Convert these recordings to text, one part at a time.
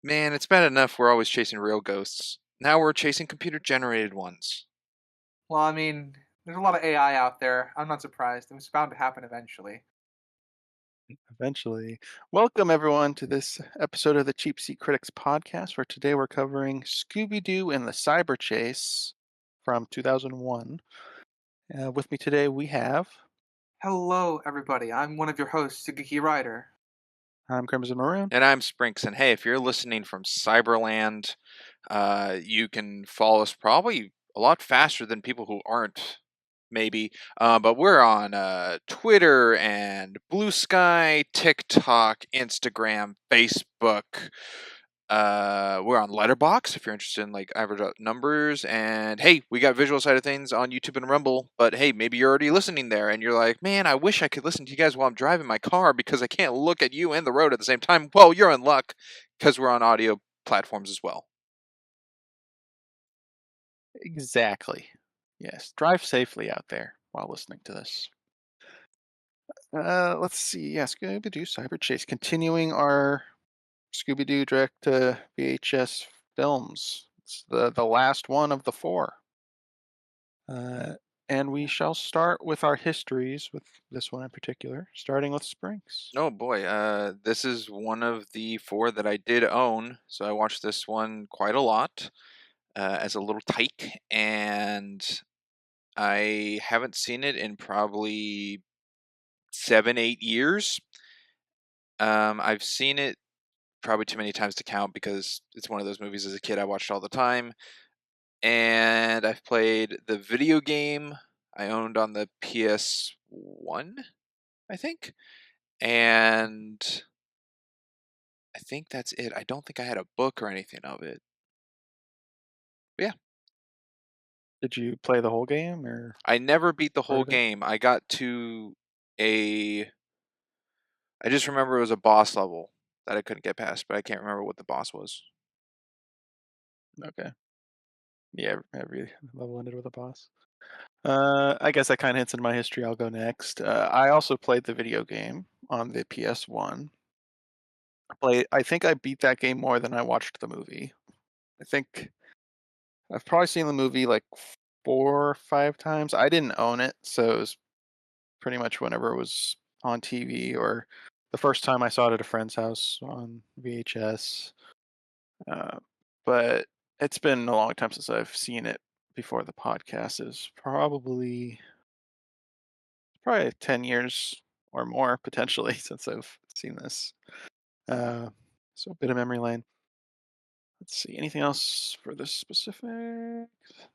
Man, it's bad enough we're always chasing real ghosts. Now we're chasing computer-generated ones. Well, I mean, there's a lot of AI out there. I'm not surprised. It was bound to happen eventually. Eventually. Welcome, everyone, to this episode of the Cheap Seat Critics podcast, where today we're covering Scooby-Doo and the Cyber Chase from 2001. With me today, we have. Hello, everybody. I'm one of your hosts, Geeky Writer. I'm Crimson Maroon. And I'm Sprinks, and hey, if you're listening from Cyberland, you can follow us probably a lot faster than people who aren't, maybe. But we're on Twitter and Blue Sky, TikTok, Instagram, Facebook. We're on LetterBoxd if you're interested in like average numbers. And hey, we got visual side of things on YouTube and Rumble. But hey, maybe you're already listening there, and you're like, man, I wish I could listen to you guys while I'm driving my car because I can't look at you and the road at the same time. Well, you're in luck because we're on audio platforms as well. Exactly. Yes, drive safely out there while listening to this. Let's see. Yeah, Scooby-Doo Cyber Chase. Continuing our Scooby-Doo direct to VHS films. It's the last one of the four. Uh, and we shall start with our histories with this one in particular, starting with Sprinks. Oh boy, this is one of the four that I did own, so I watched this one quite a lot as a little tyke, and I haven't seen it in probably 7, 8 years. I've seen it probably too many times to count because it's one of those movies as a kid I watched all the time. And I've played the video game I owned on the PS1, I think. And I think that's it. I don't think I had a book or anything of it. But yeah, Did you play the whole game or I never beat the part whole of it? game. I got to a. I just remember it was a boss level that I couldn't get past, but I can't remember what the boss was. Okay. Yeah, every level ended with a boss. I guess that kind of hits into my history. I'll go next. I also played the video game on the PS1. I think I beat that game more than I watched the movie. I think I've probably seen the movie like 4 or 5 times. I didn't own it, so it was pretty much whenever it was on TV or the first time I saw it at a friend's house on VHS. Uh, but it's been a long time since I've seen it before the podcast. Is probably 10 years or more potentially since I've seen this. Uh, so a bit of memory lane. Let's see. Anything else for this specific?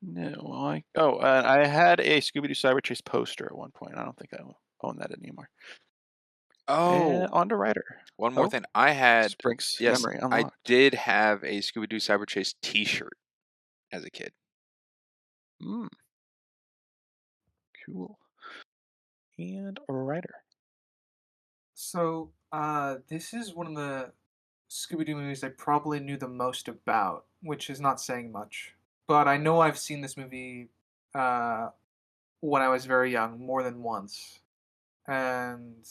No. I had a Scooby Doo Cyber Chase poster at one point. I don't think I own that anymore. And Oh, on to Ryder. one more Oh, thing. I had, Sprinks yes, memory I unlocked. did have a Scooby Doo Cyber Chase T-shirt as a kid. Mm, cool. And Ryder. This is one of the Scooby-Doo movies I probably knew the most about, which is not saying much. But I know I've seen this movie uh, when I was very young, more than once. And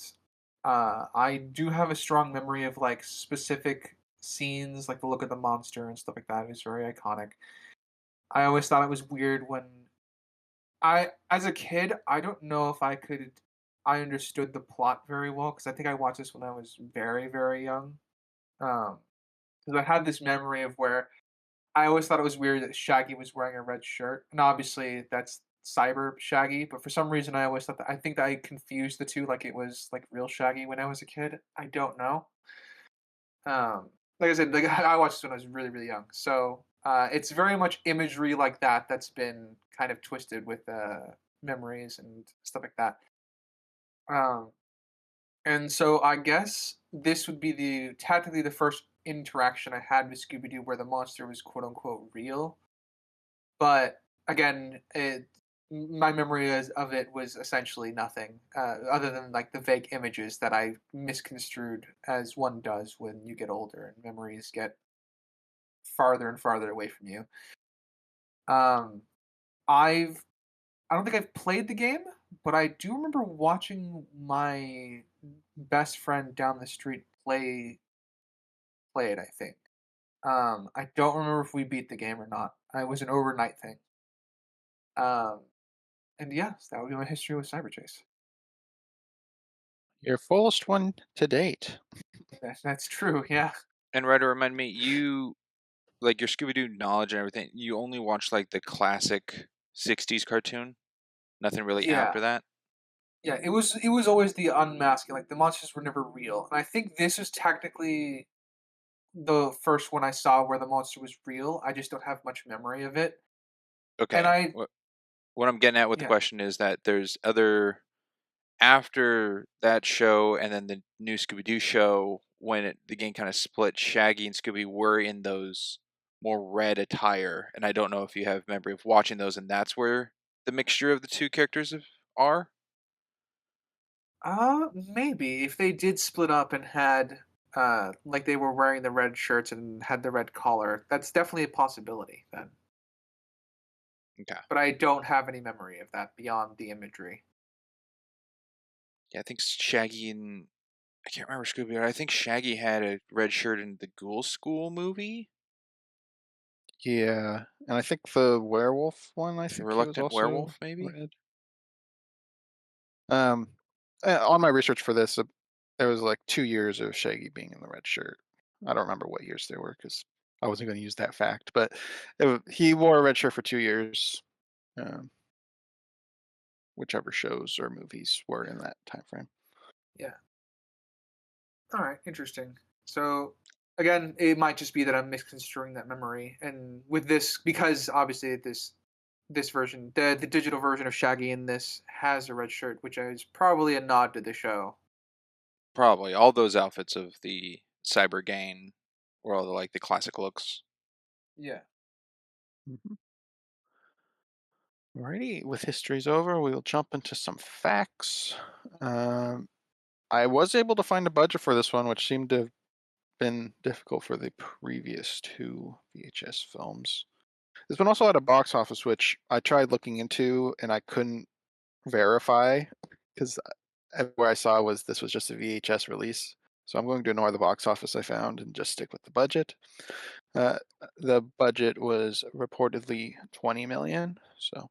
I do have a strong memory of like specific scenes, like the look of the monster and stuff like that. It was very iconic. I always thought it was weird when as a kid, I don't know if I understood the plot very well because I think I watched this when I was very, very young. Because I had this memory of where I always thought it was weird that Shaggy was wearing a red shirt, and obviously that's Cyber Shaggy. But for some reason, I always thought I think that I confused the two, like it was like real Shaggy when I was a kid. I don't know. Um, like I said, like I watched this when I was really, really young, so it's very much imagery like that that's been kind of twisted with memories and stuff like that. Um, and so I guess this would be the technically the first interaction I had with Scooby Doo where the monster was quote unquote real. But again, my memory of it was essentially nothing other than like the vague images that I misconstrued as one does when you get older and memories get farther and farther away from you. Um, I've I don't think I've played the game, but I do remember watching my best friend down the street play it, I think. I don't remember if we beat the game or not. It was an overnight thing. Um, and yes, that would be my history with Cyber Chase. Your fullest one to date. That's true. Yeah. And Ryder, remind me, you like your Scooby-Doo knowledge and everything. You only watched like the classic '60s cartoon. Nothing really Yeah. after that. Yeah. It was always the unmasking. Like the monsters were never real, and I think this is technically the first one I saw where the monster was real. I just don't have much memory of it. And Okay. I What I'm getting at with the yeah. question is that there's other after that show and then the new Scooby-Doo show when the game kind of split. Shaggy and Scooby were in those more red attire, and I don't know if you have memory of watching those, and that's where the mixture of the two characters are. Maybe if they did split up and had like they were wearing the red shirts and had the red collar, that's definitely a possibility then. Okay. But I don't have any memory of that beyond the imagery. Yeah, I think Shaggy and I can't remember Scooby, but I think Shaggy had a red shirt in the Ghoul School movie. Yeah, and I think the werewolf one, I The think it was Reluctant also Werewolf, maybe? red. Um, on my research for this, there was like 2 years of Shaggy being in the red shirt. I don't remember what years they were because I wasn't going to use that fact, but he wore a red shirt for 2 years, um, whichever shows or movies were in that time frame. Yeah. All right, interesting. So again, it might just be that I'm misconstruing that memory, and with this, because obviously this version, the digital version of Shaggy in this has a red shirt, which is probably a nod to the show. Probably. All those outfits of the Cyber Gang were all like the classic looks. Yeah. Mhm. Alrighty, with history's over, we'll jump into some facts. Um, I was able to find a budget for this one, which seemed to have been difficult for the previous two VHS films. This one also had a box office, which I tried looking into and I couldn't verify because where I saw was this was just a VHS release. So I'm going to ignore the box office I found and just stick with the budget. Uh, the budget was reportedly 20 million, so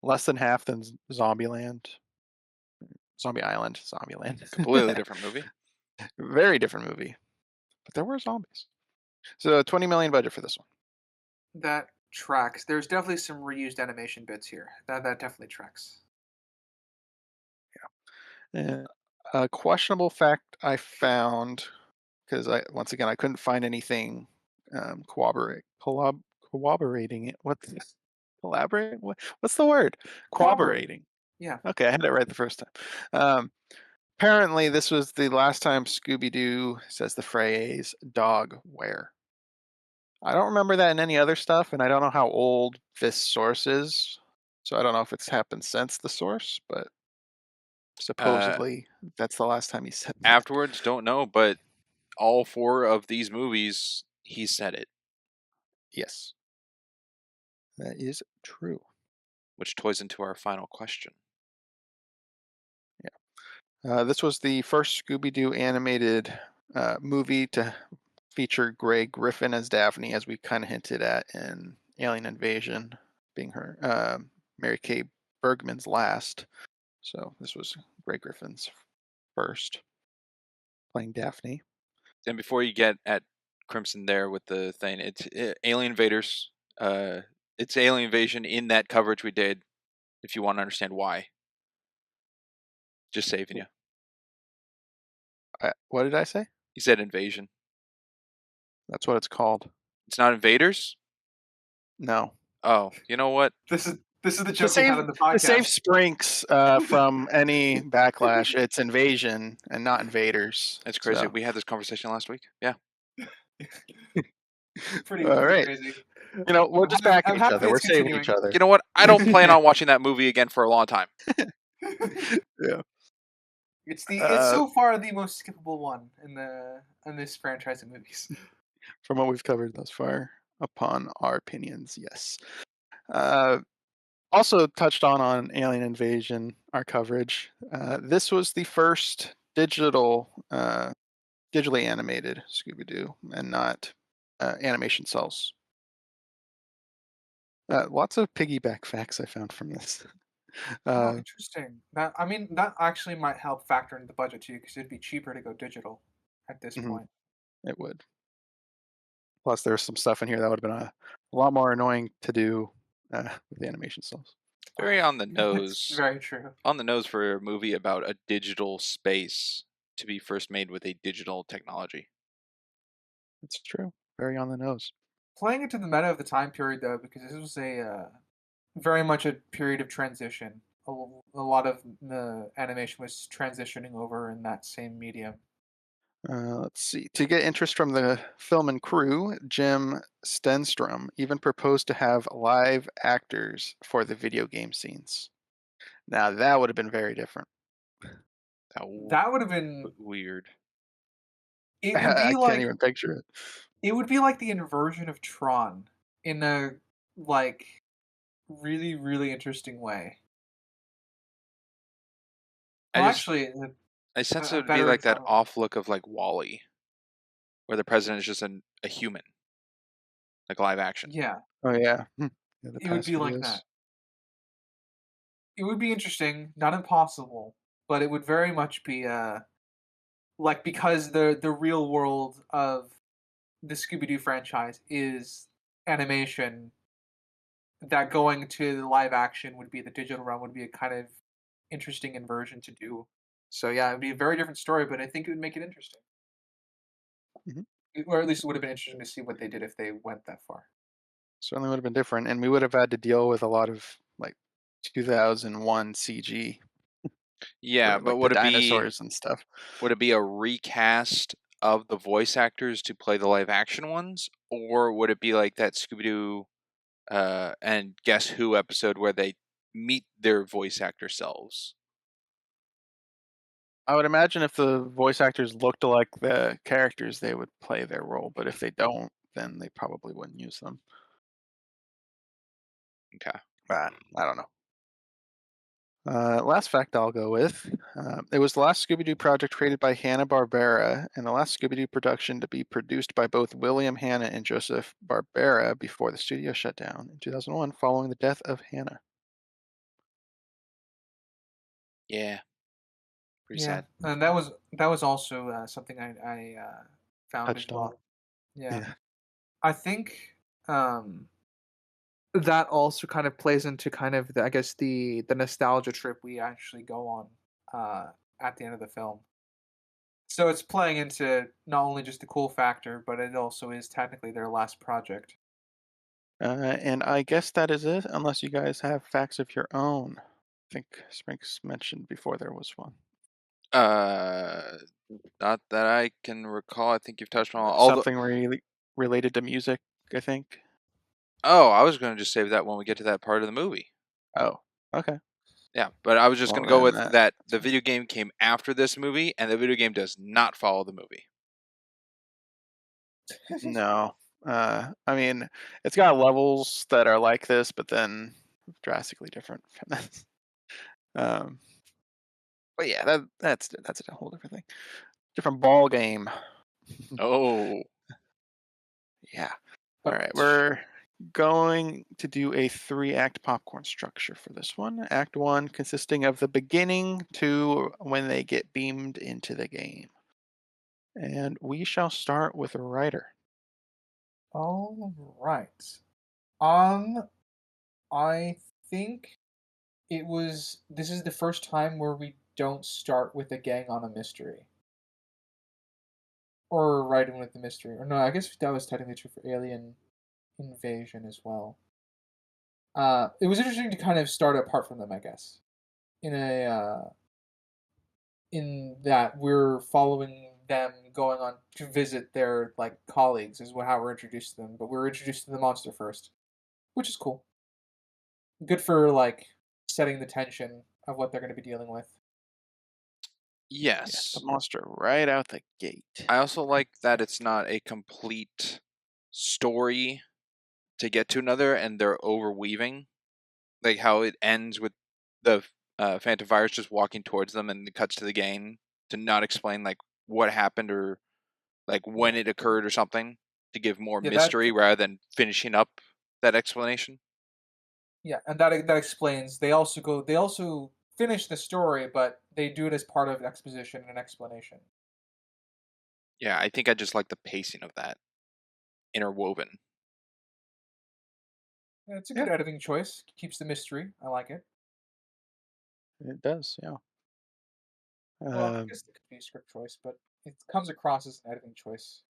less than half than Zombieland, Zombie Island, Completely Zombieland. different movie. Very different movie, but there were zombies. So 20 million budget for this one. That tracks. There's definitely some reused animation bits here. That definitely tracks. And a questionable fact I found because I once again I couldn't find anything corroborating it. What's collaborate? What's the word? Corroborate. Corroborating. Yeah. Okay, I had it right the first time. Apparently, this was the last time Scooby-Doo says the phrase "dog where." I don't remember that in any other stuff, and I don't know how old this source is, so I don't know if it's happened since the source, but Uh, supposedly that's the last time he said that. Afterwards, don't know, but all four of these movies, he said it, Yes, that is true. which toys into our final question. This was the first Scooby-Doo animated movie to feature Grey Griffin as Daphne, as we kind of hinted at in Alien Invasion, being her Mary Kay Bergman's last. So this was Grey Griffin's first playing Daphne. And before you get at Crimson there with the thing, Alien Invaders. It's Alien Invasion in that coverage we did. If you want to understand why, just saving you. What did I say? He said invasion. That's what it's called. It's not invaders. No. Oh, you know what? This is the To joke we had save on the to save podcast. Sprinks from any backlash, it's invasion and not invaders. It's crazy. So, We had this conversation last week. Yeah. Pretty all pretty right. crazy. You know, we're just backing I'm each happy other. We're it's saving continuing. each other. You know what? I don't plan on watching that movie again for a long time. Yeah. It's so far the most skippable one in this franchise of movies. From what we've covered thus far, upon our opinions, yes. Uh, also touched on Alien Invasion, our coverage. This was the first digitally animated Scooby-Doo, and not animation cells. Lots of piggyback facts I found from this. Oh, Uh, interesting. That actually might help factor into the budget too, because it'd be cheaper to go digital at this mhm, point. it would. Plus, there's some stuff in here that would have been a lot more annoying to do with the animation cells. Very on the That's nose. very true. On the nose for a movie about a digital space to be first made with a digital technology. It's true. Very on the nose. Playing into the meta of the time period though, because this was a very much a period of transition. A lot of the animation was transitioning over in that same medium. Let's see. To get interest from the film and crew, Jim Stenstrom even proposed to have live actors for the video game scenes. Now, that would have been very different. That That would have been. weird. It would I be can't like even picture it. it would be like the inversion of Tron in a like really really interesting way. I Well, just actually, I sense it a would be better like that example. off look of like Wall-E, where the president is just a human, like live action. Yeah, Oh, yeah. Yeah, the it would past be like videos. that. It would be interesting, not impossible, but it would very much be like because the real world of the Scooby-Doo franchise is animation, that going to the live action would be the digital realm would be a kind of interesting inversion to do. So yeah, it'd be a very different story, but I think it would make it interesting. Mhm. Or at least it would have been interesting to see what they did if they went that far. Certainly would have been different, and we would have had to deal with a lot of like 2001 CG Yeah, for but like the dinosaurs and stuff. would it be a recast of the voice actors to play the live action ones, or would it be like that Scooby-Doo and Guess Who episode where they meet their voice actor selves? I would imagine if the voice actors looked like the characters, they would play their role, but if they don't, then they probably wouldn't use them. Okay. But I don't know. Last fact I'll go with. It was the last Scooby-Doo project created by Hanna-Barbera and the last Scooby-Doo production to be produced by both William Hanna and Joseph Barbera before the studio shut down in 2001 following the death of Hanna. Yeah. Pretty Yeah, sad. and that was also something I found as Touched on. well. Yeah, Yeah. I think that also kind of plays into kind of I guess the nostalgia trip we actually go on at the end of the film. So it's playing into not only just the cool factor, but it also is technically their last project. And I guess that is it, unless you guys have facts of your own. I think Sprinks mentioned before there was one. Uh, Not that I can recall. I think you've touched on all the. Something really related to music, I think. Oh, I was going to just save that when we get to that part of the movie. Oh, okay. Yeah, but I was just going Well, to go then with that. that the video game came after this movie, and the video game does not follow the movie. No. I mean, it's got levels that are like this, but then drastically different from this. Um, but yeah, that's a whole different thing. Different ball game. Oh, Yeah. All But right, we're going to do a 3-act popcorn structure for this one. Act 1 consisting of the beginning to when they get beamed into the game. And we shall start with a writer. all right. Um, I think it was. This is the first time where we don't start with a gang on a mystery, or writing with the mystery. Or no, I guess that was technically true for Alien Invasion as well. It was interesting to kind of start apart from them, I guess, in a in that we're following them going on to visit their like colleagues is how we're introduced to them, but we're introduced to the monster first, which is cool. Good for like setting the tension of what they're going to be dealing with. Yeah, the yes. monster right out the gate. I also like that it's not a complete story to get to another, and they're overweaving, like how it ends with the Phantom Virus just walking towards them, and it cuts to the game to not explain like what happened or like when Yeah. it occurred or something. to give more Yeah, mystery rather than finishing up that explanation. and that explains. They also finish the story, but they do it as part of exposition and explanation. Yeah, I think I just like the pacing of that interwoven. And it's a Yeah, good editing choice. Keeps the mystery. I like it. it does. Yeah. Well, I Um, guess it could be a script choice, but it comes across as an editing choice.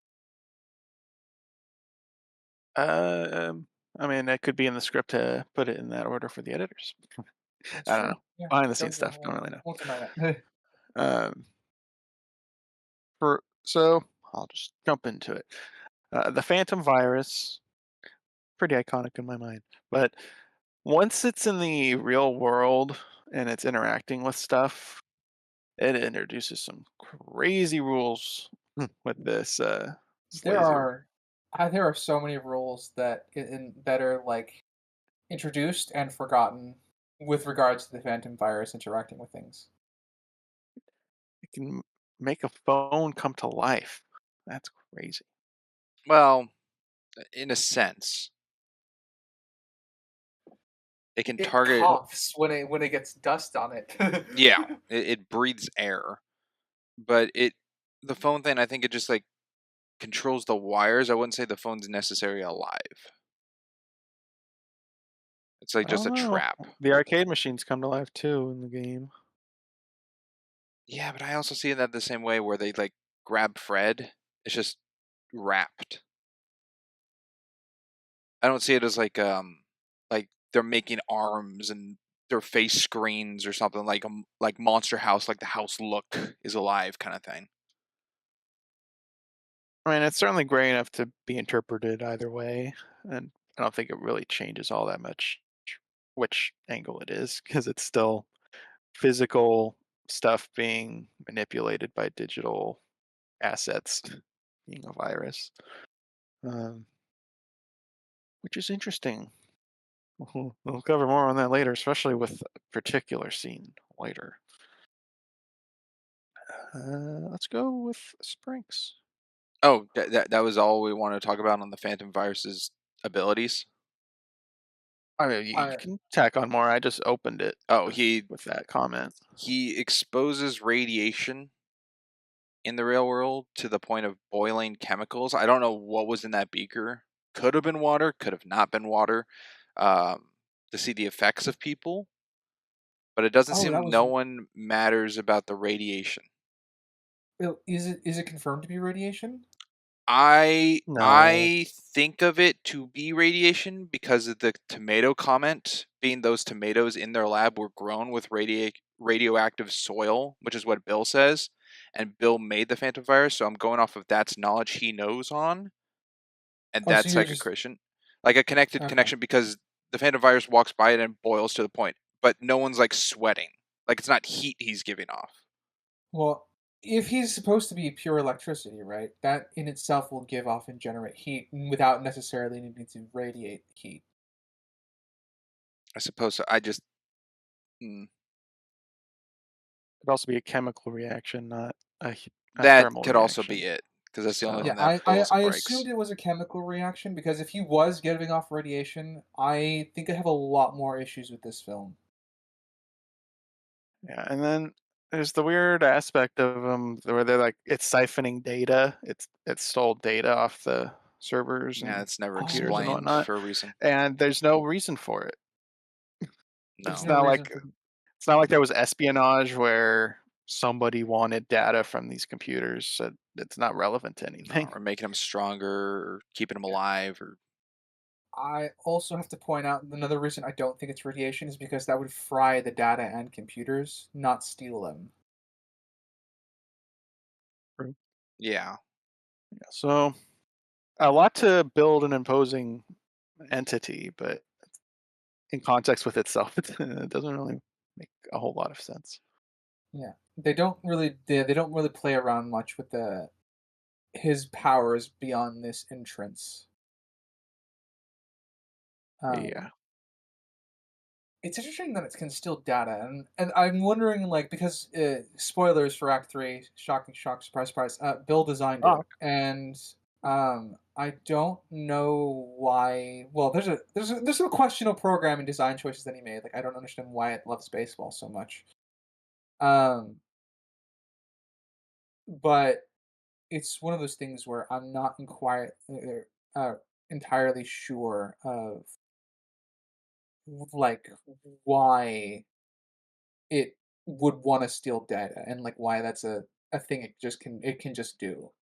um, I mean, that could be in the script to put it in that order for the editors. It's I don't true. know. Yeah, Behind the scenes don't stuff. Don't really know. won't deny that. Um, so I'll just jump into it. The Phantom virus, pretty iconic in my mind, but once it's in the real world and it's interacting with stuff, it introduces some crazy rules with this there laser. are there are so many rules that are like introduced and forgotten with regards to the Phantom virus interacting with things. It can make a phone come to life. That's crazy. Well, in a sense, it can It target. coughs when it gets dust on it. Yeah, it breathes air, but the phone thing. I think it just like controls the wires. I wouldn't say the phone's necessarily alive. It's like I just don't a know. trap. The arcade machines come to life too in the game. Yeah, but I also see that the same way where they like grab Fred. It's just wrapped. I don't see it as like they're making arms and their face screens or something like like Monster House, like the house look is alive kind of thing. I mean, it's certainly gray enough to be interpreted either way, and I don't think it really changes all that much which angle it is because it's still physical stuff being manipulated by digital assets being a virus, um, which is interesting. We'll cover more on that later, especially with a particular scene later. Let's go with Sprinks. Oh, that was all we want to talk about on the Phantom Virus's abilities. I mean, you I can tack on more. I just opened it Oh, with that comment. he exposes radiation in the real world to the point of boiling chemicals. I don't know what was in that beaker. Could have been water, could have not been water. Um, to see the effects of people, but it doesn't oh that seem was no one matters about the radiation. is it confirmed to be radiation? No, I think of it to be radiation because of the tomato comment being those tomatoes in their lab were grown with radioactive soil, which is what Bill says, and Bill made the Phantom virus, so I'm going off of that's knowledge he knows on, and Oh, so that's you're like a just Christian, like a connected okay. connection because the Phantom virus walks by it and boils to the point, but no one's like sweating, like it's not heat he's giving off. Well, if he's supposed to be pure electricity, right? That in itself will give off and generate heat without necessarily needing to radiate heat. I suppose so. I just mm, could also be a chemical reaction, not a that thermal could also reaction. be it because that's the only Yeah, thing So that pulls I and assumed breaks. it was a chemical reaction because if he was giving off radiation, I think I have a lot more issues with this film. yeah, and then there's the weird aspect of them where they're like it's siphoning data. It's stole data off the servers Yeah, and it's never computers and explained Oh, whatnot, for a reason. and there's no reason for it. there's It's No. no not reason like for. it's not like there was espionage where somebody wanted data from these computers. So it's not relevant to anything. Or making them stronger, or keeping them alive, or I also have to point out another reason I don't think it's radiation is because that would fry the data and computers, not steal them. True. yeah. Yeah, so a lot to build an imposing entity, but in context with itself, it doesn't really make a whole lot of sense. Yeah, they don't really play around much with the his powers beyond this entrance. Yeah. Um, it's interesting that it can steal data, and I'm wondering like because spoilers for Act Three, shocking shock, surprise surprise. Bill designed Oh, it, and um, I don't know why. Well, there's a questionable programming design choices that he made. Like I don't understand why it loves baseball so much. Um, but it's one of those things where I'm not entirely sure of like why it would want to steal data and like why that's a thing it can just do.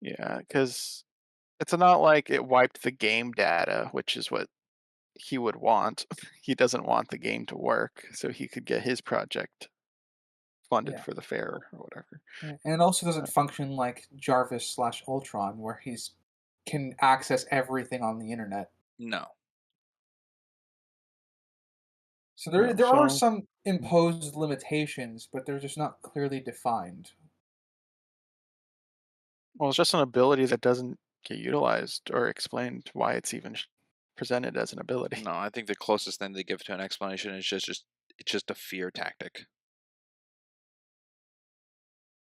Yeah, because it's not like it wiped the game data, which is what he would want. He doesn't want the game to work, so he could get his project funded Yeah. for the fair or whatever. Yeah, and it also doesn't function like Jarvis slash Ultron, where he's can access everything on the internet. No. So You know, there are so some imposed limitations, but they're just not clearly defined. well, it's just an ability that doesn't get utilized or explained why it's even presented as an ability. No, I think the closest thing they give to an explanation is just it's just a fear tactic.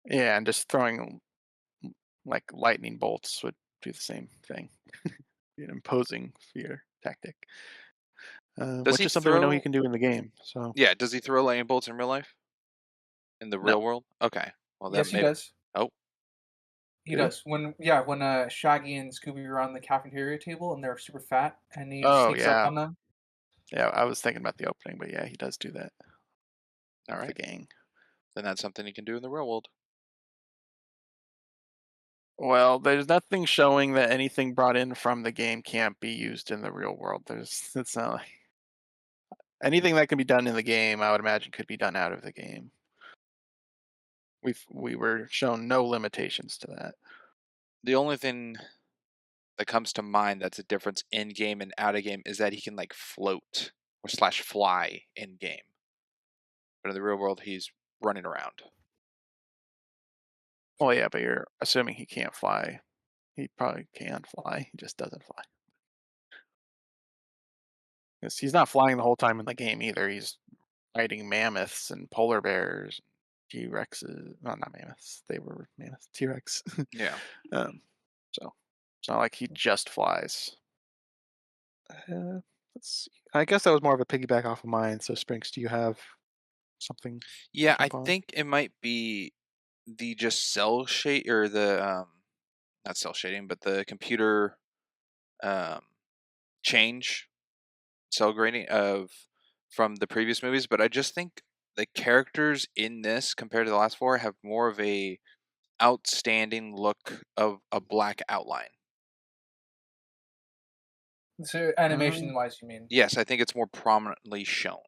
Yeah, and just throwing like lightning bolts would do the same thing. Be an imposing fear tactic, Does which he is something we know he throw can do in the game. So Yeah, does he throw lightning bolts in real life? In the no, real world? Okay. Well, that Yes, he may does. Oh, He do he? does. When Shaggy and Scooby are on the cafeteria table and they're super fat, and he Oh sneaks up yeah, on them. yeah. I was thinking about the opening, but yeah, he does do that with the alright. gang. Then that's something he can do in the real world. Well, there's nothing showing that anything brought in from the game can't be used in the real world. It's not like anything that can be done in the game. I would imagine could be done out of the game. We were shown no limitations to that. The only thing that comes to mind that's a difference in game and out of game is that he can like float or slash fly in game. But in the real world, he's running around. Well, yeah, but you're assuming he can't fly. He probably can fly. He just doesn't fly. 'Cause he's not flying the whole time in the game either. He's riding mammoths and polar bears, T Rexes. Well, not mammoths. They were mammoths. T Rex. Yeah. um, so it's not like he just flies. Uh, let's see. I guess that was more of a piggyback off of mine. So, Sprinks, do you have something to Yeah, I jump on? think it might be the just cell shade or the not cell shading, but the computer um change cell grading of from the previous movies. But I just think the characters in this compared to the last four have more of a outstanding look of a black outline. So animation wise, you mean? Yes, I think it's more prominently shown.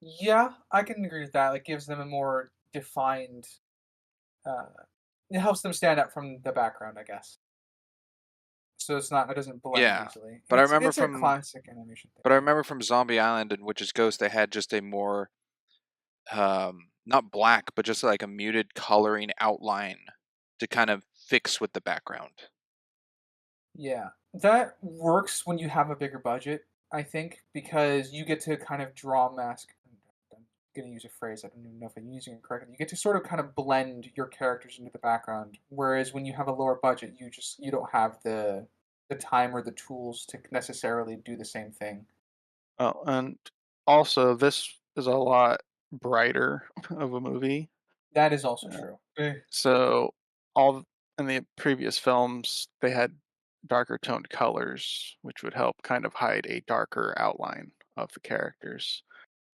Yeah, I can agree with that. It gives them a more defined. Uh, it helps them stand out from the background, I guess. So it doesn't blend Yeah, easily. but I remember It's a from classic animation thing. but I remember from Zombie Island and Witch's Ghost, they had just a more not black, but just like a muted coloring outline to kind of fix with the background. Yeah, that works when you have a bigger budget, I think, because you get to kind of draw mask. I'm gonna use a phrase I don't even know if I'm using it correctly. You get to sort of kind of blend your characters into the background, whereas when you have a lower budget, you don't have the time or the tools to necessarily do the same thing. Oh, and also this is a lot brighter of a movie. That is also Uh, true. so in the previous films, they had darker toned colors, which would help kind of hide a darker outline of the characters.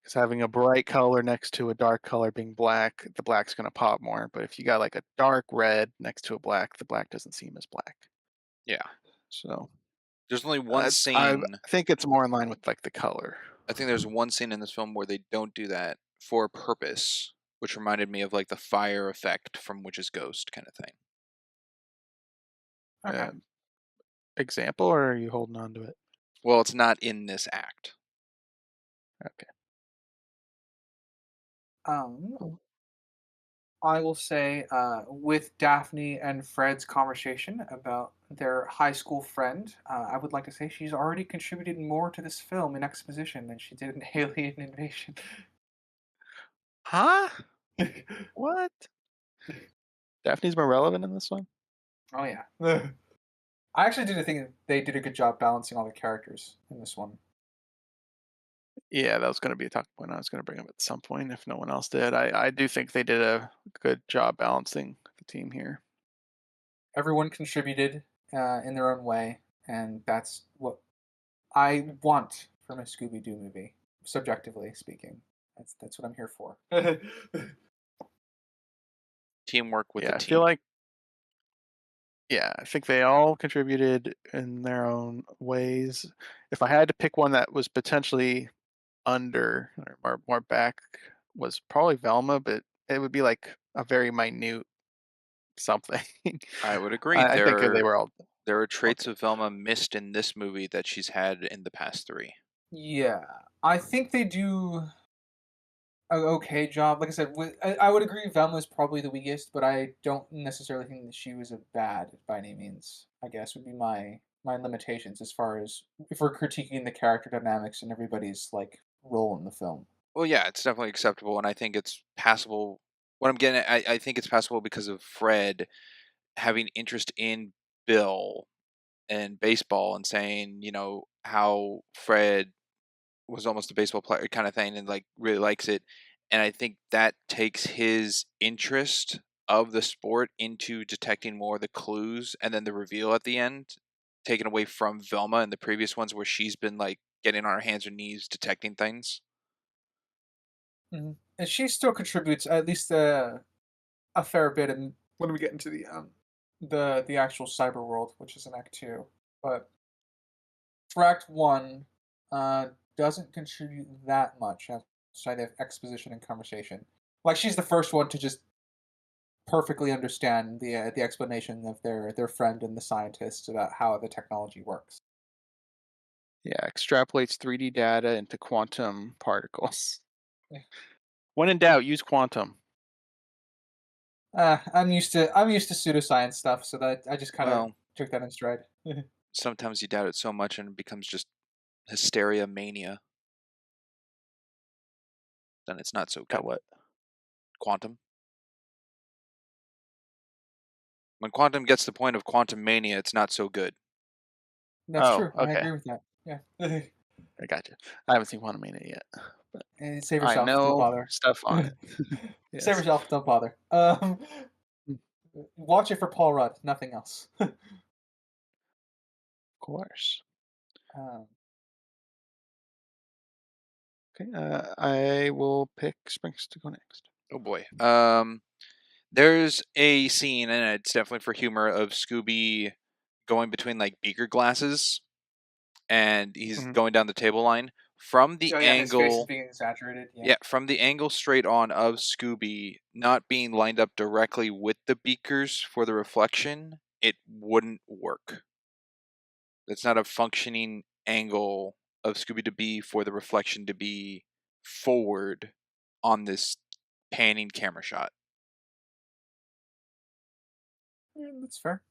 Because having a bright color next to a dark color being black, the black's going to pop more. But if you got like a dark red next to a black, the black doesn't seem as black. Yeah, So there's only one I scene. think it's more in line with like the color. I think there's one scene in this film where they don't do that for a purpose, which reminded me of like the fire effect from Witch's Ghost kind of thing. Okay. Uh, Example, or are you holding on to it? Well, it's not in this act. Okay. Um, Oh. I will say, with Daphne and Fred's conversation about their high school friend, I would like to say she's already contributed more to this film in exposition than she did in Alien Invasion. Huh? What? Daphne's more relevant in this one? Oh yeah. I actually did think they did a good job balancing all the characters in this one. Yeah, that was going to be a talking point I was going to bring up at some point if no one else did. I do think they did a good job balancing the team here. Everyone contributed in their own way, and that's what I want from a Scooby-Doo movie, subjectively speaking. That's what I'm here for. Teamwork with Yeah, the I team. feel like I think they all contributed in their own ways. If I had to pick one that was potentially under or more back, was probably Velma, but it would be like a very minute something. I would agree. I think they were all There are all traits good. of Velma missed in this movie that she's had in the past three. Yeah, I think they do an okay job. Like I said, I would agree Velma is probably the weakest, but I don't necessarily think that she was a bad by any means. I guess would be my limitations as far as if we're critiquing the character dynamics and everybody's like role in the film. Well, yeah, it's definitely acceptable, and I think it's passable. What I'm getting at, I think it's passable because of Fred having interest in Bill and baseball and saying, how Fred was almost a baseball player kind of thing and like really likes it. And I think that takes his interest of the sport into detecting more of the clues and then the reveal at the end, taken away from Velma and the previous ones where she's been like getting on her hands and knees detecting things. And she still contributes at least a fair bit in when we get into the actual cyber world, which is in Act Two. But for Act One, uh, doesn't contribute that much outside of exposition and conversation. Like she's the first one to just perfectly understand the explanation of their friend and the scientists about how the technology works. Yeah, extrapolates 3D data into quantum particles. Yeah. When in doubt, use quantum. I'm used to pseudoscience stuff, so that I just kind of Well, took that in stride. sometimes you doubt it so much and it becomes just hysteria mania. Then it's not so Got good. what? Quantum. When quantum gets to the point of quantum mania, it's not so good. That's Oh, true. I okay. agree with that. Yeah. I got you. I haven't seen Quantum Mania yet, but And save I yourself. Don't know bother. stuff on it. Save Yes, yourself. Don't bother. of Watch it for Paul Rudd. Nothing else. course. um, Okay, I will pick Sprinks to go next. Oh boy. There's a scene, and it's definitely for humor, of Scooby going between like beaker glasses, and he's Mhm. going down the table line from the oh yeah, his face is angle. being exaggerated. Yeah. Yeah, from the angle straight on of Scooby not being lined up directly with the beakers for the reflection, it wouldn't work. That's not a functioning angle of Scooby to be for the reflection to be forward on this panning camera shot. Yeah, that's fair.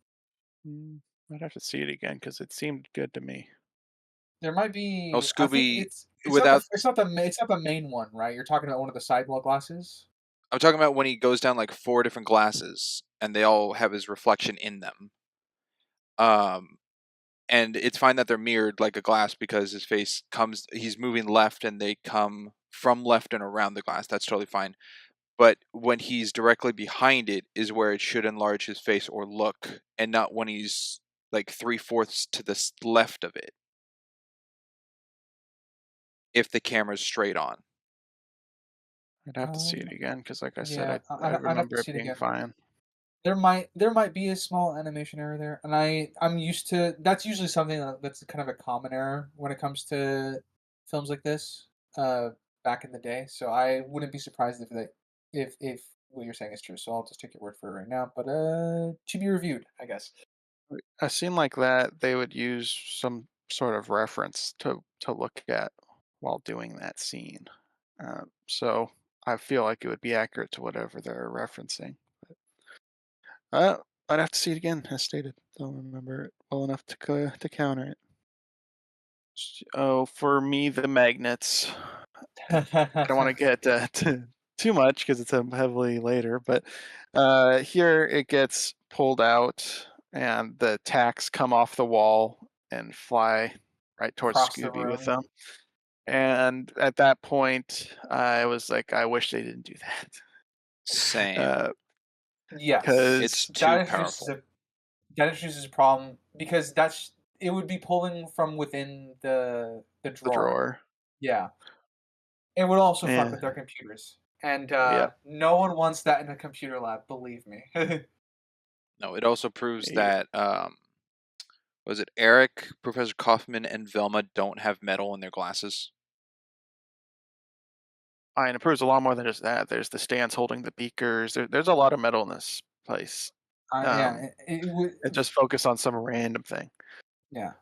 I'd have to see it again because it seemed good to me. There might Oh, be. I think Scooby it's not the without. it's not the main one, right? You're talking about one of the sidewall glasses. I'm talking about when he goes down like four different glasses and they all have his reflection in them. Um, and it's fine that they're mirrored like a glass because his face comes. He's moving left and they come from left and around the glass. That's totally fine. But when he's directly behind it is where it should enlarge his face or look, and not when he's like 3/4 to the left of it. If the camera's straight on. I'd have to see it again because, like I said, Yeah, I I'd have to remember it see it being again. fine. There might be a small animation error there, and I'm used to that's usually something that's kind of a common error when it comes to films like this. Uh, Back in the day, so I wouldn't be surprised if what you're saying is true. So I'll just take your word for it right now. But to be reviewed, I guess. A scene like that, they would use some sort of reference to look at while doing that scene. So I feel like it would be accurate to whatever they're referencing. Uh, I'd have to see it again, as stated. Don't remember it well enough to counter it. Oh, for me, the magnets. I don't want to get too much because it's heavily later, but here it gets pulled out and the tacks come off the wall and fly right towards Across the Scooby with room. them. And at that point, I was like, I wish they didn't do Same. that. Yes, It's Because too that introduces powerful. a problem because it would be pulling from within the the drawer. drawer. Yeah, it would also fuck Yeah, with their computers, and yep, no one wants that in a computer lab. Believe me. No, it also proves yep. that was it Eric, Professor Kaufman, and Velma don't have metal in their glasses. I mean, it proves a lot more than just that. There's the stands holding the beakers. There's a lot of metal in this place. Yeah, Um, it would. it just focused on some random thing. Yeah,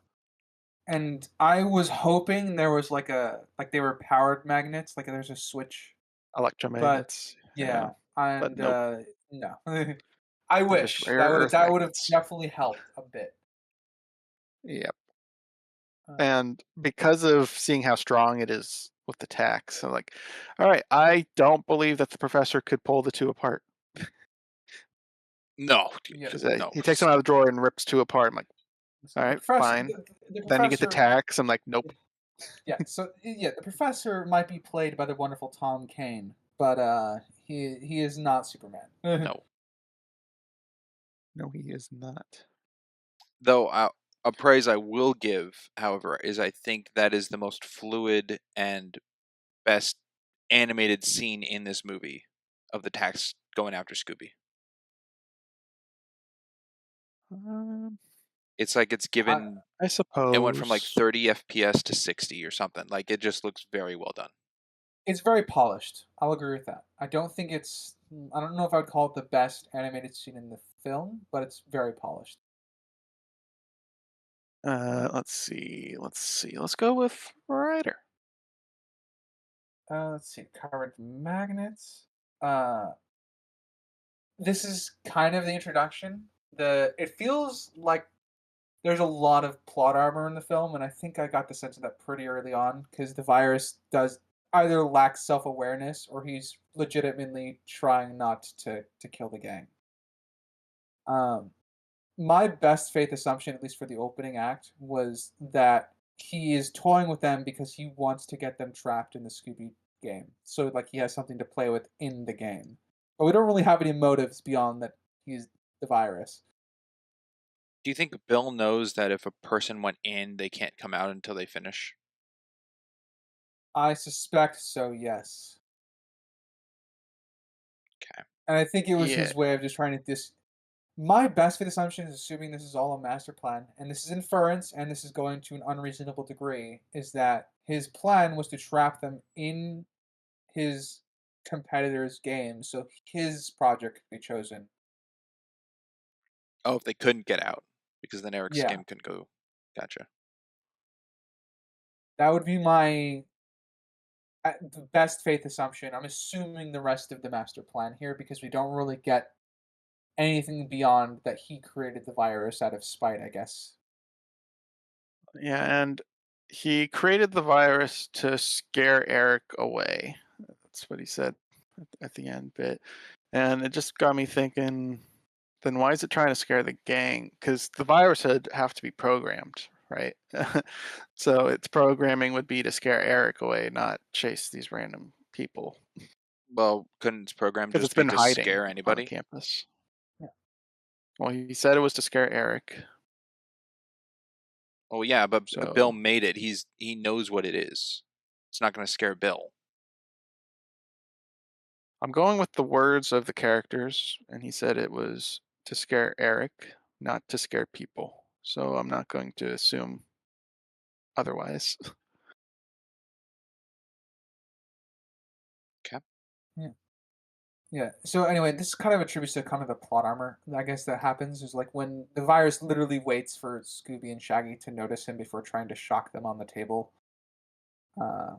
and I was hoping there was like they were powered magnets, like there's a switch, but Electromagnets, yeah, yeah, but and nope, no. I they're just wish rare earth that would have magnets. definitely helped a bit. Yep. Uh, And because of seeing how strong it is with the tacks, I'm like, all right, I don't believe that the professor could pull the two apart. No, yeah, Because no. he takes them out of the drawer and rips two apart. I'm like, all the right, professor, fine. the Then you get the professor, tacks. I'm like, nope. yeah. So yeah, the professor might be played by the wonderful Tom Kane, but he is not Superman. No. No, he is not. Though a praise I will give, however, is I think that is the most fluid and best animated scene in this movie of the tax going after Scooby. Um, It's like it's I, given. I It went from like suppose. 30 FPS to 60 or something. Like it just looks very well done. it's very polished. I'll agree with that. I don't think it's. I don't know if I would call it the best animated scene in the film, but it's very polished. Let's see. Let's see. Let's go with writer. Let's see. Covered magnets. Uh, this is kind of the introduction. It feels like there's a lot of plot armor in the film, and I think I got the sense of that pretty early on because the virus does either lack self awareness or he's legitimately trying not to kill the gang. Um, my best faith assumption, at least for the opening act, was that he is toying with them because he wants to get them trapped in the Scooby game. So like he has something to play with in the game. But we don't really have any motives beyond that he's the virus. Do you think Bill knows that if a person went in, they can't come out until they finish? I suspect so, yes. Okay. And I think it was Yeah, his way of just trying to my best faith assumption is assuming this is all a master plan, and this is inference, and this is going to an unreasonable degree, is that his plan was to trap them in his competitor's game, so his project could be chosen. Oh, if they couldn't get out, because then Eric's Yeah, game couldn't go. Gotcha. that would be my the best faith assumption. I'm assuming the rest of the master plan here because we don't really get anything beyond that he created the virus out of spite, I guess. yeah, and he created the virus to scare Eric away. That's what he said at the end bit, and it just got me thinking. Then why is it trying to scare the gang? Because the virus would have to be programmed, right? So its programming would be to scare Eric away, not chase these random people. Well, couldn't its program Because it's just be been to hiding scare on the anybody? campus. Yeah. Well, he said it was to scare Eric. Oh yeah, but Bill So made it. He knows what it is. It's not going to scare Bill. I'm going with the words of the characters, and he said it was to scare Eric, not to scare people. So I'm not going to assume otherwise. Okay. Yeah. Yeah. So anyway, this kind of attributes to kind of the plot armor. I guess that happens is like when the virus literally waits for Scooby and Shaggy to notice him before trying to shock them on the table. Uh,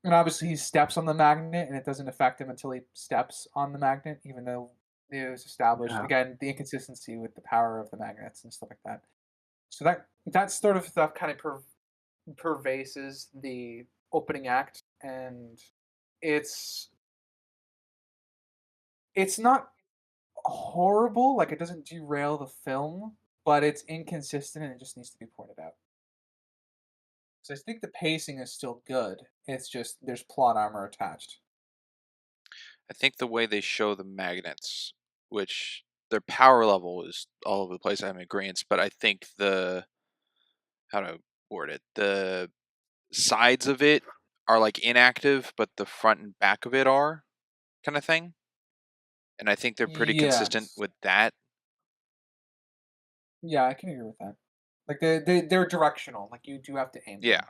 and obviously he steps on the magnet, and it doesn't affect him until he steps on the magnet, even though it was established Yeah. again the inconsistency with the power of the magnets and stuff like that. So that sort of stuff kind of pervases the opening act, and it's it's not horrible. Like it doesn't derail the film, but it's inconsistent and it just needs to be pointed out. So I think the pacing is still good. It's just there's plot armor attached. I think the way they show the magnets, which their power level is all over the place, I'm in agreement, but I think how to word it, the sides of it are like inactive, but the front and back of it are kind of thing. And I think they're pretty consistent Yes. with that. Yeah, I can agree with that. Like they're directional. Like you do have to aim Yeah. them.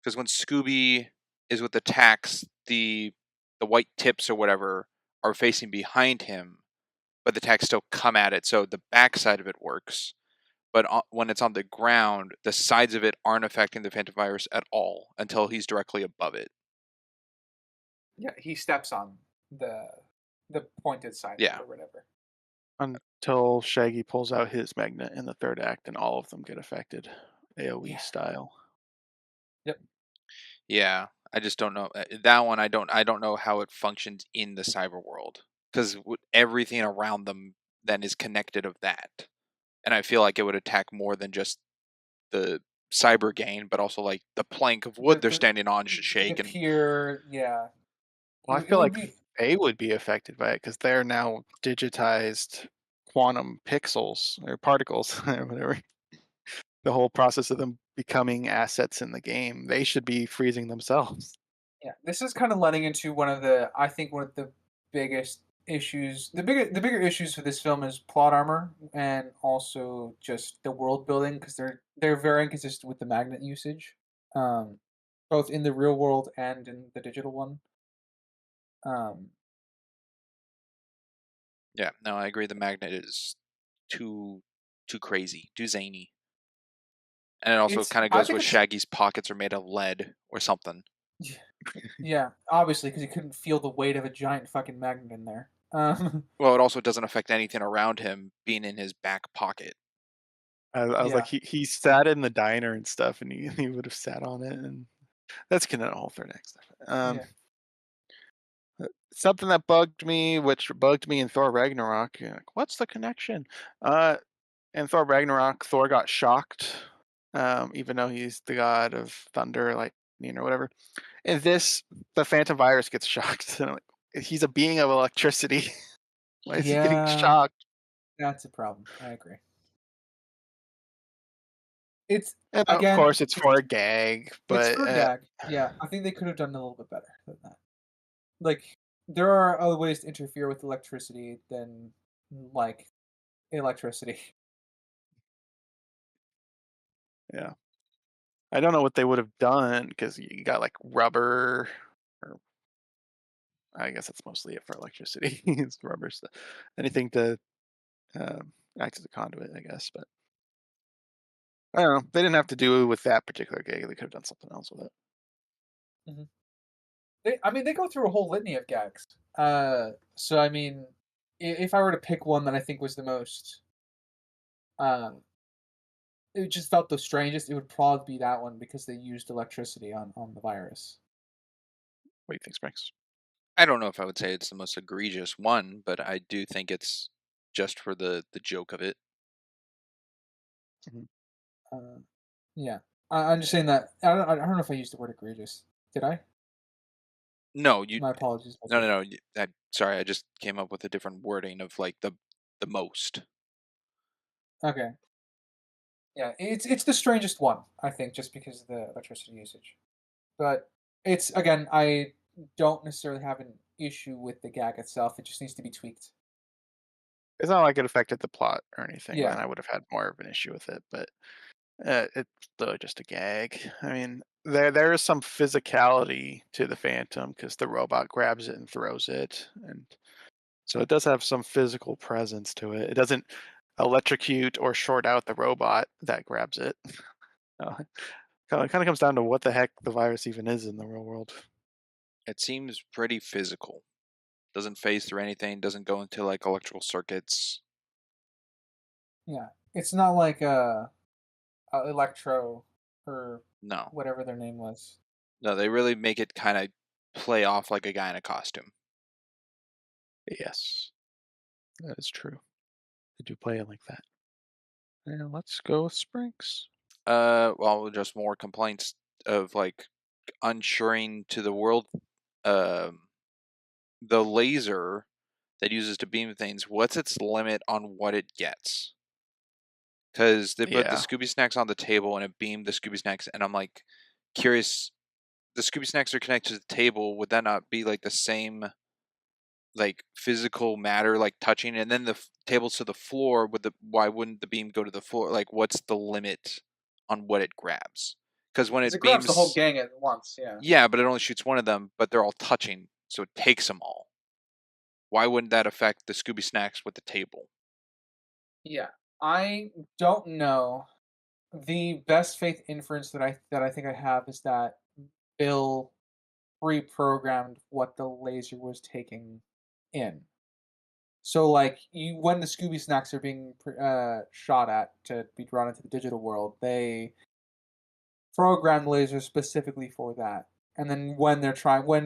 Because when Scooby is with the tacks, the white tips or whatever are facing behind him, but the tacks still come at it. So the back side of it works. But when it's on the ground, the sides of it aren't affecting the Phantom Virus at all until he's directly above it. Yeah, he steps on the the pointed side of it Yeah. or whatever. Until Shaggy pulls out his magnet in the third act, and all of them get affected, AOE Yeah. style. Yep. Yeah, I just don't know that one. I don't know how it functions in the cyber world because everything around them then is connected of that, and I feel like it would attack more than just the cyber gain, but also like the plank of wood they're The standing on should the shake and pier, yeah. Well, I It feel would like be they would be affected by it because they're now digitized quantum pixels or particles or whatever. The whole process of them becoming assets in the game, they should be freezing themselves. yeah. This is kind of letting into one of the I think one of the biggest issues. The bigger issues for this film is plot armor and also just the world building because they're very inconsistent with the magnet usage, um, both in the real world and in the digital one. Um, yeah, no, I agree. The magnet is too too crazy, too zany, and it also it's kind of I goes think with it's Shaggy's pockets are made of lead or something. yeah, obviously because he couldn't feel the weight of a giant fucking magnet in there. Well, it also doesn't affect anything around him being in his back pocket. I was like, Yeah, he sat in the diner and stuff, and he would have sat on it, and that's kind of a whole third act stuff. yeah. Something that bugged me, which bugged me in Thor Ragnarok. Like, what's the connection? Uh, in Thor Ragnarok, Thor got shocked, even though he's the god of thunder, lightning, or whatever. In this, the Phantom Virus gets shocked. And I'm like, he's a being of electricity. Why is he getting Yeah, shocked? that's a problem. I agree. It's And of again, course, it's for a gag, it's but for a gag. Yeah, I think they could have done a little bit better than that. Like, there are other ways to interfere with electricity than like electricity. yeah, I don't know what they would have done because you got like rubber, or I guess that's mostly it for electricity. It's rubber stuff, anything to act as a conduit, I guess. But I don't know. They didn't have to do it with that particular gig. They could have done something else with it. Mhm. I mean, they go through a whole litany of gags. So I mean, if I were to pick one that I think was the most, um, it just felt the strangest, it would probably be that one because they used electricity on the virus. What do you think, Sprinks? I don't know if I would say it's the most egregious one, but I do think it's just for the joke of it. Mhm. Uh, yeah, I'm just saying that I don't know if I used the word egregious. Did I? No, you My apologies. If I no no did. no. Sorry, I just came up with a different wording of like the most. Okay. Yeah, it's the strangest one, I think, just because of the electricity usage. But it's again, I don't necessarily have an issue with the gag itself. It just needs to be tweaked. It's not like it affected the plot or anything. Then Yeah, I would have had more of an issue with it. But it's still just a gag. I mean, there is some physicality to the Phantom because the robot grabs it and throws it, and so it does have some physical presence to it. It doesn't electrocute or short out the robot that grabs it. Kind of comes down to what the heck the virus even is in the real world. It seems pretty physical. Doesn't phase through anything. Doesn't go into like electrical circuits. yeah. It's not like Electro or No, whatever their name was. no. They really make it kind of play off like a guy in a costume. Yes, that is true. They do play it like that. Yeah, let's go with Sprinks. Well, just more complaints of like unsuring to the world. Um, the laser that uses to beam things. What's its limit on what it gets? Because they put the Yeah. Scooby Snacks on the table and it beamed the Scooby Snacks, and I'm like curious. The Scooby Snacks are connected to the table. Would that not be like the same like physical matter like touching, and then the tables to the floor? Why wouldn't the beam go to the floor? Like, what's the limit on what it grabs? Because when Because it it grabs the whole beams, gang at once. Yeah. yeah, but it only shoots one of them, but they're all touching, so it takes them all. Why wouldn't that affect the Scooby Snacks with the table? Yeah. I don't know. The best faith inference that I think I have is that Bill pre-programmed what the laser was taking in. So like you, when the Scooby Snacks are being shot at to be drawn into the digital world, they program lasers specifically for that. And then when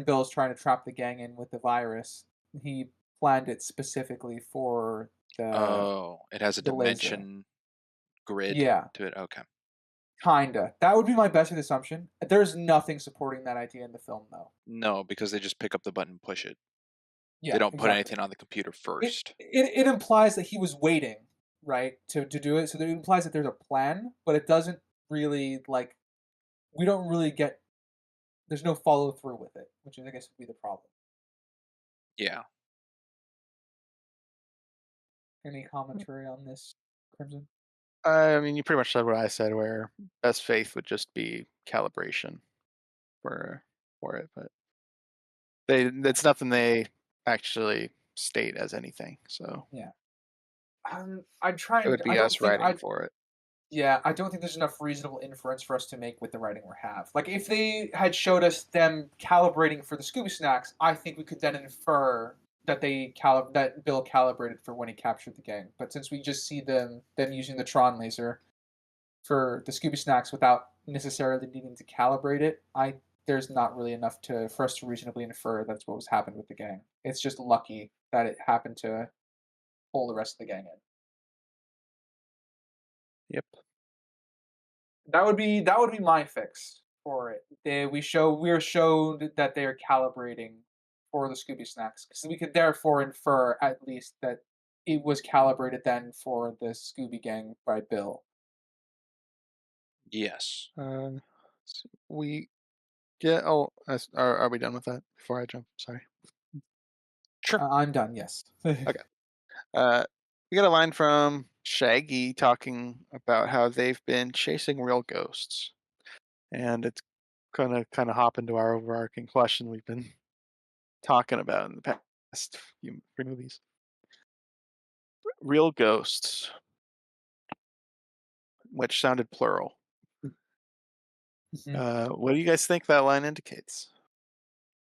Bill's trying to trap the gang in with the virus, he planned it specifically for Oh, it has a the laser. dimension grid Yeah, to it. Okay. kinda. That would be my best assumption. There's nothing supporting that idea in the film, though. No, because they just pick up the button and push it. They Yeah, don't put exactly. anything on the computer It first. it implies that he was waiting, right, to do it. So it implies that there's a plan, but it doesn't really like we don't really get. There's no follow through with it, which is, I guess, would be the problem. Yeah. Any commentary on this, Crimson? I mean, you pretty much said what I said, where best faith would just be calibration for for it, but it's nothing they actually state as anything, so Yeah. I'd try it and would be us writing for it. yeah, I don't think there's enough reasonable inference for us to make with the writing we have. Like, if they had showed us them calibrating for the Scooby Snacks, I think we could then infer that that Bill calibrated for when he captured the gang. But since we just see them using the Tron laser for the Scooby Snacks without necessarily needing to calibrate it, I there's not really enough to for us to reasonably infer that's what was happened with the gang. It's just lucky that it happened to pull the rest of the gang in. Yep. That would be my fix for it. We are showed that they are calibrating for the Scooby Snacks, so we could therefore infer at least that it was calibrated then for the Scooby Gang by Bill. Yes. We get. Oh, are we done with that? Before I jump, sorry. Sure. I'm done. Yes. Okay. We got a line from Shaggy talking about how they've been chasing real ghosts, and it's gonna kind of hop into our overarching question we've been talking about in the past few movies. Real ghosts, which sounded plural. Mhm. What do you guys think that line indicates?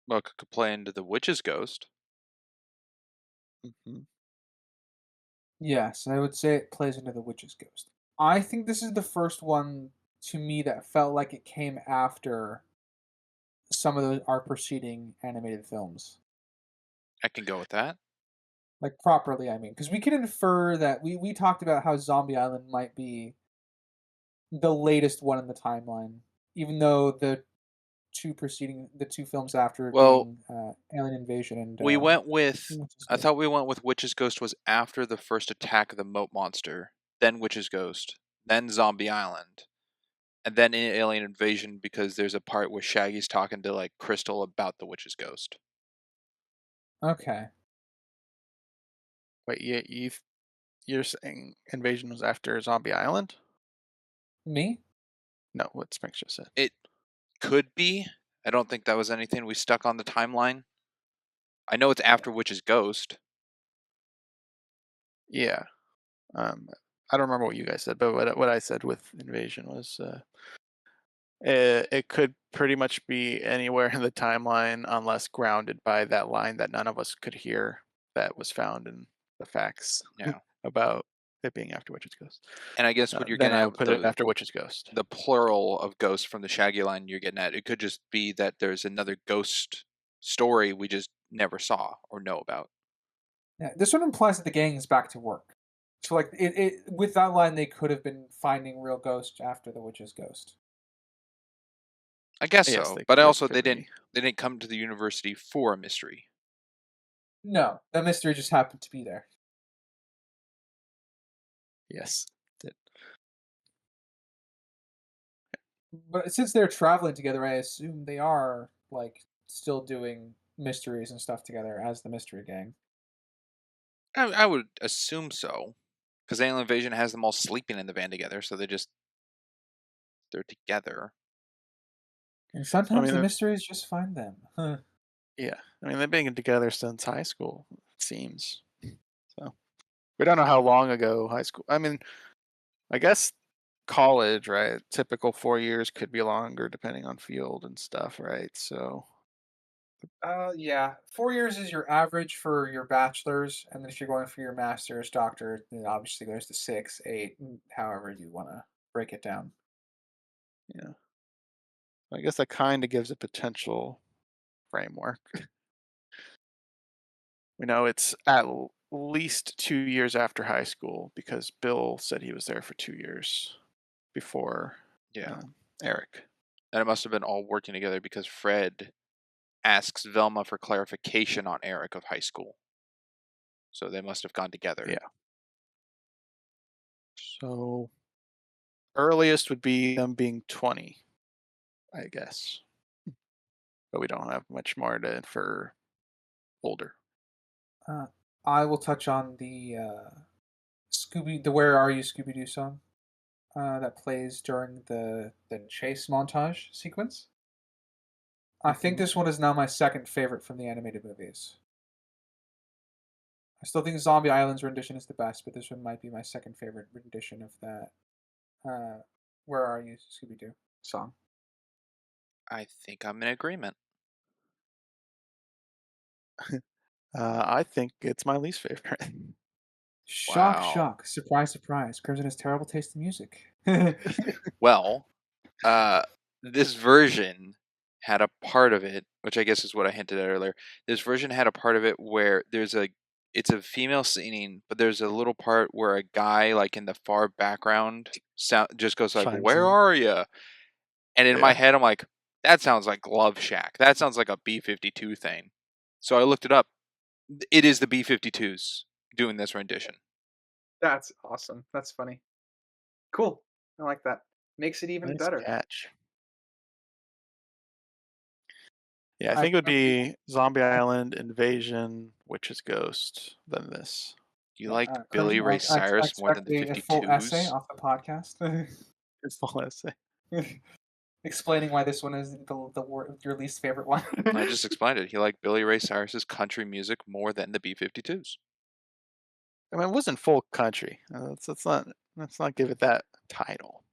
Well, it could play into the witch's ghost. Hmm. Yes, I would say it plays into the witch's ghost. I think this is the first one to me that felt like it came after some of our preceding animated films. I can go with that. Like, properly, I mean, because we can infer that we talked about how Zombie Island might be the latest one in the timeline, even though the two films after it Well, being Alien Invasion and we went with. Witch's I Ghost. thought we went with Witch's Ghost was after the first attack of the moat monster, then Witch's Ghost, then Zombie Island, and then Alien Invasion because there's a part where Shaggy's talking to like Crystal about the Witch's Ghost. Okay, Wait, you're saying Invasion was after Zombie Island? me? No, what Sprinks just said. It could be. I don't think that was anything we stuck on the timeline. I know it's after Witch's Ghost. Yeah. I don't remember what you guys said, but what I said with Invasion was it could pretty much be anywhere in the timeline unless grounded by that line that none of us could hear that was found in the facts Yeah. about it being after Witch's Ghost. And I guess what you're Then getting I at would put it after Witch's Ghost. the plural of ghosts from the Shaggy line you're getting at, it could just be that there's another ghost story we just never saw or know about. Yeah, this one implies that the gang is back to work. So like it with that line, they could have been finding real ghosts after the witch's ghost. I guess Yes, so, they but it also could be. they didn't come to the university for a mystery. No, that mystery just happened to be there. Yes. Did. But since they're traveling together, I assume they are like still doing mysteries and stuff together as the mystery gang. I would assume so, because Alien Invasion has them all sleeping in the van together, so they're together. And I sometimes mean, the mysteries just find them. Huh. yeah. I mean, they've been together since high school. It seems. So we don't know how long ago high school. I mean, I guess college, right? Typical 4 years could be longer depending on field and stuff, right? So Yeah. 4 years is your average for your bachelor's, and then if you're going for your master's, doctor, then obviously there's the 6, 8, however you want to break it down. yeah, I guess that kind of gives a potential framework. We know it's at least 2 years after high school because Bill said he was there for 2 years before Yeah, Eric. and it must have been all working together because Fred asks Velma for clarification on Eric of high school, so they must have gone together. Yeah. So earliest would be them being 20, I guess. But we don't have much more to infer older. Uh, I will touch on the "Where Are You Scooby Doo" song that plays during the chase montage sequence. I think Mhm. this one is now my second favorite from the animated movies. I still think Zombie Island's rendition is the best, but this one might be my second favorite rendition of that uh, "Where Are You Scooby Doo" song. I think I'm in agreement. I think it's my least favorite. Shock, Wow. shock, surprise, surprise. Crimson has terrible taste in music. Well, uh, this version had a part of it, which I guess is what I hinted at earlier. This version had a part of it where it's a female singing, but there's a little part where a guy, like in the far background, just goes like, Chimes "Where in. are you?" And in my Yeah. head, I'm like, that sounds like Love Shack. That sounds like a B-52 thing. So I looked it up. It is the B-52s doing this rendition. That's awesome. That's funny. Cool. I like that. Makes it even Nice better. catch. Yeah, I I think it would can't believe be Zombie Island, Invasion, Witch's Ghost, than this. Do you yeah, like Billy Crimson, Ray I Cyrus more than expect the a full essay 52s? off the podcast It's the last thing. explaining why this one is your least favorite one. I just explained it. He liked Billy Ray Cyrus's country music more than the B-52s. I mean, it wasn't full country. Let's not give it that title.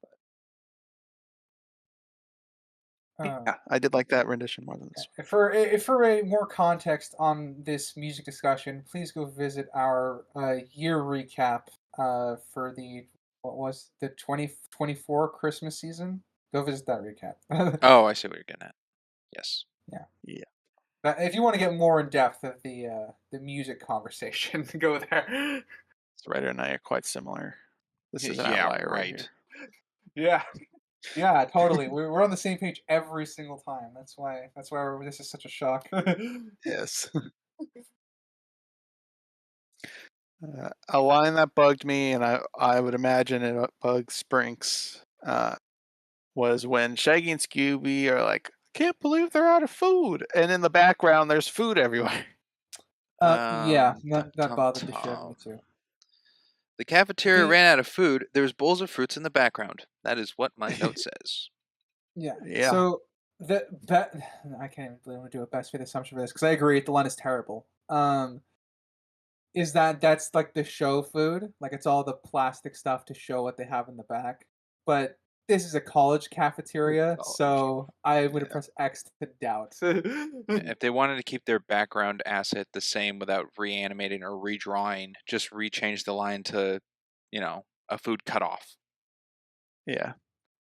uh, Yeah, I did like that rendition more than this for a more context on this music discussion, please go visit our year recap for the what was the 2024 Christmas season. Go visit that recap. Oh, I see what you're getting at. Yes. Yeah. one. Yeah, If you want to get more in depth of the music conversation, go there. so Ryder and I are quite similar. This is an Yeah, outlier right right. here. Yeah, yeah, totally. We're on the same page every single time. That's why this is such a shock. Yes. A line that bugged me, and I would imagine it bugs Sprinks, was when Shaggy and Scooby are like, "Can't believe they're out of food," and in the background there's food everywhere. Yeah, Tum that tum bothered the shit out of me tum. too. The cafeteria The ran out of food. There was bowls of fruits in the background. That is what my note says. Yeah. Yeah, So the bet I can't even believe I'm gonna do a best faith assumption for this because I agree the line is terrible. Is that that's like the show food? Like it's all the plastic stuff to show what they have in the back. But this is a college cafeteria, college. so I would have Yeah, pressed X to doubt. If they wanted to keep their background asset the same without reanimating or redrawing, just rechange the line to, a food cutoff. yeah.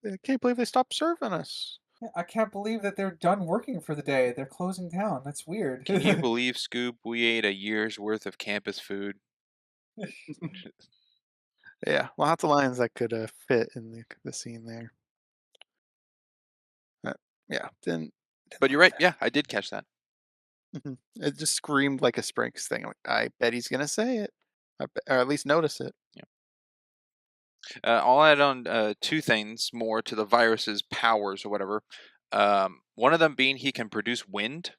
I can't believe they stopped serving us. Yeah, I can't believe that they're done working for the day. They're closing down. That's weird. Can you believe, Scoop, we ate a year's worth of campus food? Yeah, lots of lines that could fit in the scene there. Uh, yeah, didn't But you're like right. that. Yeah, I did catch that. It just screamed like a Sprinks thing. Like, I bet he's gonna say it, or at least notice it. Yeah. I'll add on two things more to the virus's powers or whatever. One of them being he can produce wind,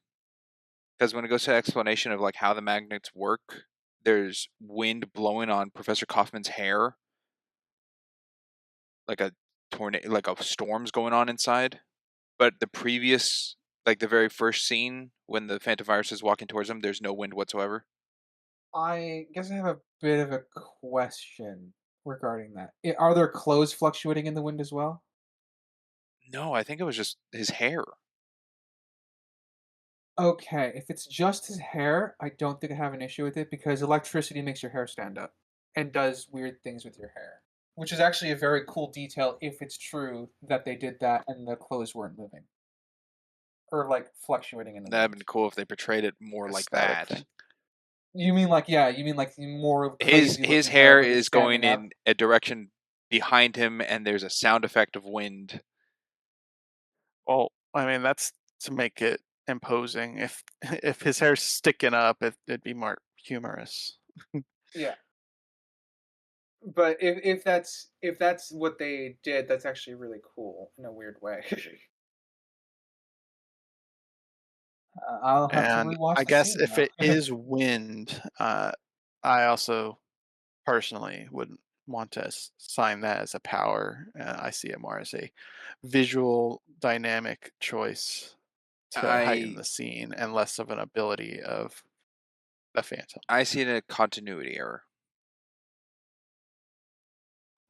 because when it goes to explanation of like how the magnets work, there's wind blowing on Professor Kaufman's hair, like a tornado, like a storm's going on inside. But the previous, like the very first scene when the Phantom Virus is walking towards him, there's no wind whatsoever. I guess I have a bit of a question regarding that. Are there clothes fluctuating in the wind as well? No, I think it was just his hair. Okay, if it's just his hair, I don't think I have an issue with it because electricity makes your hair stand up and does weird things with your hair. Which is actually a very cool detail if it's true that they did that and the clothes weren't moving or like fluctuating in the That'd wind. been cool if they portrayed it more A like static that. thing. You mean like you mean like the more His crazy his looking hair hair when he's is going standing up? in a direction behind him, and there's a sound effect of wind. Well, I mean that's to make it imposing. If if his hair's sticking up, it'd be more humorous. Yeah. But if that's what they did, that's actually really cool in a weird way. I'll have to And rewatch I the guess scene if now. it is wind, I also personally wouldn't want to assign that as a power. I see it more as a visual dynamic choice to heighten I the scene and less of an ability of the Phantom. I see it in a continuity error.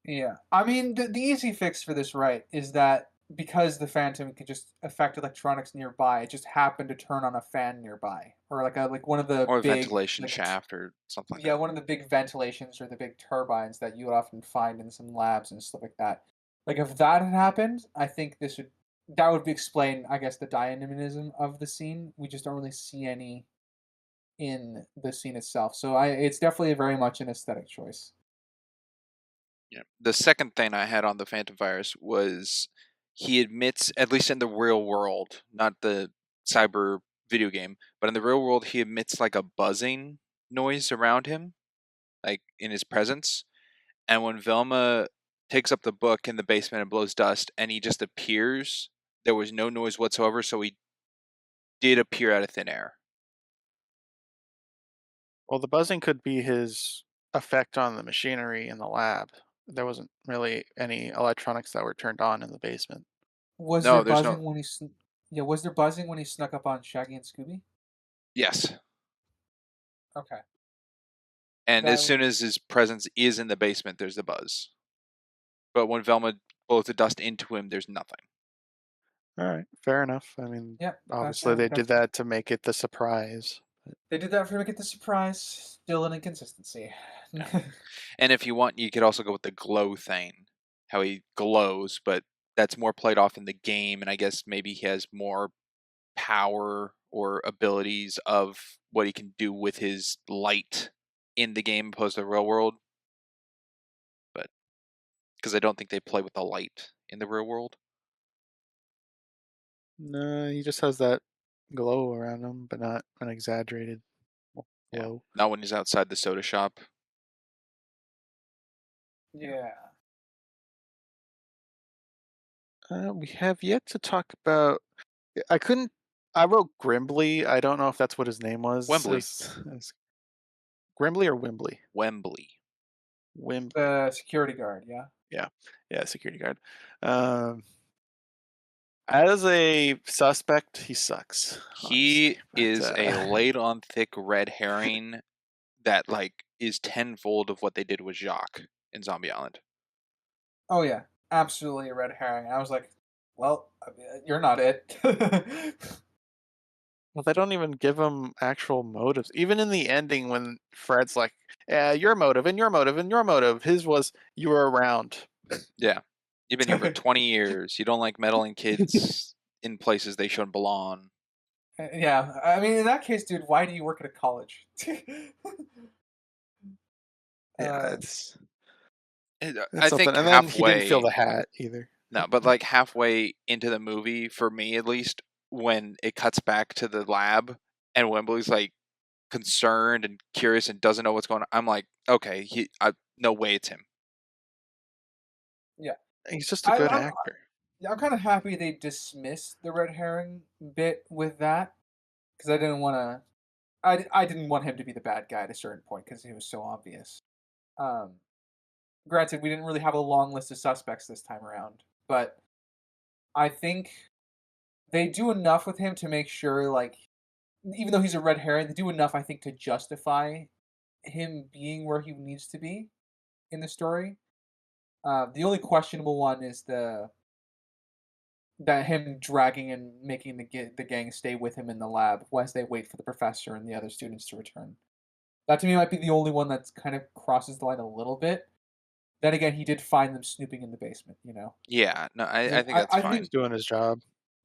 Yeah. I mean, the easy fix for this, right, is that because the Phantom could just affect electronics nearby, it just happened to turn on a fan nearby, or like one of the Or a big ventilation shaft or something like yeah, that. one of the big ventilations or the big turbines that you would often find in some labs and stuff like that. Like if that had happened, I think that would explain, I guess, the dynamism of the scene. We just don't really see any in the scene itself. So it's definitely very much an aesthetic choice. Yeah. The second thing I had on the Phantom Virus was he admits, at least in the real world, not the cyber video game, but in the real world, he emits like a buzzing noise around him, like in his presence. And when Velma takes up the book in the basement and blows dust, and he just appears, there was no noise whatsoever, so he did appear out of thin air. Well, the buzzing could be his effect on the machinery in the lab. There wasn't really any electronics that were turned on in the basement. Was there No, there's no. buzzing when yeah, was there buzzing when he snuck up on Shaggy and Scooby? Yes. Okay. And as That soon as his presence is in the basement, there's the buzz. But when Velma blows the dust into him, there's nothing. All right, fair enough. I mean, yeah, obviously they did that's that to make it the surprise. they did that for to get the surprise. Still an inconsistency. Yeah. And if you want, you could also go with the glow thing. How he glows, but that's more played off in the game, and I guess maybe he has more power or abilities of what he can do with his light in the game opposed to the real world. But because I don't think they play with the light in the real world. No, he just has that glow around him, but not an exaggerated Yeah. glow. Not when he's outside the soda shop. Yeah. We have yet to talk about. I couldn't. I wrote Grimbley. I don't know if that's what his name was. Wembley. As Grimbley or Wimbley? Wembley. Wimbley. The security guard, yeah. Yeah, yeah, security guard. Um, as a suspect, he sucks, He honestly. But is a laid on thick red herring that like is tenfold of what they did with Jacques in Zombie Island. Oh yeah, absolutely a red herring. I was like, well, I mean, you're not it. well, they don't even give him actual motives. Even in the ending, when Fred's like, "Your motive and your motive and your motive," his was, "You were around." Yeah. You've been here for 20 years. You don't like meddling kids in places they shouldn't belong. Yeah, I mean, in that case, dude, why do you work at a Yeah, college? uh, it's It's I something. think And then he didn't feel halfway. the hat either. No, but like halfway into the movie, for me at least, when it cuts back to the lab and Wembley's like concerned and curious and doesn't know what's going on, I'm like, okay, no way it's him. Yeah. He's just a I, good I'm actor. I'm kind of happy they dismissed the red herring bit with that because I didn't want to. I didn't want him to be the bad guy at a certain point because he was so obvious. Um, Granted, we didn't really have a long list of suspects this time around, but I think they do enough with him to make sure, like, even though he's a red herring, they do enough, I think, to justify him being where he needs to be in the story. The only questionable one is that him dragging and making the gang stay with him in the lab whilst they wait for the professor and the other students to return. That to me might be the only one that's kind of crosses the line a little bit. Then again, he did find them snooping in the basement. Yeah, no, I And think that's I He's fine. think doing his job.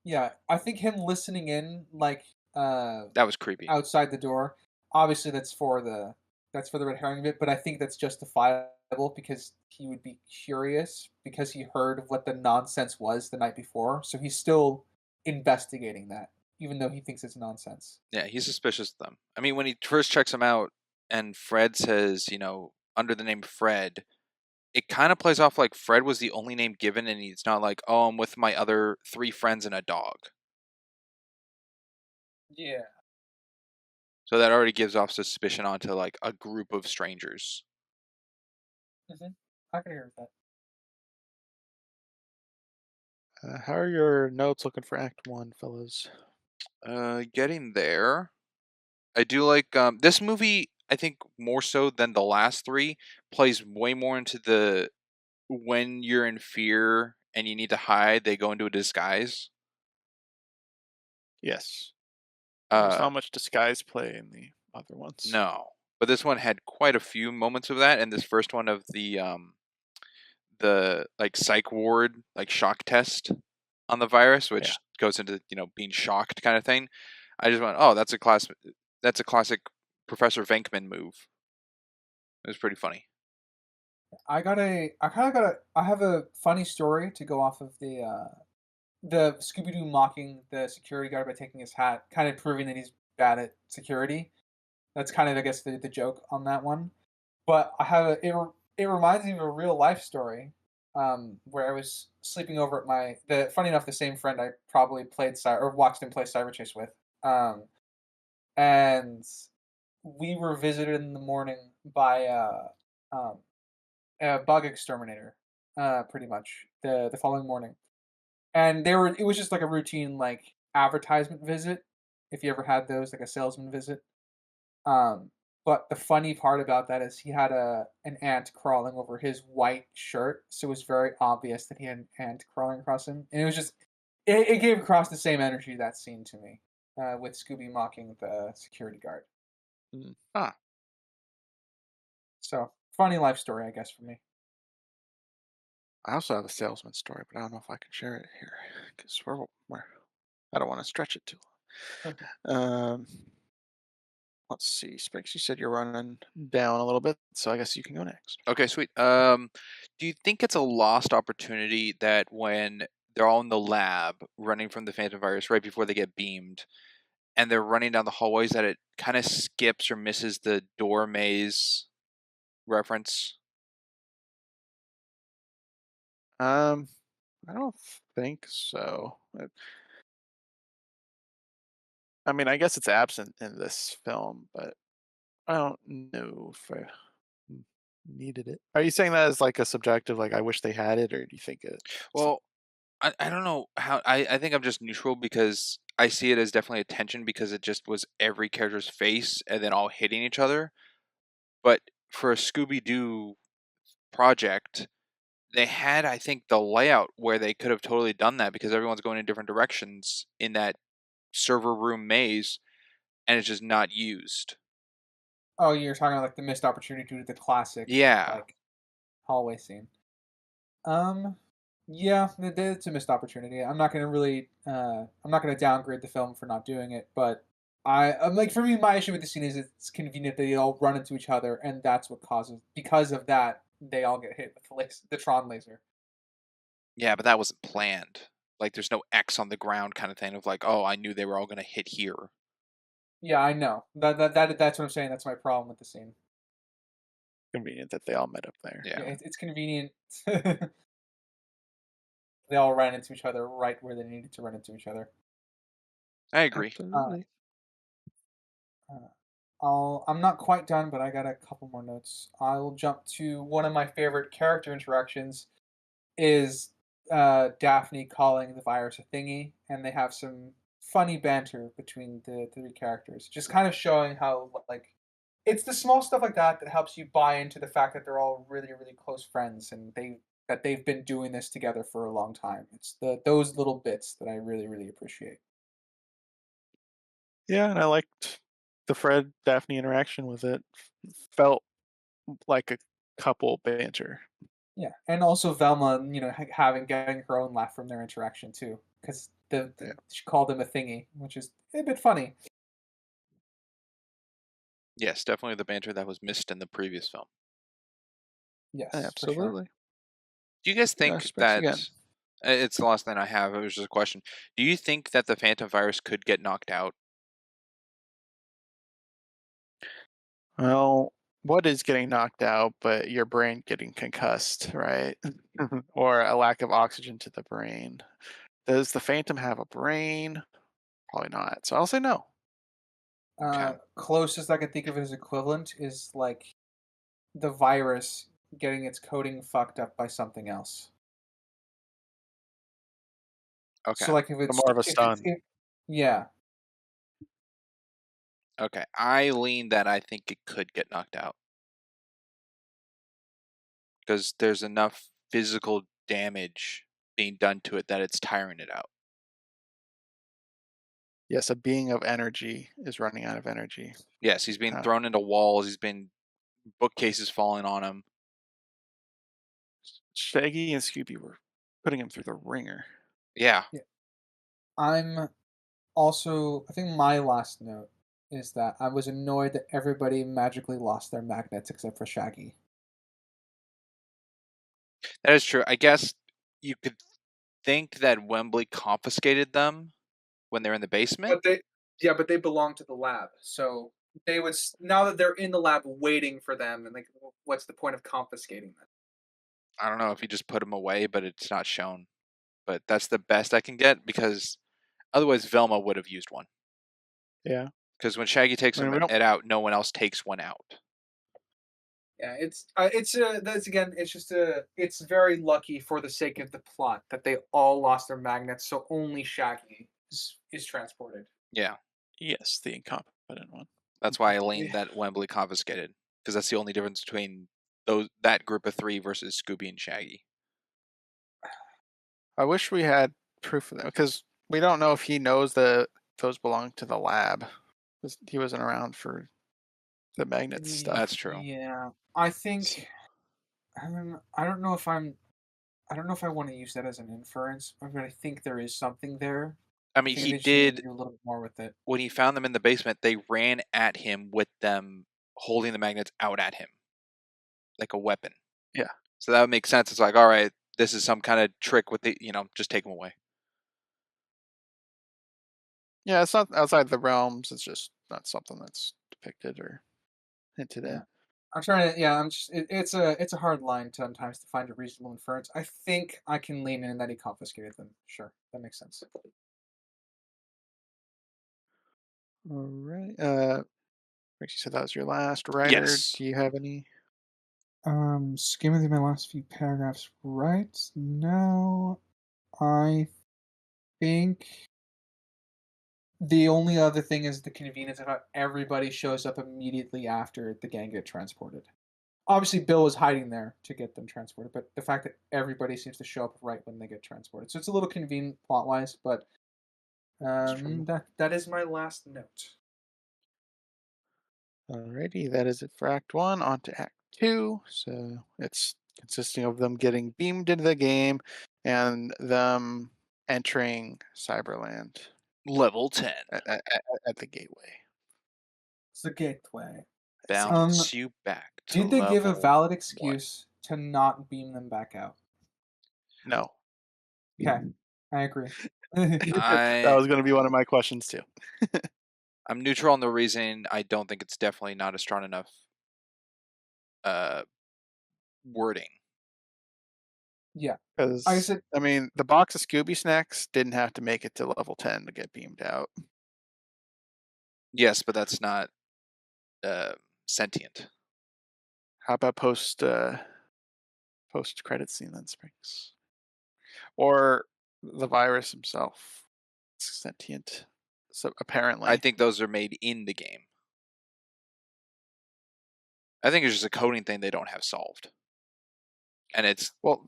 yeah, I think him listening in like That was creepy. outside the door. Obviously, that's for the red herring bit, but I think that's justifiable because he would be curious because he heard what the nonsense was the night before, so he's still investigating that, even though he thinks it's nonsense. Yeah, he's suspicious of them. I mean, when he first checks him out and Fred says, under the name Fred, it kind of plays off like Fred was the only name given, and he's not like, oh, I'm with my other 3 friends and a dog. Yeah. So that already gives off suspicion onto like a group of strangers. I can agree with that. How are your notes looking for Act 1, fellas? Getting there. I do like this movie. I think more so than the last 3 plays way more into the when you're in fear and you need to hide, they go into a disguise. Yes. There's Uh, not much disguise play in the other ones. no, but this one had quite a few moments of that, and this first one of the like psych ward like shock test on the virus, Yeah. which goes into being shocked kind of thing. I just went, oh, that's a classic Professor Venkman move. It was pretty funny. I have a funny story to go off of the Scooby-Doo mocking the security guard by taking his hat, kind of proving that he's bad at security. That's kind of, I guess, the joke on that one. But I have it reminds me of a real life story, where I was sleeping over at funny enough, the same friend I probably or watched him play Cyber Chase with. And we were visited in the morning by um, a bug exterminator, pretty much the following morning. And it was just like a routine like advertisement visit, if you ever had those, like a salesman visit. Um, but the funny part about that is he had an ant crawling over his white shirt, so it was very obvious that he had an ant crawling across him, and it was just it gave across the same energy, that scene, to me, with Scooby mocking the security guard. Ah, So funny life story, I guess, for me. I also have a salesman story, but I don't know if I can share it here because I don't want to stretch it too long. Let's see, Spikes. You said you're running down a little bit, so I guess you can go next. Okay, sweet. Do you think it's a lost opportunity that when they're all in the lab running from the Phantom virus right before they get beamed, and they're running down the hallways, that it kind of skips or misses the door maze reference? I don't think so. I mean, I guess it's absent in this film, but I don't know if I needed it. Are you saying that as like a subjective, like I wish they had it, or do you think it? Well, I don't know how. I think I'm just neutral because I see it as definitely a tension because it just was every character's face and then all hitting each other. But for a Scooby Doo project, they had, I think, the layout where they could have totally done that because everyone's going in different directions in that server room maze, and it's just not used. Oh, you're talking about like the missed opportunity due to the classic Yeah. like hallway scene. Um, yeah, it's a missed opportunity. I'm not gonna downgrade the film for not doing it, but I'm like, for me, my issue with the scene is it's convenient that they all run into each other, and that's what causes, because of that, they all get hit with the Tron laser. Yeah, but that wasn't planned. Like, there's no X on the ground kind of thing of like, oh, I knew they were all gonna hit here. Yeah, I know. That's what I'm saying. That's my problem with the scene. Convenient that they all met up there. Yeah, Yeah, it's convenient. They all ran into each other right where they needed to run into each other. I agree. Uh, Absolutely. I'm not quite done, but I got a couple more notes. I will jump to one of my favorite character interactions is Daphne calling the virus a thingy, and they have some funny banter between the three characters, just kind of showing how like it's the small stuff like that that helps you buy into the fact that they're all really really close friends and they've been doing this together for a long time. It's those little bits that I really really appreciate. Yeah, and I liked the Fred Daphne interaction with it. Felt like a couple banter. Yeah, and also Velma, having getting her own laugh from their interaction too, because Yeah, she called him a thingy, which is a bit funny. Yes, definitely the banter that was missed in the previous film. Yes, for sure. absolutely. Do you guys think Aspects that again. it's the last thing I have? It was just a question. Do you think that the Phantom virus could get knocked out? Well, what is getting knocked out, but your brain getting concussed, right? Or a lack of oxygen to the brain. Does the Phantom have a brain? Probably not. So I'll say no. Okay. Closest I can think of as equivalent is like the virus getting its coding fucked up by something else. Okay. So like So more of a stun. yeah, Okay. I lean that I think it could get knocked out because there's enough physical damage being done to it that it's tiring it out. Yes, a being of energy is running out of energy. Yes, he's being Uh, thrown into walls. He's been bookcases falling on him. Shaggy and Scooby were putting him through the ringer. Yeah. yeah. I'm also I think my last note is that I was annoyed that everybody magically lost their magnets except for Shaggy. That is true. I guess you could think that Wembley confiscated them when they're in the basement. But they belong to the lab, so they would now that they're in the lab waiting for them, and like, what's the point of confiscating them? I don't know if you just put them away, but it's not shown. But that's the best I can get because otherwise Velma would have used one. Yeah. Because when Shaggy takes I mean, we don't. it out, no one else takes one out. Yeah, that's again, it's very lucky for the sake of the plot that they all lost their magnets, so only Shaggy is transported. Yeah, Yes, the incompetent one. that's why I leaned Yeah. that Wembley confiscated because that's the only difference between that group of three versus Scooby and Shaggy. I wish we had proof of that because we don't know if he knows that those belong to the lab. 'Cause he wasn't around for the magnets That's stuff. true. Yeah, I think I don't know if I don't know if I want to use that as an inference, but I think there is something there. I I mean, think he they just need to did do a little bit more with it. when he found them in the basement. They ran at him with them holding the magnets out at him like a weapon. Yeah. So that would make sense. It's like, all right, this is some kind of trick with the, just take them away. Yeah, it's not outside the realms. It's just not something that's depicted or hinted Yeah. at. I'm trying to. Yeah, I'm just. It's a hard line sometimes to find a reasonable inference. I think I can lean in that he confiscated them. Sure, that makes sense. All right. Rick, you said that was your last writer. Yes. Do you have any? Skimming through my last few paragraphs right now, I think the only other thing is the convenience of how everybody shows up immediately after the gang get transported. Obviously, Bill was hiding there to get them transported, but the fact that everybody seems to show up right when they get transported, so it's a little convenient plot wise. But It's true. that is my last note. Alrighty, that is it for Act 1. On to Act 2. So it's consisting of them getting beamed into the game and them entering Cyberland Level 10. at the gateway. It's the gateway. It's the gateway. Bounce you back to Did they give a level valid 1. excuse to not beam them back out? No. Okay, I agree. That I was going to be one of my questions too. I'm neutral on the reason. I don't think it's definitely not a strong enough uh, wording. Yeah, I Because, said I mean, the box of Scooby snacks didn't have to make it to level 10 to get beamed out. Yes, but that's not sentient. How about post credit scene then, Springs? Or the virus himself? It's sentient. So I apparently. think those are made in the game. I think it's just a coding thing they don't have solved, and it's Well,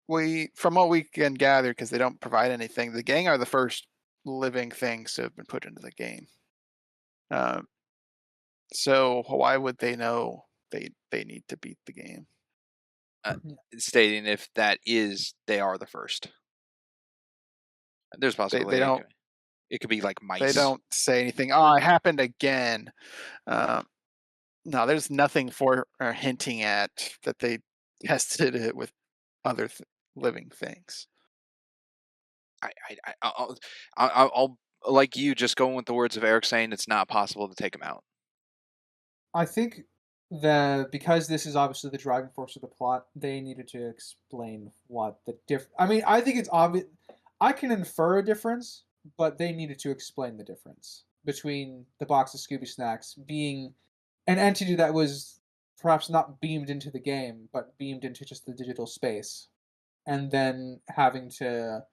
we from what we can gather, because they don't provide anything, the gang are the first living things to have been put into the game. Um, so why would they know they need to beat the game? stating if that is they are the first. There's They possibility don't it could be like they mice. don't say anything. Oh, it happened again. Um, no, there's nothing for or hinting at that they tested it with other living things. I'll like you just going with the words of Eric saying it's not possible to take him out. I think because this is obviously the driving force of the plot, they needed to explain what the I mean, I think it's obvious. I can infer a difference, but they needed to explain the difference between the box of Scooby Snacks being an entity that was perhaps not beamed into the game, but beamed into just the digital space, and then having to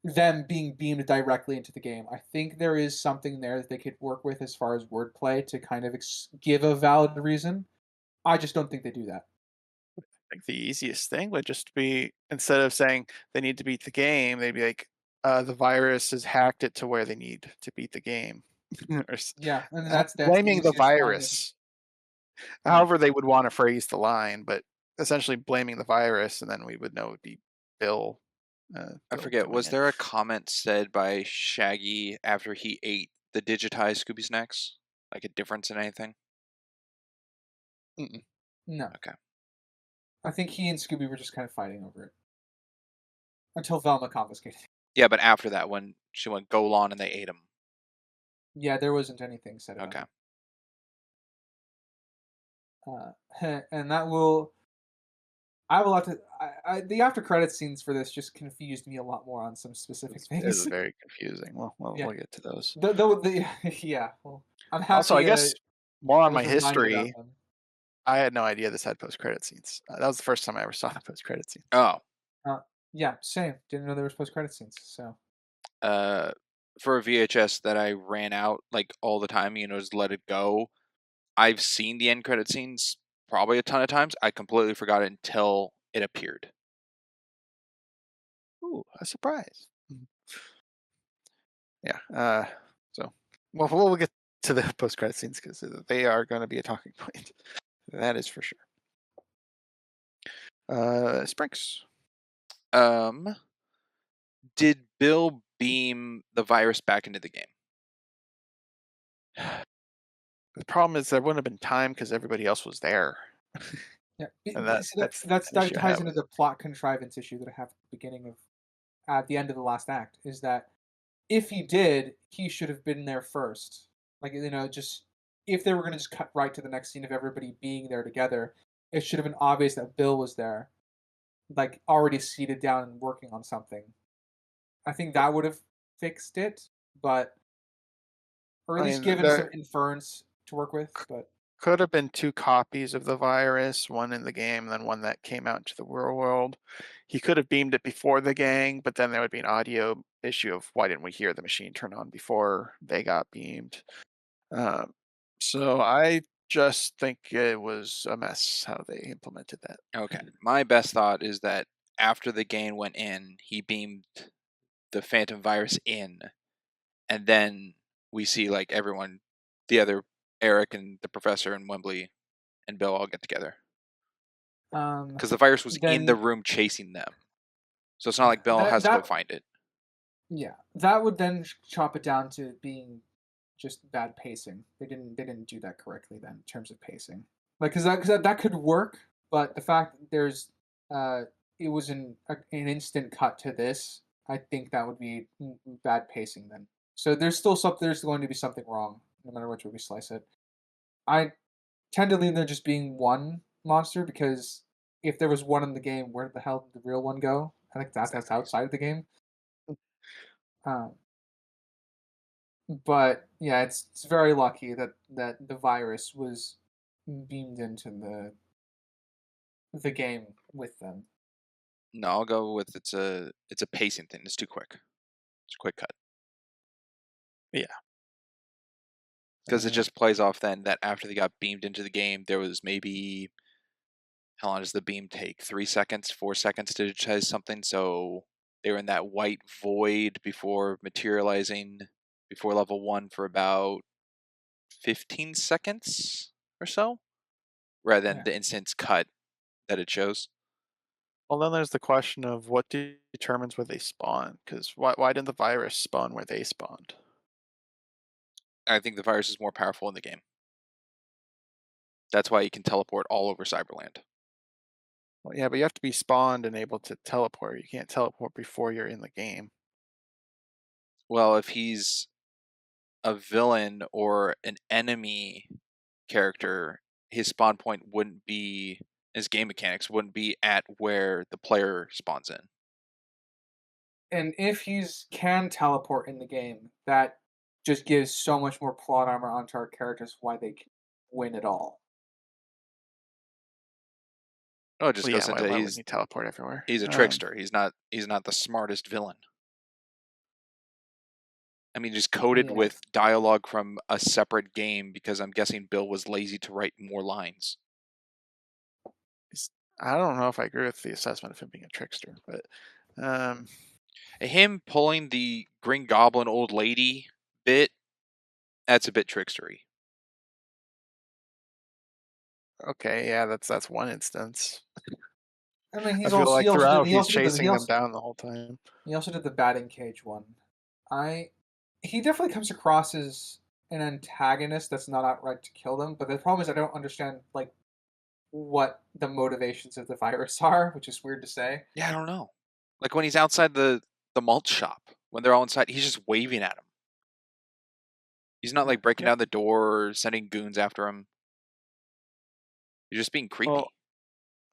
them being beamed directly into the game. I think there is something there that they could work with as far as wordplay to kind of give a valid reason. I just don't think they do that. Like the easiest thing would just be, instead of saying they need to beat the game, they'd be like, the virus has hacked it to where they need to beat the game. Or Yeah, and that's the blaming the easiest line. virus. Yeah, However, they would want to phrase the line, but essentially blaming the virus, and then we would know it would be Bill. I Bill forget. doing Was it. there a comment said by Shaggy after he ate the digitized Scooby snacks? Like a difference in anything? Mm-mm. no, Okay. I think he and Scooby were just kind of fighting over it until Velma confiscated it. Yeah, but after that, when she went Golan and they ate him. Yeah, there wasn't anything said about Okay. it. And that will. I will have to. The after credit scenes for this just confused me a lot more on some specific It was things. very confusing. Well, Yeah, we'll get to those. yeah. Well, I'm Also, I happy guess more I on my was reminded of history. them. I had no idea this had post credit scenes. That was the first time I ever saw the post credit scenes. Oh, Uh, yeah, same. Didn't know there was post credit scenes. So uh, for a VHS that I ran out like all the time, just let it go. I've seen the end credit scenes probably a ton of times. I completely forgot it until it appeared. Ooh, a surprise. Yeah. So, well, we'll get to the post credit scenes because they are going to be a talking point. That is for sure. Sprinks. Um, did Bill beam the virus back into the game? The problem is there wouldn't have been time because everybody else was there, yeah, and see, that's an that issue I ties have into with the it. plot contrivance issue that I have at the beginning of at the end of the last act. Is that if he did, he should have been there first. Like just if they were going to just cut right to the next scene of everybody being there together, it should have been obvious that Bill was there, like already seated down and working on something. I think that would have fixed it, but or I at least mean, given some there inference to work with. But could have been two copies of the virus, one in the game and then one that came out into the real world. He could have beamed it before the gang, but then there would be an audio issue of why didn't we hear the machine turn on before they got beamed. Um, so I just think it was a mess how they implemented that. Okay. My best thought is that after the game went in, he beamed the phantom virus in, and then we see like everyone, the other Eric and the professor and Wembley and Bill all get together um, because the virus was in the then room chasing them. So it's not yeah, like Bill has to go that find it. yeah, that would then chop it down to being just bad pacing. They didn't do that correctly then in terms of pacing. Like, cause that could work, but the fact that there's uh, it was an instant cut to this, I think that would be bad pacing then. So there's still something. There's going to be something wrong, no matter which way we slice it. I tend to lean there just being one monster because if there was one in the game, where the hell did the real one go? I think that's Exactly. outside of the game. Um, but yeah, it's very lucky that the virus was beamed into the game with them. No, I'll go with it's a pacing thing. It's too quick. It's a quick cut Yeah. because it just plays off then that after they got beamed into the game, there was maybe how long does the beam take? 3 seconds, 4 seconds to digitize something. So they were in that white void before materializing before level 1 for about 15 seconds or so, rather than Yeah. the instant cut that it shows. Well, then there's the question of what determines where they spawn. Because why didn't the virus spawn where they spawned? I think the virus is more powerful in the game. That's why you can teleport all over Cyberland. Well, yeah, but you have to be spawned and able to teleport. You can't teleport before you're in the game. Well, if he's a villain or an enemy character, his spawn point wouldn't be, his game mechanics wouldn't be at where the player spawns in. And if he's can teleport in the game, that just gives so much more plot armor onto our characters why they can win it all. Oh, it just Well, yeah, goes why, into why wouldn't he teleport everywhere? he's a trickster. He's not the smartest villain. I mean, just coded Yeah. with dialogue from a separate game because I'm guessing Bill was lazy to write more lines. I don't know if I agree with the assessment of him being a trickster, but Him pulling the Green Goblin old lady bit, that's a bit trickstery. okay, yeah, that's one instance. I mean, I feel like he also did throughout he's chasing them down the whole time. he also did the batting cage one. I He definitely comes across as an antagonist that's not outright to kill them, but the problem is I don't understand like what the motivations of the virus are, which is weird to say. Yeah, I don't know. Like when he's outside the malt shop, when they're all inside, he's just waving at him. He's not like breaking Yeah. down the door or sending goons after him. He's just being creepy. Well,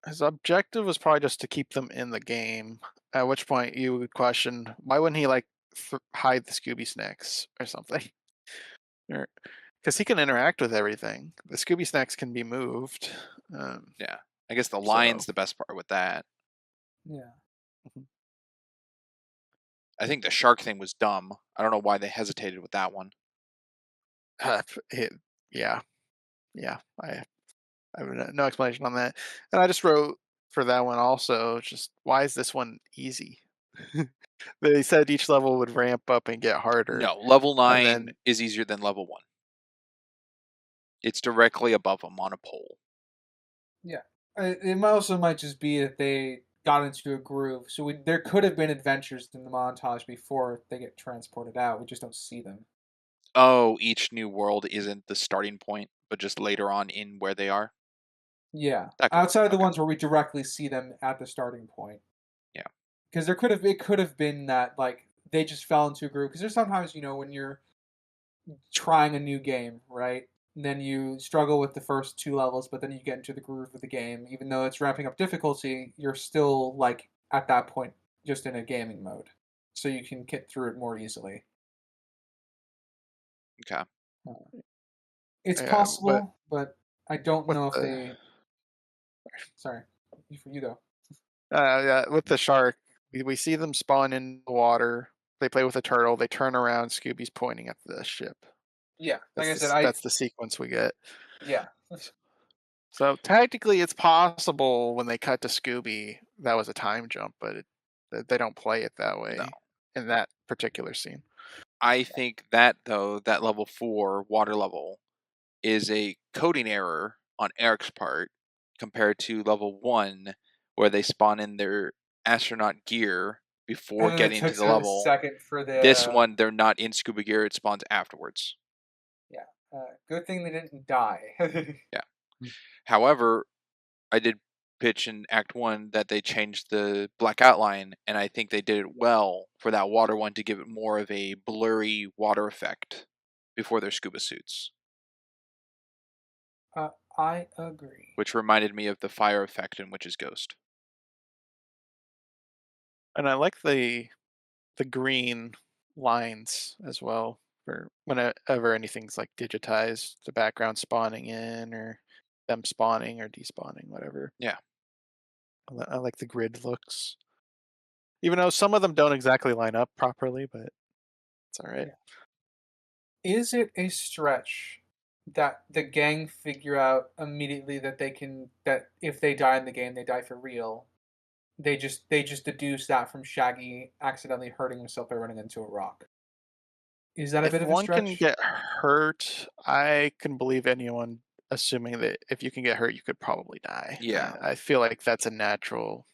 his objective was probably just to keep them in the game. At which point you would question why wouldn't he like hide the Scooby snacks or something? Because he can interact with everything. The Scooby snacks can be moved. Yeah, I guess the So lion's the best part with that. Yeah. Mhm. I think the shark thing was dumb. I don't know why they hesitated with that one. it, yeah, yeah. I have no explanation on that. And I just wrote for that one also. Just why is this one easy? They said each level would ramp up and get harder, No, level and then 9 is easier than level 1. It's directly above him on a pole. Yeah. It also might just be that they got into a groove. So there could have been adventures in the montage before they get transported out. We just don't see them. Oh, each new world isn't the starting point, but just later on in where they are. Yeah. That could work. Outside of the Okay. ones where we directly see them at the starting point. Yeah. Because it could have been that like they just fell into a groove. Because there's sometimes when you're trying a new game, right? And then you struggle with the first two levels, but then you get into the groove of the game. Even though it's ramping up difficulty, you're still like at that point just in a gaming mode, so you can get through it more easily. Okay. It's yeah, but possible, but I don't with know if the they. Sorry, you go. yeah, with the shark, we see them spawn in the water. They play with a turtle. They turn around. Scooby's pointing at the ship. Yeah, like I said, That's the sequence we get. yeah. So technically, it's possible when they cut to Scooby that was a time jump, but they don't play it that No. way in that particular scene. I think that though, that level 4 water level is a coding error on Eric's part compared to level 1 where they spawn in their astronaut gear before And then it getting took to the a level. second for This the. one they're not in scuba gear, it spawns afterwards. Yeah, good thing they didn't die. Yeah. However, I did pitch in Act 1 that they changed the black outline, and I think they did it well for that water one to give it more of a blurry water effect before their scuba suits, I agree. which reminded me of the fire effect in Witch's Ghost. And I like the green lines as well for whenever anything's like digitized, the background spawning in or them spawning or despawning, whatever. Yeah. I like the grid looks. Even though some of them don't exactly line up properly, but it's all right. Is it a stretch that the gang figure out immediately that that if they die in the game, they die for real? They just deduce that from Shaggy accidentally hurting himself by running into a rock. Is that a If bit of a one can stretch? get hurt, I can believe anyone assuming that if you can get hurt, you could probably die. Yeah. I feel like that's a natural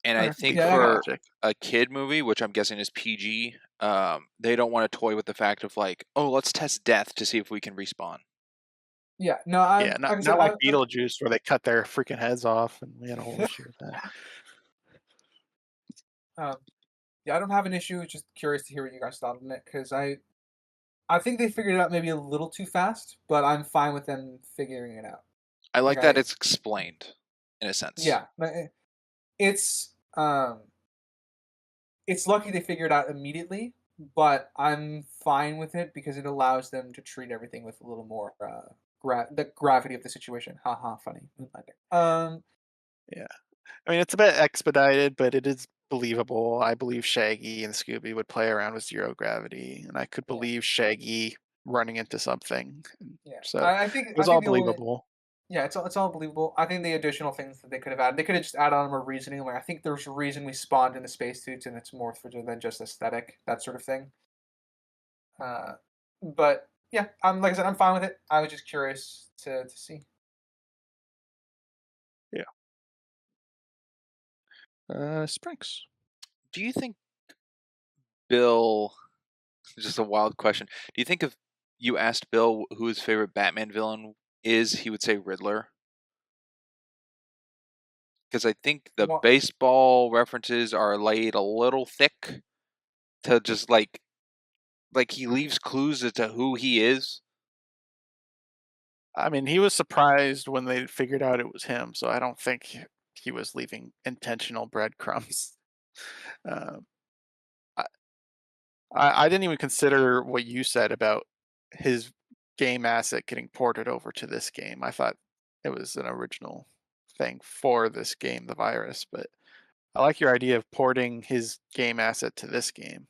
And I think Yeah, for logic. a kid movie, which I'm guessing is PG, they don't want to toy with the fact of like, oh, let's test death to see if we can respawn. yeah. No, Yeah, like I said, not like Beetlejuice where they cut their freaking heads off, and we had a whole issue with that. um, yeah, I don't have an issue. Just curious to hear what you guys thought on it because I think they figured it out maybe a little too fast, but I'm fine with them figuring it out. I Like like that I it's explained, in a sense. yeah, it's um it's lucky they figured it out immediately, but I'm fine with it because it allows them to treat everything with a little more the gravity of the situation. Haha, funny. Yeah. I mean, it's a bit expedited, but it is believable. I believe Shaggy and Scooby would play around with zero gravity, and I could Yeah, believe Shaggy running into something. yeah. So I it think was I all think the only believable. yeah, it's all believable. I think the additional things that they could have added, they could have just added on more reasoning. Like I think there's a reason we spawned in the spacesuits, and it's more for than just aesthetic, that sort of thing. Uh, but yeah, I'm like I said, I'm fine with it. I was just curious to see. Yeah. Sprinks. Do you think Bill, just a wild question, do you think if you asked Bill who his favorite Batman villain is, he would say Riddler? Because I think the What? baseball references are laid a little thick to just like he leaves clues as to who he is. I mean, he was surprised when they figured out it was him, so I don't think he was leaving intentional breadcrumbs. Um, I, I didn't even consider what you said about his game asset getting ported over to this game. I thought it was an original thing for this game, the virus, but I like your idea of porting his game asset to this game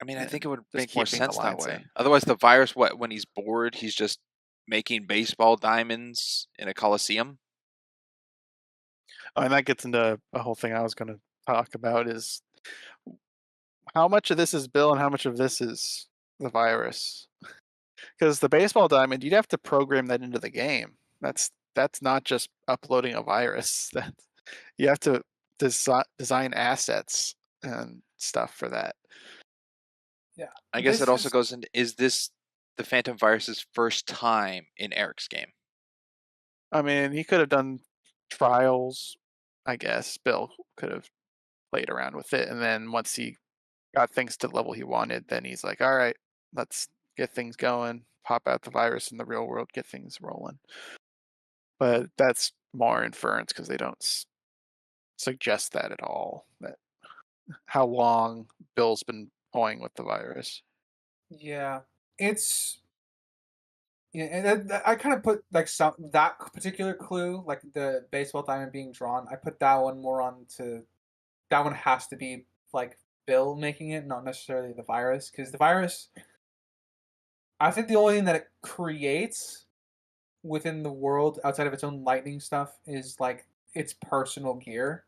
I mean, I think and it would just make more keeping the sense that lines way. in. Otherwise, the virus, what, when he's bored, he's just making baseball diamonds in a coliseum. Oh, and that gets into a whole thing I was going to talk about is how much of this is Bill and how much of this is the virus. Because the baseball diamond, you'd have to program that into the game. That's not just uploading a virus. That you have to design assets and stuff for that. Yeah, I guess it this also is goes into, is this the Phantom Virus's first time in Eric's game? I mean, he could have done trials. I guess Bill could have played around with it, and then once he got things to the level he wanted, then he's like, "All right, let's get things going. Pop out the virus in the real world, get things rolling." But that's more inference because they don't suggest that at all. That how long Bill's been toying with the virus. yeah, it's yeah, and I kind of put like some that particular clue, like the baseball diamond being drawn. I put that one more on to that one has to be like Bill making it, not necessarily the virus, because the virus. I think the only thing that it creates within the world outside of its own lightning stuff is like its personal gear.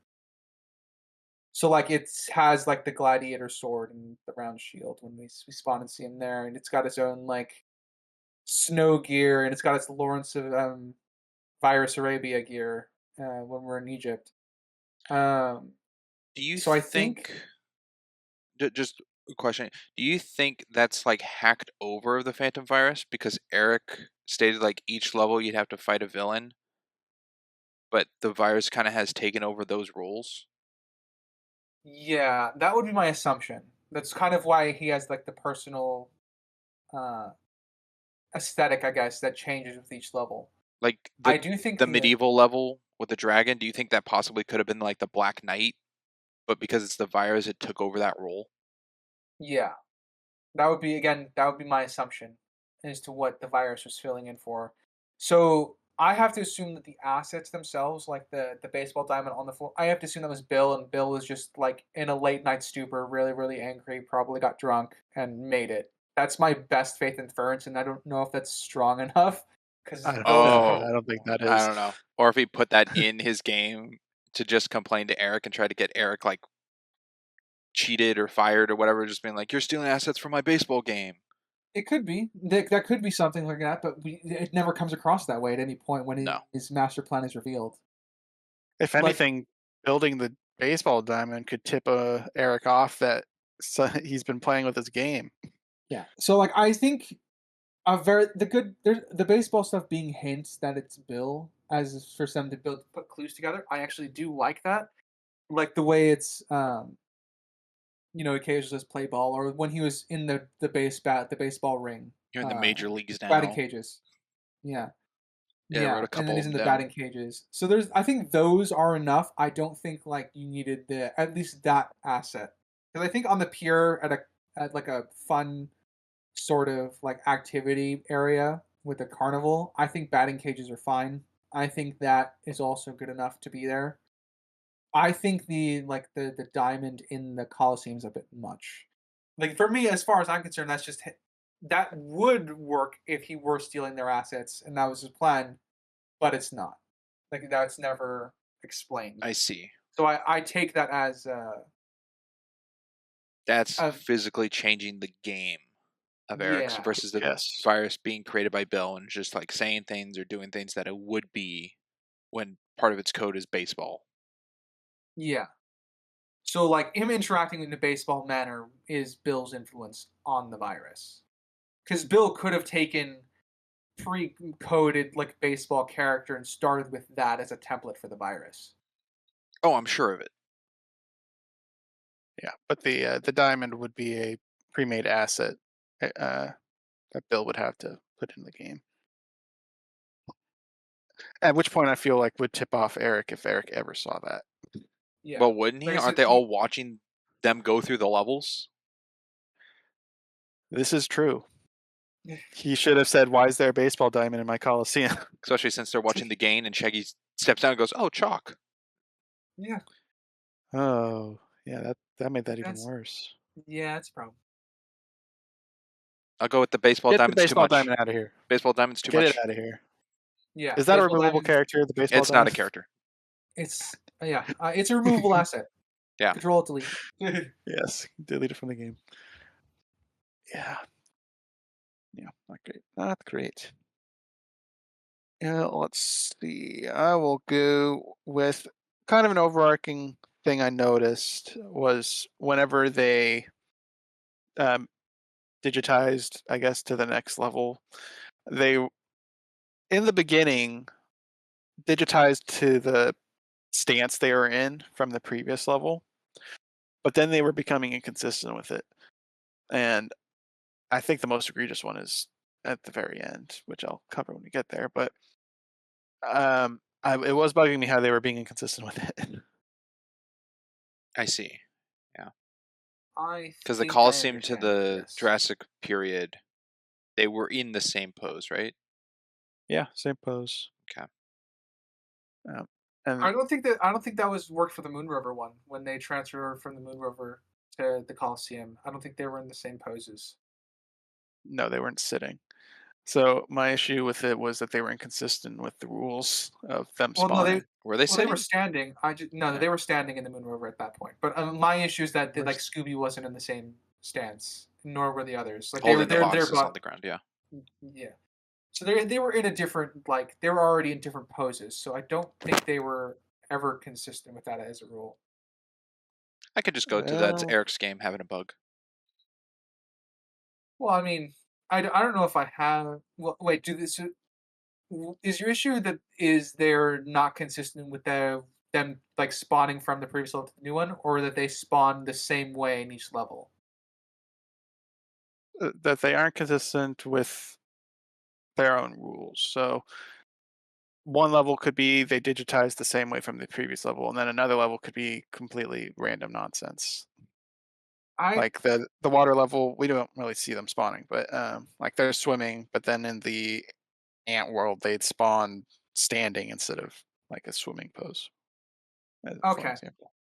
So like it has like the gladiator sword and the round shield when we spawn and see him there, and it's got its own like snow gear and it's got its Lawrence of Virus Arabia gear when we're in Egypt. Um, Do you so I think think, just a question, do you think that's like hacked over the Phantom Virus? Because Eric stated like each level you'd have to fight a villain. but the virus kind of has taken over those roles. Yeah, that would be my assumption. That's kind of why he has like the personal uh, aesthetic, I guess, that changes with each level. Like I do think the the medieval level with the dragon, do you think that possibly could have been like the Black Knight, but because it's the virus, it took over that role? yeah, that would be again that would be my assumption as to what the virus was filling in for. So I have to assume that the assets themselves, like the baseball diamond on the floor, I have to assume that was Bill, and Bill was just like in a late night stupor, really really angry, probably got drunk and made it. That's my best faith inference, and I don't know if that's strong enough because I Bill is Oh, don't think that I is. don't know. Or if he put that in his game to just complain to Eric and try to get Eric like cheated or fired or whatever, just being like, "You're stealing assets from my baseball game." It could be. That could be something like that, but it never comes across that way at any point when No, his master plan is revealed. If Like, anything, building the baseball diamond could tip Eric off that he's been playing with his game. yeah. So like I think a very the good there's the baseball stuff being hints that it's Bill as for some to put clues together. I actually do like that. Like the way it's occasionally says play ball or when he was in the baseball ring, you're in the major leagues batting now. cages. Yeah. Yeah, I wrote Yeah, a and then couple he's of in them the down. batting cages. So I think those are enough. I don't think like you needed the at least that asset because I think on the pier at like a fun sort of like activity area with a carnival, I think batting cages are fine. I think that is also good enough to be there. I think the diamond in the Coliseum is a bit much. Like for me, as far as I'm concerned, that would work if he were stealing their assets and that was his plan, but it's not. Like that's never explained. I see. So I take that as That's a physically changing the game of Eric's yeah, versus the Yes. virus being created by Bill and just like saying things or doing things that it would be when part of its code is baseball. yeah. So like him interacting in a baseball manner is Bill's influence on the virus. Because Bill could have taken pre-coded like baseball character and started with that as a template for the virus. Oh, I'm sure of it. Yeah, but the diamond would be a pre-made asset uh, that Bill would have to put in the game. At which point, I feel like would tip off Eric if Eric ever saw that. Yeah. Well, wouldn't he? Like I Aren't said, they all watching them go through the levels? This is true. He should have said, "Why is there a baseball diamond in my Coliseum?" Especially since they're watching the game and Shaggy steps down and goes, "Oh, chalk." yeah, Oh, yeah, that made that even that's worse. yeah, that's a problem. I'll go with the baseball Get the diamond's too baseball much. diamond out of here. Baseball diamond's too Get it much. out of here. Yeah, Is that a baseball removable diamond. character? The baseball It's not a diamond. character. It's a removable asset. Yeah. Control delete. Yes, delete it from the game. Yeah, yeah, not great. Not great. Yeah, let's see. I will go with kind of an overarching thing I noticed was whenever they um, digitized, I guess, to the next level, they in the beginning digitized to the stance they were in from the previous level, but then they were becoming inconsistent with it. And I think the most egregious one is at the very end, which I'll cover when we get there. But it was bugging me how they were being inconsistent with it. I see. Yeah. I Because the think I Coliseum to understand. the Yes. Jurassic period, they were in the same pose, right? Yeah, same pose. Okay. Um, and I don't think that was worked for the Moon Rover one when they transferred from the Moon Rover to the Coliseum. I don't think they were in the same poses. no, they weren't sitting. So my issue with it was that they were inconsistent with the rules of them Well, no, they spawning. Were they well they were sitting? standing. No, Yeah. they were standing in the Moon Rover at that point. But my issue is that like Where's- Scooby wasn't in the same stance, nor were the others. Like Holding the they're boxes on but the ground, yeah. yeah. So they were in a different like they were already in different poses. So I don't think they were ever consistent with that as a rule. I could just go to that's Well, Eric's game having a bug. Well, I mean, I don't know if I have. Well, wait, do this. Is your issue that is they're not consistent with them like spawning from the previous level to the new one, or that they spawn the same way in each level? That they aren't consistent with their own rules. So one level could be they digitize the same way from the previous level, and then another level could be completely random nonsense. I Like the water level, we don't really see them spawning, but like they're swimming, but then in the ant world, they'd spawn standing instead of like a swimming pose, for an okay. example.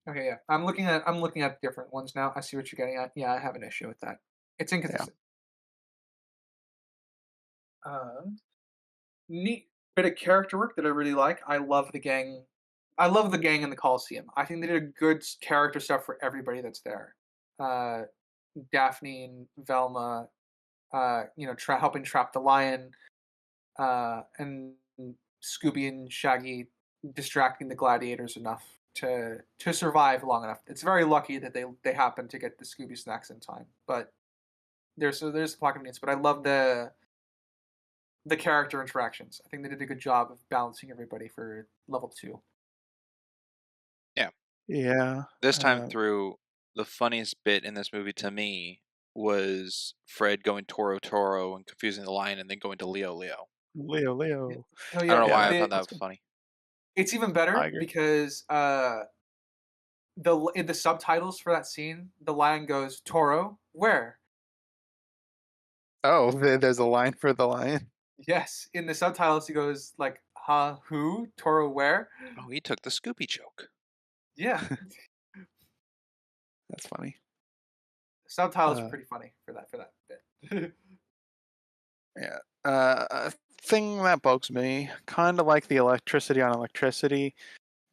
Okay, yeah. I'm looking at different ones now. I see what you're getting at. Yeah, I have an issue with that. It's Yeah, inconsistent. Um, Neat bit of character work that I really like. I love the gang. I love the gang in the Coliseum. I think they did a good character stuff for everybody that's there. Uh, Daphne and Velma, helping trap the lion, and Scooby and Shaggy distracting the gladiators enough to survive long enough. It's very lucky that they happen to get the Scooby snacks in time, but there's pocket needs. But I love the character interactions. I think they did a good job of balancing everybody for level 2. Yeah. yeah. This time through, the funniest bit in this movie to me was Fred going Toro Toro and confusing the lion, and then going to Leo Leo. Leo. Oh I don't yeah, know Yeah, why I found that's that good. funny. it's even I better agree. because in the subtitles for that scene, the lion goes Toro where? Oh, there's a line for the lion. Yes, in the subtitles he goes like, "Huh, who? Toro where?" Oh, he took the Scooby joke. Yeah, That's funny. subtitles are Uh, pretty funny for that bit. yeah. A thing that bugs me, kind of like the electricity on electricity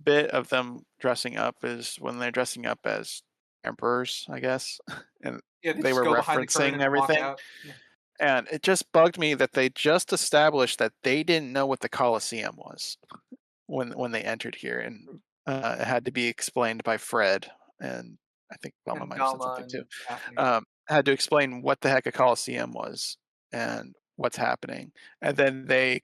bit of them dressing up, is when they're dressing up as emperors, I guess, and Yeah, they they just were go behind the curtain referencing and walk everything. out. Yeah. And it just bugged me that they just established that they didn't know what the Colosseum was when they entered here, and it had to be explained by Fred, and I think Velma And might have said Velma something too. and Daphne. Had to explain what the heck a Colosseum was and what's happening, and then they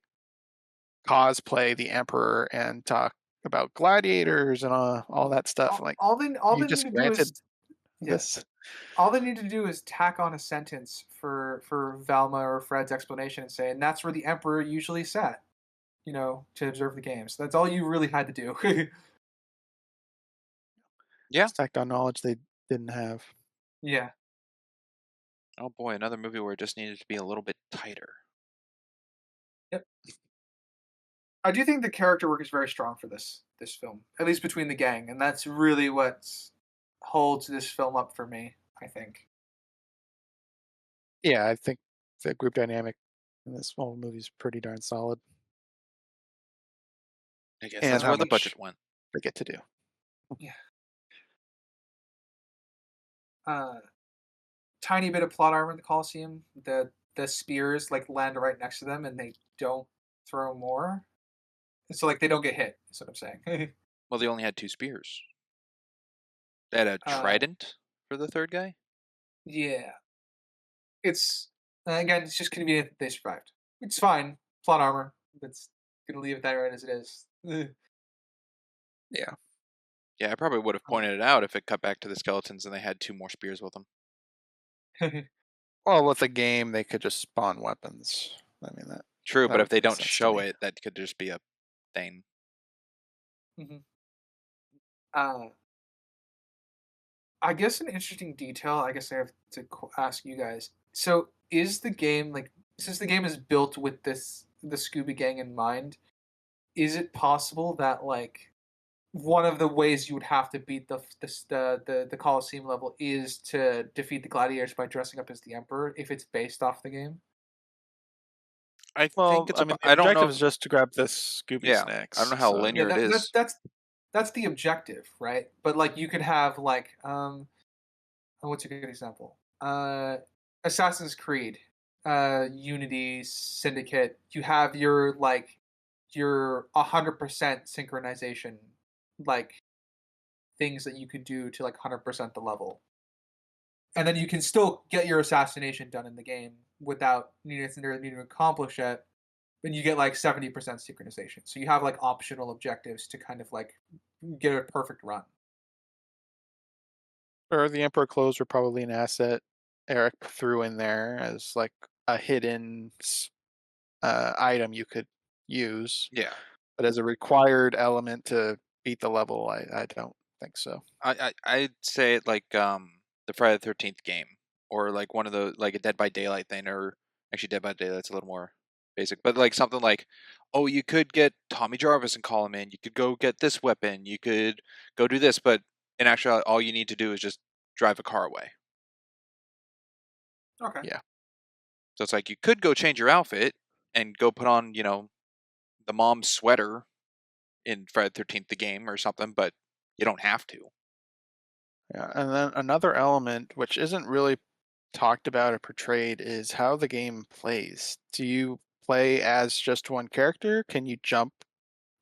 cosplay the Emperor and talk about gladiators and all that stuff. All, Like all you they need just to do is granted yeah. this. All they need to do is tack on a sentence for Velma or Fred's explanation and say, and that's where the Emperor usually sat, to observe the games. That's all you really had to do. Yeah. Just tacked on knowledge they didn't have. Yeah. Oh boy, another movie where it just needed to be a little bit tighter. Yep. I do think the character work is very strong for this film, at least between the gang, and that's really what holds this film up for me, I think. Yeah, I think the group dynamic in this whole movie is pretty darn solid, I guess and that's how where the budget much went. they get to do. Yeah. Uh, Tiny bit of plot armor in the Coliseum. The spears like land right next to them, and they don't throw more. So like they don't get hit. That's what I'm saying. Well, they only had 2 spears. They had a uh, trident for the third guy. yeah, it's again, it's just convenient that they survived. It's fine. Plot armor. That's gonna leave it that right as it is. Yeah. Yeah, I probably would have Um, pointed it out if it cut back to the skeletons and they had 2 more spears with them. Well, with a game, they could just spawn weapons. I mean True, that but if would they make don't sense to show me. it, that could just be a thing. Mhm. uh, I guess an interesting detail. I guess I have to ask you guys. So, is the game like since the game is built with the Scooby Gang in mind? Is it possible that like one of the ways you would have to beat the Colosseum level is to defeat the gladiators by dressing up as the Emperor if it's based off the game? I think Well, it's I a. mean, the I don't know objective if. is just to grab this Scooby Yeah, I don't snacks. know how So Yeah, linear it is. that's the objective, right? But like you could have like what's a good example? Assassin's Creed, Unity, Syndicate. You have your 100% synchronization, like things that you could do to like 100% the level, and then you can still get your assassination done in the game without needing to accomplish it. and you get like 70% synchronization. So you have like optional objectives to kind of like get a perfect run. Or the Emperor clothes were probably an asset Eric threw in there as like a hidden item you could use, Yeah. but as a required element to beat the level, I don't think so. I'd say it like the Friday the 13th game, or like one of the like a Dead by Daylight thing, or actually Dead by Daylight's a little more basic, but like something like, oh, you could get Tommy Jarvis and call him in. You could go get this weapon. You could go do this, but in actuality, all you need to do is just drive a car away. Okay. Yeah. So it's like you could go change your outfit and go put on, the mom's sweater in Friday the 13th the game or something, but you don't have to. Yeah, and then another element which isn't really talked about or portrayed is how the game plays. Do you play as just one character? Can you jump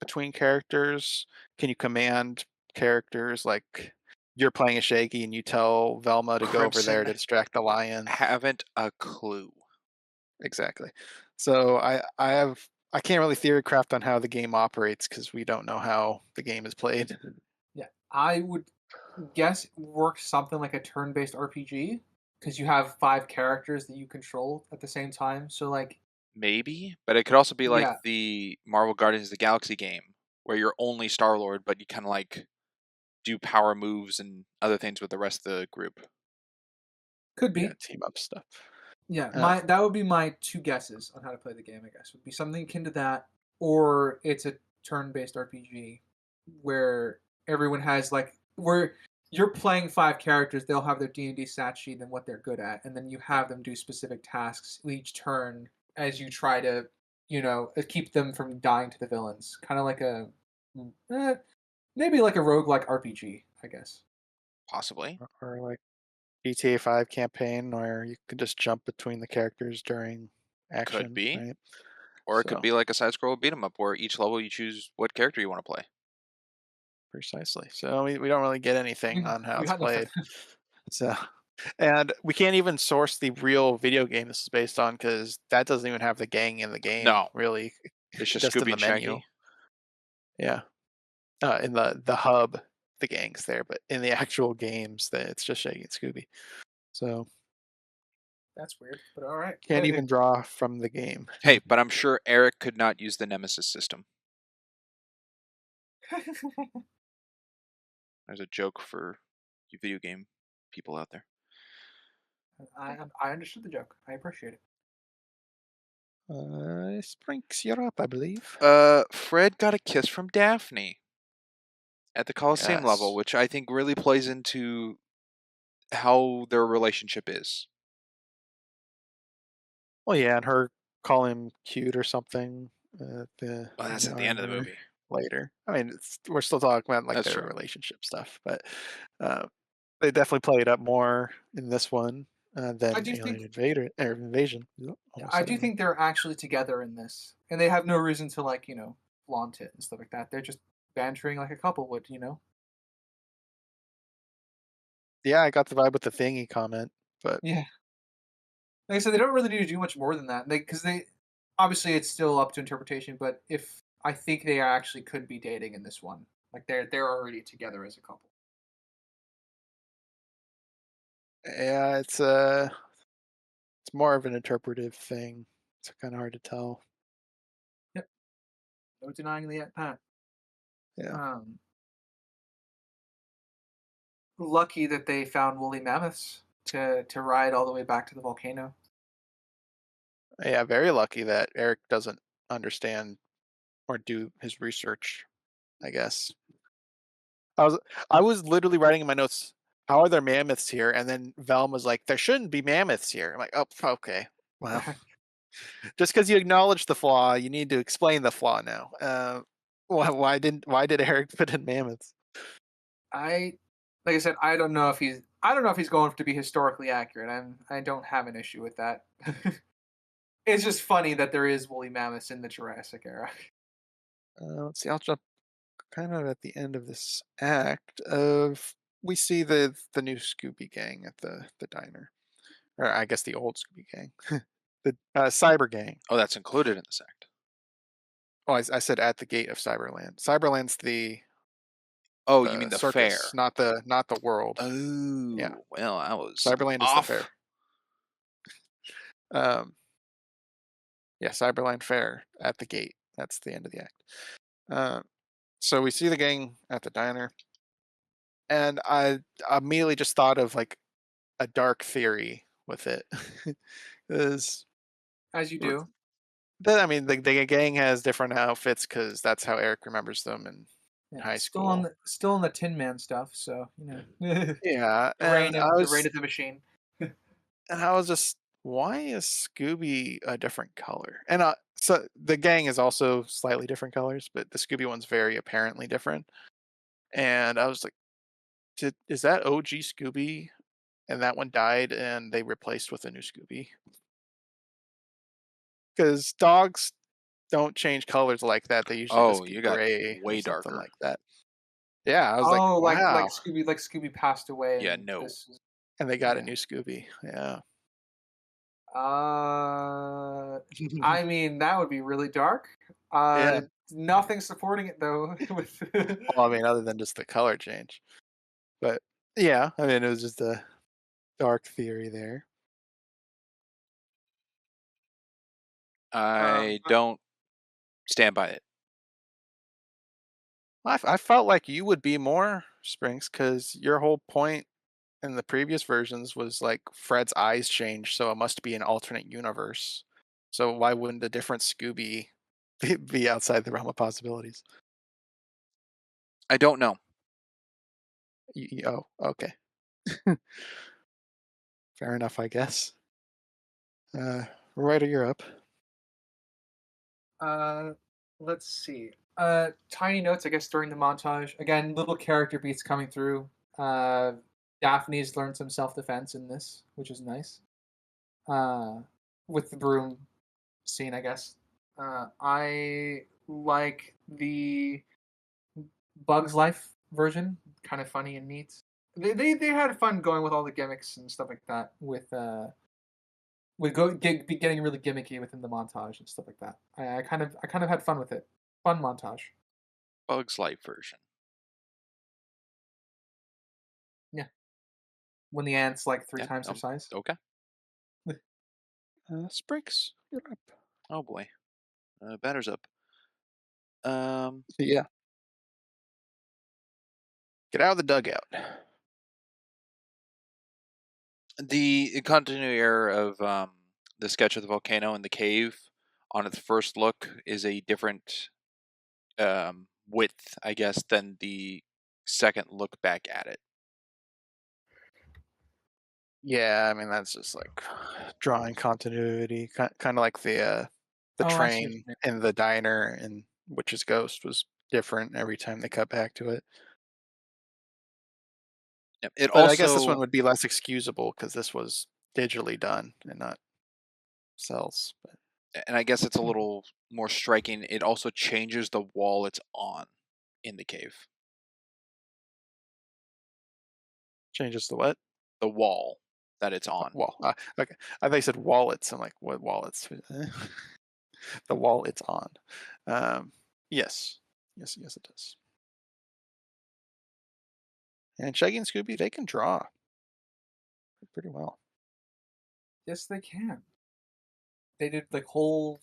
between characters? Can you command characters like you're playing a Shaggy and you tell Velma to go over there Crimson to distract the lion? haven't a clue. Exactly. So I can't really theory craft on how the game operates because we don't know how the game is played. Yeah, I would guess it works something like a turn-based RPG because you have 5 characters that you control at the same time. So like, Maybe, but it could also be like yeah, the Marvel Guardians of the Galaxy game where you're only Star Lord, but you kind of like do power moves and other things with the rest of the group. could Yeah, be. team up stuff. Yeah, Uh, my that would be my 2 guesses on how to play the game. I guess would be something akin to that, or it's a turn-based RPG where everyone has like where you're playing 5 characters. They'll have their D&D stat sheet and what they're good at, and then you have them do specific tasks each turn as you try to, keep them from dying to the villains. Kind of like eh, maybe like a roguelike RPG, I guess. Possibly. or like GTA 5 campaign where you can just jump between the characters during Could action, be. right? Or it could So be like a side scroll beat 'em up where each level you choose what character you want to play. precisely. So we don't really get anything We on how we it's got nothing. played. So and we can't even source the real video game this is based on because that doesn't even have the gang in the game, No, really. it's just Just in Scooby the and menu. Shaggy. Yeah. In the hub, the gang's there, but in the actual games, it's just Shaggy and Scooby. So That's weird, but all right. can't even draw from the game. Hey, but I'm sure Eric could not use the Nemesis system. There's a joke for you video game people out there. I understood the joke. I appreciate it. Sprinks, you're up, I believe. Fred got a kiss from Daphne at the Coliseum level, Yes. which I think really plays into how their relationship is. Well, yeah, and her call him cute or something Well, in that's the at the end of the armor movie. later. I mean, we're still talking about like That's their true. relationship stuff, but uh, they definitely play it up more in this one I than do Alien think Invader or Invasion. Almost I said do it wrong. think they're actually together in this, and they have no reason to like flaunt it and stuff like that. They're just bantering like a couple would. Yeah, I got the vibe with the thingy comment, but Yeah. Like I said, they don't really need to do much more than that. Because they obviously it's still up to interpretation, but if I think they actually could be dating in this one, like they're already together as a couple. yeah, it's more of an interpretive thing. It's kind of hard to tell. Yep. No denying that. Yeah. Um, lucky that they found woolly mammoths to ride all the way back to the volcano. Yeah, very lucky that Eric doesn't understand or do his research, I guess. I was I was literally writing in my notes, "How are there mammoths here?" And then Velma was like, "There shouldn't be mammoths here." I'm like, "Oh, okay. Well, just because you acknowledge the flaw, you need to explain the flaw now." Why did Eric put in mammoths? I like I said, I don't know if he's going to be historically accurate. I don't have an issue with that. It's just funny that there is woolly mammoths in the Jurassic era. Let's see. I'll jump kind of at the end of this act of we see the new Scooby gang at the diner, or I guess the old Scooby gang, the cyber gang. Oh, that's included in this act. Oh, I said at the gate of Cyberland. Cyberland's Oh, you the mean the circus, fair? not the world. Yeah, Oh, well, I was Cyberland is the fair. off. Um, yeah, Cyberland Fair at the gate. That's the end of the act. Uh, so we see the gang at the diner, and I immediately just thought of like a dark theory with it. Is As you do. I mean, the gang has different outfits because that's how Eric remembers them in Yeah, high still on school. the Tin Man stuff. So the Yeah, reign of the machine. and I was just, why is Scooby a different color? And so the gang is also slightly different colors, but the Scooby one's very apparently different. And I was like, is that OG Scooby? And that one died, and they replaced with a new Scooby. Because dogs don't change colors like that. They usually Oh, just get you got gray or way something darker. like that. Yeah, I was like, Oh, wow. Like Scooby passed away, Yeah, and no. this is And they got a yeah. new Scooby. Yeah. Uh, I mean that would be really dark. Yeah. Nothing supporting it though. With Well, I mean, other than just the color change. But yeah, I mean, it was just a dark theory there. I don't stand by it. I felt like you would be more, Springs, because your whole point in the previous versions was like Fred's eyes changed, so it must be an alternate universe. So why wouldn't a different Scooby be outside the realm of possibilities? I don't know. Oh, okay. Fair enough, I guess. Right, you're up. uh, let's see. Tiny notes, I guess, during the montage. Again, little character beats coming through. Daphne's learned some self defense in this, which is nice. Uh, with the broom scene, I guess. I like the Bugs Life version, kind of funny and neat. They had fun going with all the gimmicks and stuff like that. Getting really gimmicky within the montage and stuff like that. I kind of had fun with it. Fun montage. Bugs Life version. Yeah, when the ants like three Yeah. times their size. Okay. Springs, you're up. Oh boy. Batter's up. Um, Yeah. Get out of the dugout. the continuity error of the sketch of the volcano and the cave on its first look is a different width, I guess, than the second look back at it. Yeah, I mean that's just like drawing continuity, kind of like the Oh, I see what you train mean. in the diner and Witch's Ghost was different every time they cut back to it. Yep. It But I guess this one also, would be less excusable because this was digitally done and not cells. But and I guess it's a little more striking, it also changes the wall it's on in the cave. changes the what? The wall that it's on. Wall. Okay, I thought you said wallets. I'm like, what wallets? The wall it's on. Um, yes, yes, it does. And Shaggy and Scooby, they can draw pretty well. Yes, they can. They did like whole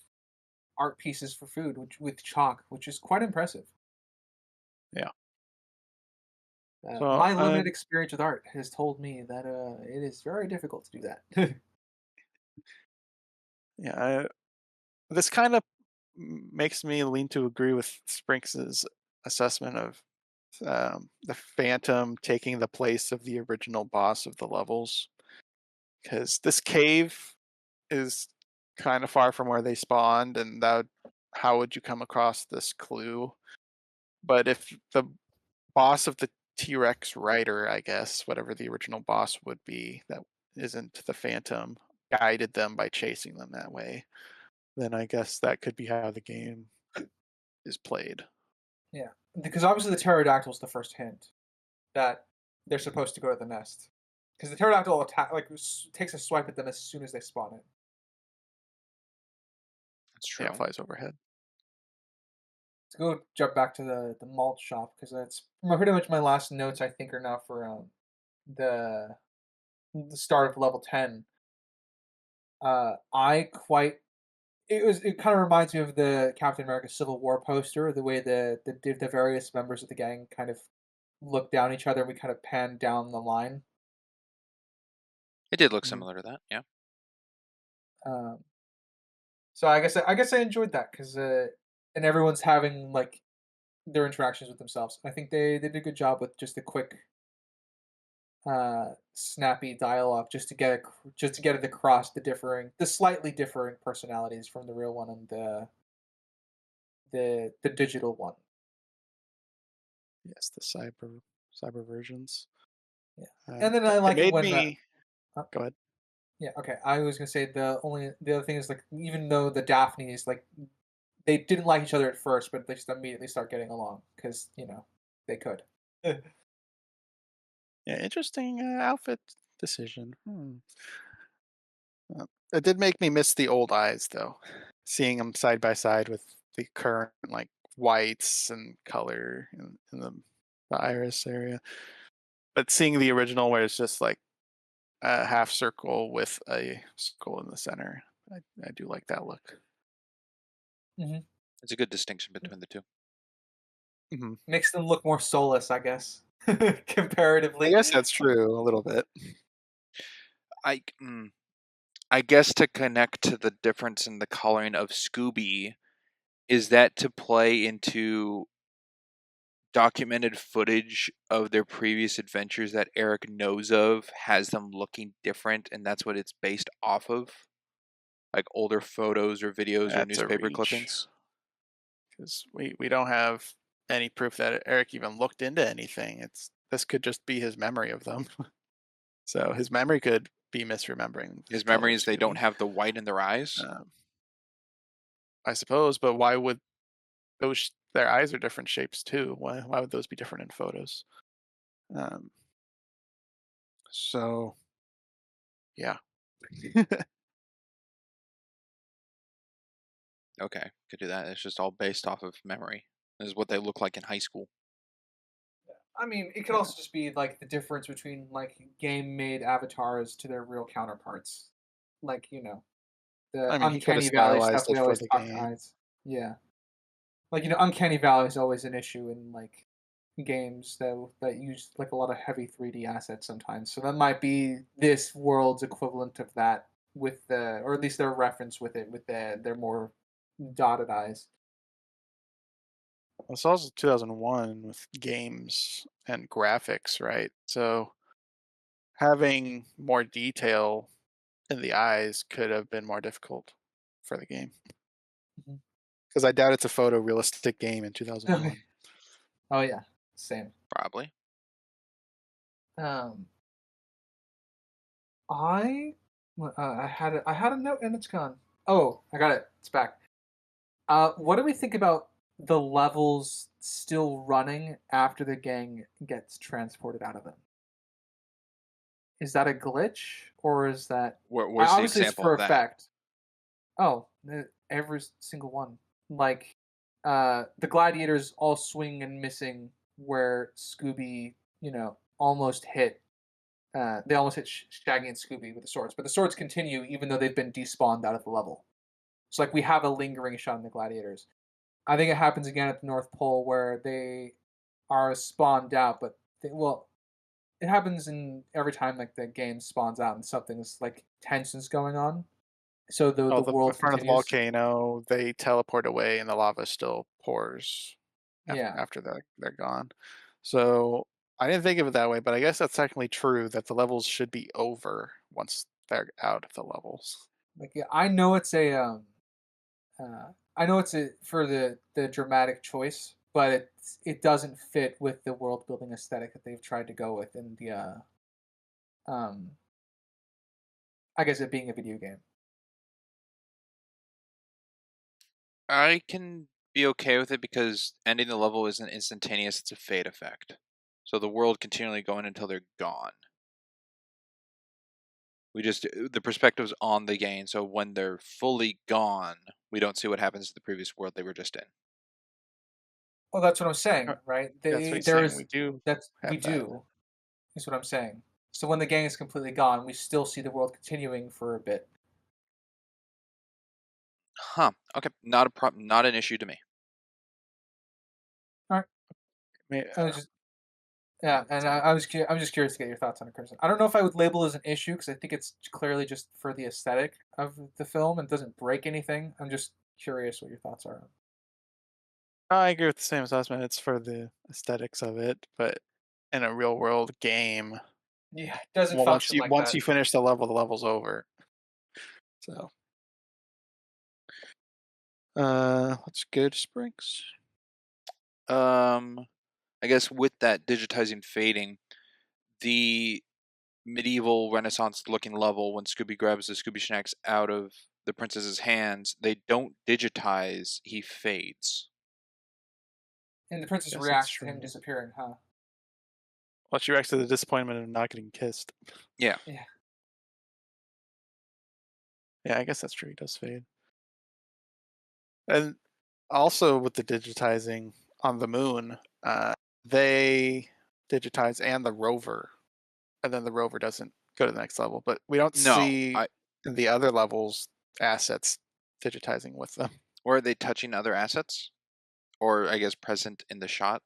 art pieces for food, which with chalk, which is quite impressive. Yeah. So My limited experience with art has told me that it is very difficult to do that. yeah, this kind of makes me lean to agree with Sprinks's assessment of the Phantom taking the place of the original boss of the levels, because this cave is kind of far from where they spawned, and how would you come across this clue? But if the boss of the T-Rex rider, I guess, whatever the original boss would be, that isn't the Phantom, guided them by chasing them that way, then I guess that could be how the game is played. Yeah, because obviously the pterodactyl is the first hint that they're supposed to go to the nest. Because the pterodactyl takes a swipe at them as soon as they spawn it. That's Yeah, true. flies overhead. to go jump back to the malt shop because that's pretty much my last notes. I think are now for the the start of level 10. I quite it kind of reminds me of the Captain America Civil War poster, the way the various members of the gang kind of look down at each other and we kind of pan down the line. It did look Mhm. similar to that. Yeah. Um, so I guess I enjoyed that because and everyone's having like their interactions with themselves. I think they did a good job with just the quick, snappy dialogue just to get it across the slightly differing personalities from the real one and the digital one. Yes, the cyber versions. Yeah, and then I It like it made when me uh, go ahead. yeah, okay. I was gonna say the other thing is like even though the Daphnes like they didn't like each other at first, but they just immediately start getting along because they could. Yeah, interesting outfit decision. It did make me miss the old eyes though, seeing them side by side with the current like whites and color in the iris area. But seeing the original where it's just like a half circle with a skull in the center, I do like that look. Hmm. It's a good distinction between the two. Hmm. Makes them look more soulless, I guess, I comparatively. guess that's true a little bit. I I guess to connect to the difference in the coloring of Scooby, is that to play into documented footage of their previous adventures that Eric knows of, has them looking different, and that's what it's based off of? Like older photos or videos or That's a newspaper reach clippings? because we don't have any proof that Eric even looked into anything. This could just be his memory of them. So his memory could be misremembering the His color memory of is they don't Scooby, have the white in their eyes? um, I suppose. But why would their eyes are different shapes too? Why would those be different in photos? Um, so yeah, Okay, could do that. It's just all based off of memory. This is what they look like in high school. I mean, it could yeah. also just be like the difference between like game-made avatars to their real counterparts, like the I mean, he could have uncanny valley stylized stuff we it for always the talk to game. eyes. Yeah, like uncanny valley is always an issue in like games that use like a lot of heavy 3D assets sometimes. So that might be this world's equivalent of that with the, or at least their reference with it with their more dotted eyes. It's also 2001 with games and graphics, right? So having more detail in the eyes could have been more difficult for the game Mhm. because I doubt it's a photorealistic game in 2001. Oh yeah, same. Probably. Um, I had a note and it's gone. Oh, I got it. It's back. What do we think about the levels still running after the gang gets transported out of them? Is that a glitch or is that? Where's the Obviously, it's example for of that? effect. Oh, every single one. Like, the gladiators all swing and missing where Scooby, almost hit. They almost hit Shaggy and Scooby with the swords, but the swords continue even though they've been despawned out of the level. So like we have a lingering shot in the gladiators. I think it happens again at the North Pole where they are spawned out, but well, it happens in every time like the game spawns out and something's like tensions going on. So the Oh, the world front of the continues. volcano, they teleport away and the lava still pours Yeah. after they're gone. So I didn't think of it that way, but I guess that's technically true that the levels should be over once they're out of the levels. Like yeah, I know it's a I know it's a for the dramatic choice, but it doesn't fit with the world building aesthetic that they've tried to go with in the um I guess it being a video game. I can be okay with it because ending the level isn't instantaneous, it's a fade effect. So the world continually going until they're gone. We just the perspective's on the game, so when they're fully gone, we don't see what happens to the previous world they were just in. Well, that's what I'm Uh, saying, right? That's what They he's there saying. is We do that's we have that. do is what I'm saying. So when the gang is completely gone, we still see the world continuing for a bit. Huh. Okay. Not a problem. Not an issue to me. All right. May- I was just Yeah, and I'm just curious to get your thoughts on it, Chris. I don't know if I would label it as an issue because I think it's clearly just for the aesthetic of the film and doesn't break anything. I'm just curious what your thoughts are. I agree with the same assessment. It's for the aesthetics of it, but in a real world game, Yeah, it doesn't well, function like once that. you finish the level's over. So, let's go to Springs. Um, I guess with that digitizing fading, the medieval Renaissance looking level when Scooby grabs the Scooby Snacks out of the princess's hands, they don't digitize. He fades. And the princess Yes, that's reacts to him true. disappearing, huh? Well, she reacts to the disappointment of not getting kissed. Yeah. Yeah. Yeah, I guess that's true. He does fade. And also with the digitizing on the moon, they digitize and the rover, and then the rover doesn't go to the next level. But we don't No. see in the other levels assets digitizing with them. Or are they touching other assets? Or I guess present in the shot?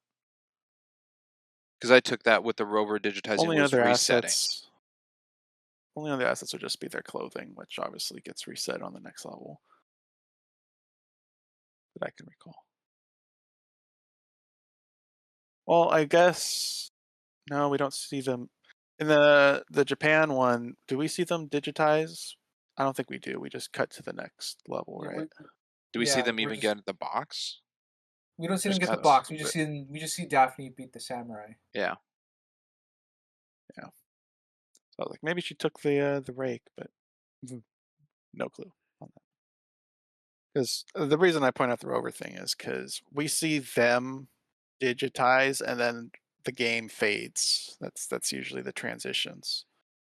Because I took that with the rover digitizing Only was other resetting. assets. Only other assets would just be their clothing, which obviously gets reset on the next level that I can recall. Well, I guess no, we don't see them in the Japan one. Do we see them digitize? I don't think we do. We just cut to the next level, Yeah, right? Do we see yeah, them even get the box? we don't see them There's get the cuts. box. We just see Daphne beat the samurai. Yeah. Yeah. So I was like, maybe she took the rake, but no clue on that. Because the reason I point out the rover thing is because we see them digitize, and then the game fades. That's usually the transitions,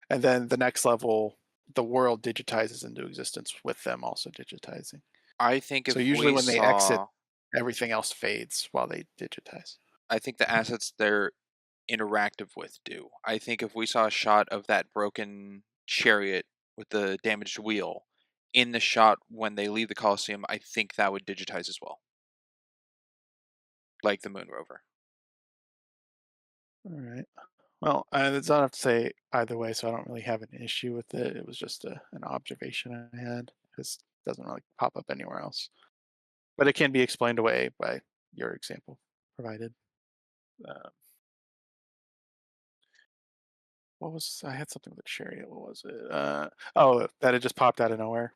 and then the next level, the world digitizes into existence with them also digitizing. I think So if usually we when they exit, saw, everything else fades while they digitize. I think the assets they're interactive with do. I think if we saw a shot of that broken chariot with the damaged wheel in the shot when they leave the Coliseum, I think that would digitize as well, like the moon rover. All right. Well, it's not enough to say either way, so I don't really have an issue with it. It was just an observation I had. This doesn't really pop up anywhere else, but it can be explained away by your example provided. Uh, what was I had something with a chariot? What was it? Oh, that it just popped out of nowhere.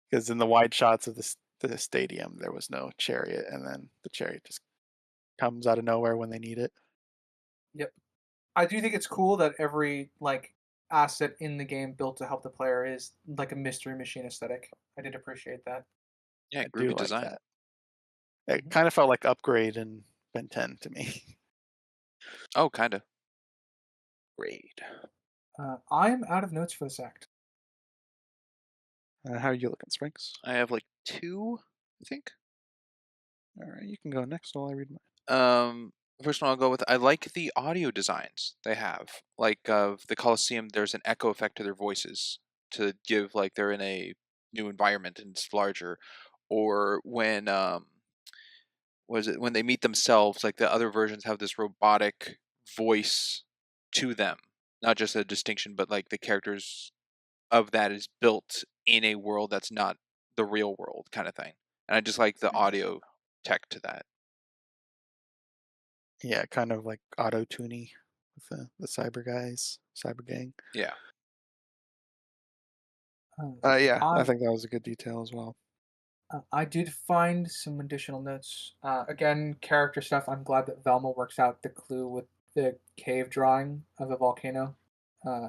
Because in the wide shots of the stadium, there was no chariot, and then the chariot just comes out of nowhere when they need it. Yep. I do think it's cool that every like asset in the game built to help the player is like a mystery machine aesthetic. I did appreciate that. Yeah, I do groovy like design. that. It Mhm. kind of felt like Upgrade in Ben 10 to me. Oh, kind of. Raid. I'm out of notes for this act. How are you looking, Sprinks? I have like two, I think. All right, you can go next while I read mine. First one I'll go with. I like the audio designs they have. Like of the Coliseum, there's an echo effect to their voices to give like they're in a new environment and it's larger. Or when was it when they meet themselves? Like the other versions have this robotic voice to them, not just a distinction, but like the characters of that is built in a world that's not the real world, kind of thing. And I just like the audio tech to that. Yeah, kind of like auto tuny with the cyber guys, cyber gang. Yeah. Yeah, I I think that was a good detail as well. I did find some additional notes. Again, character stuff. I'm glad that Velma works out the clue with the cave drawing of a volcano.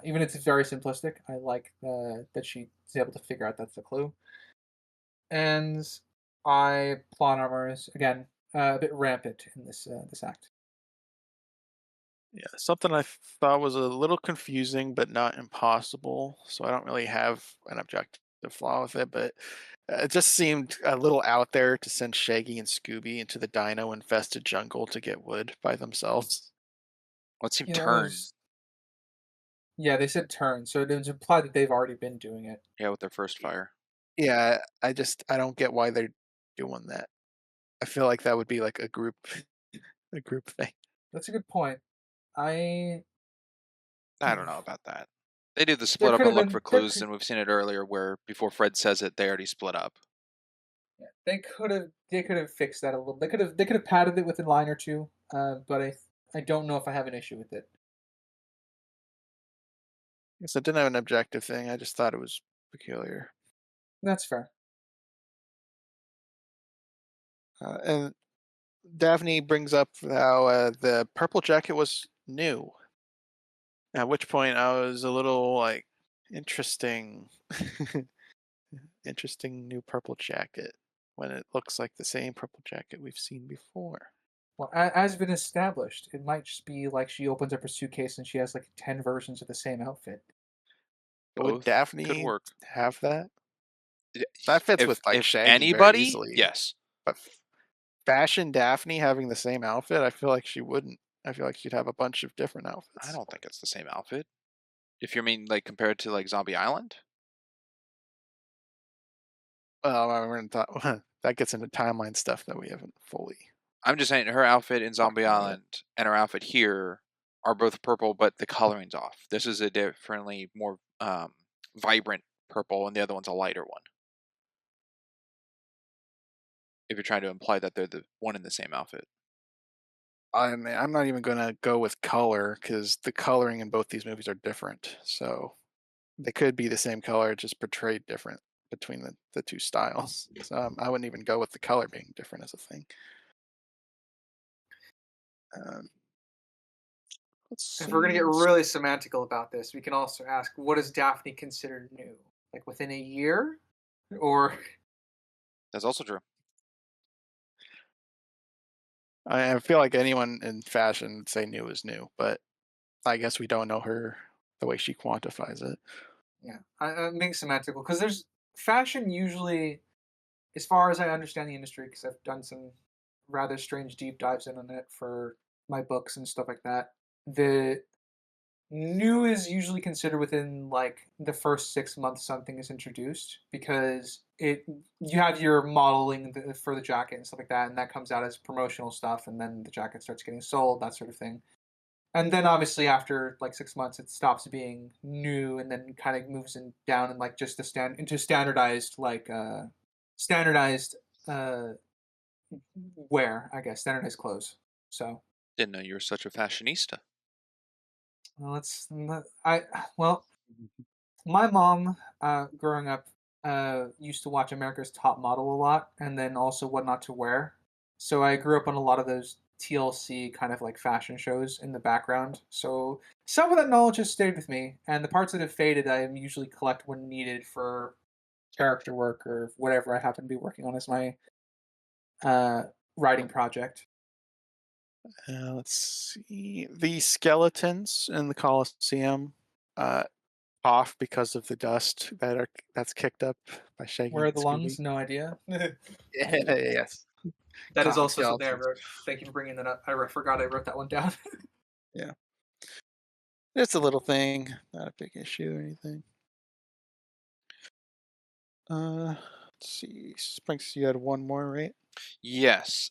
Even if it's very simplistic, I like that she's able to figure out that's the clue. And plot armor is again a bit rampant in this act. Yeah, something I thought was a little confusing, but not impossible. So I don't really have an objective flaw with it. But It just seemed a little out there to send Shaggy and Scooby into the dino-infested jungle to get wood by themselves. Let's him You know, turn. yeah, they said turn, so it was implied that they've already been doing it. Yeah, with their first fire. Yeah, I don't get why they're doing that. I feel like that would be like a group a group thing. That's a good point. I I don't know about that. They do the there split up could and have look for been there clues, could and we've seen it earlier where before Fred says it, they already split up. yeah, they could have fixed that a little. They could have padded it with a line or two. But I don't know if I have an issue with it. Guess I didn't have an objective thing. I just thought it was peculiar. That's fair. And Daphne brings up how the purple jacket was new. At which point I was a little like, interesting, interesting new purple jacket when it looks like the same purple jacket we've seen before. Well, as been established, it might just be like she opens up her suitcase and she has like 10 versions of the same outfit. But would Both could Daphne work. have that? Y- That fits with like if Shaggy very anybody, easily. yes. But fashion Daphne having the same outfit, I feel like she wouldn't. I feel like she'd have a bunch of different I outfits. don't think it's the same outfit. If you mean like compared to like Zombie Island, Well, we're gonna talk, that gets into timeline stuff that we haven't fully I'm just saying her outfit in talked Zombie about yet. Island and her outfit here are both purple, but the coloring's off. This is a differently more vibrant purple, and the other one's a lighter one. If you're trying to imply that they're the one in the same outfit. I mean, I'm not even gonna go with color because the coloring in both these movies are different. So they could be the same color, just portrayed different between the two styles. So I wouldn't even go with the color being different as a thing. Um, let's If we're gonna get see. really semantical about this, we can also ask, what is Daphne considered new? Like within a year, or That's also true. I feel like anyone in fashion would say new is new, but I guess we don't know her the way she quantifies it. yeah, I'm being semantical because there's fashion usually, as far as I understand the industry, because I've done some rather strange deep dives in on it for my books and stuff like that. The new is usually considered within like the first 6 months something is introduced because it you have your modeling for the jacket and stuff like that, and that comes out as promotional stuff, and then the jacket starts getting sold, that sort of thing. And then obviously after like 6 months, it stops being new, and then kind of moves in down and like just the into standardized standardized uh wear, I guess, standardized clothes. So Didn't know you were such a fashionista. well, it's I well my mom, growing up, used to watch America's Top Model a lot, and then also What Not to Wear. So I grew up on a lot of those TLC kind of like fashion shows in the background. So some of that knowledge has stayed with me, and the parts that have faded, I usually collect when needed for character work or whatever I happen to be working on as my uh, writing project. Let's see. The skeletons in the Colosseum uh, off because of the dust that's kicked up by Shaggy Where are and the lungs? Scooby. No idea. That Yeah, yes. is Coffin also something I skeletons. wrote. Thank you for bringing that up. I forgot I wrote that one down. Yeah. It's a little thing, not a big issue or anything. Let's see. Sprinks, you had one more, right? Yes.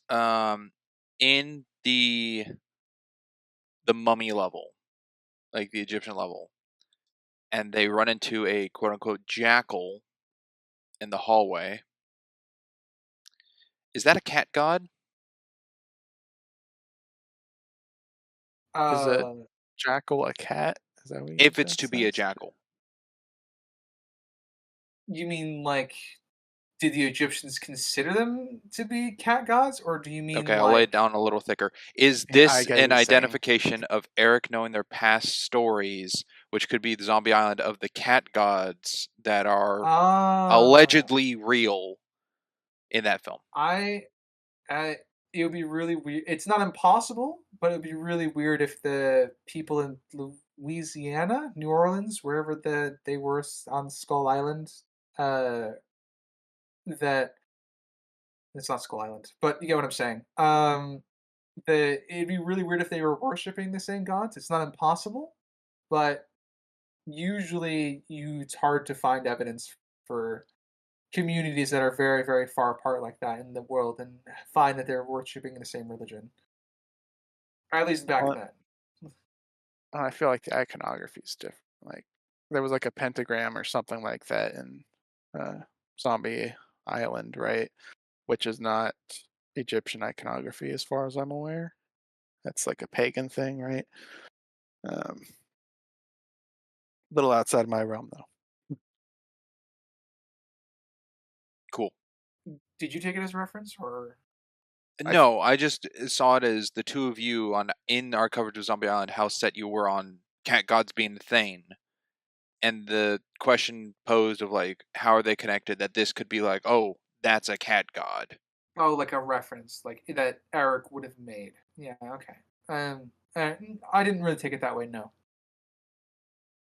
In the mummy level, like the Egyptian level, and they run into a quote unquote jackal in the hallway. Is that a cat god? Is a uh, jackal a cat? Is that what you If it's just to be a said? jackal. You mean like, did the Egyptians consider them to be cat gods, or do you mean Okay, I'll lay it like, down a little thicker. Is Yeah, I this get what an you're saying. identification of Eric knowing their past stories, which could be the zombie island of the cat gods that are ah, allegedly real in that film? I, I, it would be really weird. It's not impossible, but it would be really weird if the people in Louisiana, New Orleans, wherever they were on Skull Island, uh, that it's not Skull Island, but you get what I'm saying. That it'd be really weird if they were worshiping the same gods. It's not impossible, but usually it's hard to find evidence for communities that are very, very far apart like that in the world and find that they're worshiping the same religion. Or at least back Well, then. I feel like the iconography is different. Like there was like a pentagram or something like that in Zombie Island, right? Which is not Egyptian iconography, as far as I'm aware. That's like a pagan thing, right? A little outside of my realm, though. Cool. Did you take it as a reference or No, I just saw it as the two of you on in our coverage of Zombie Island, how set you were on cat gods being the thing, and the question posed of like, how are they connected? That this could be like, oh, that's a cat god. like a reference like that Eric would have made? Yeah, okay. I didn't really take it that way. No.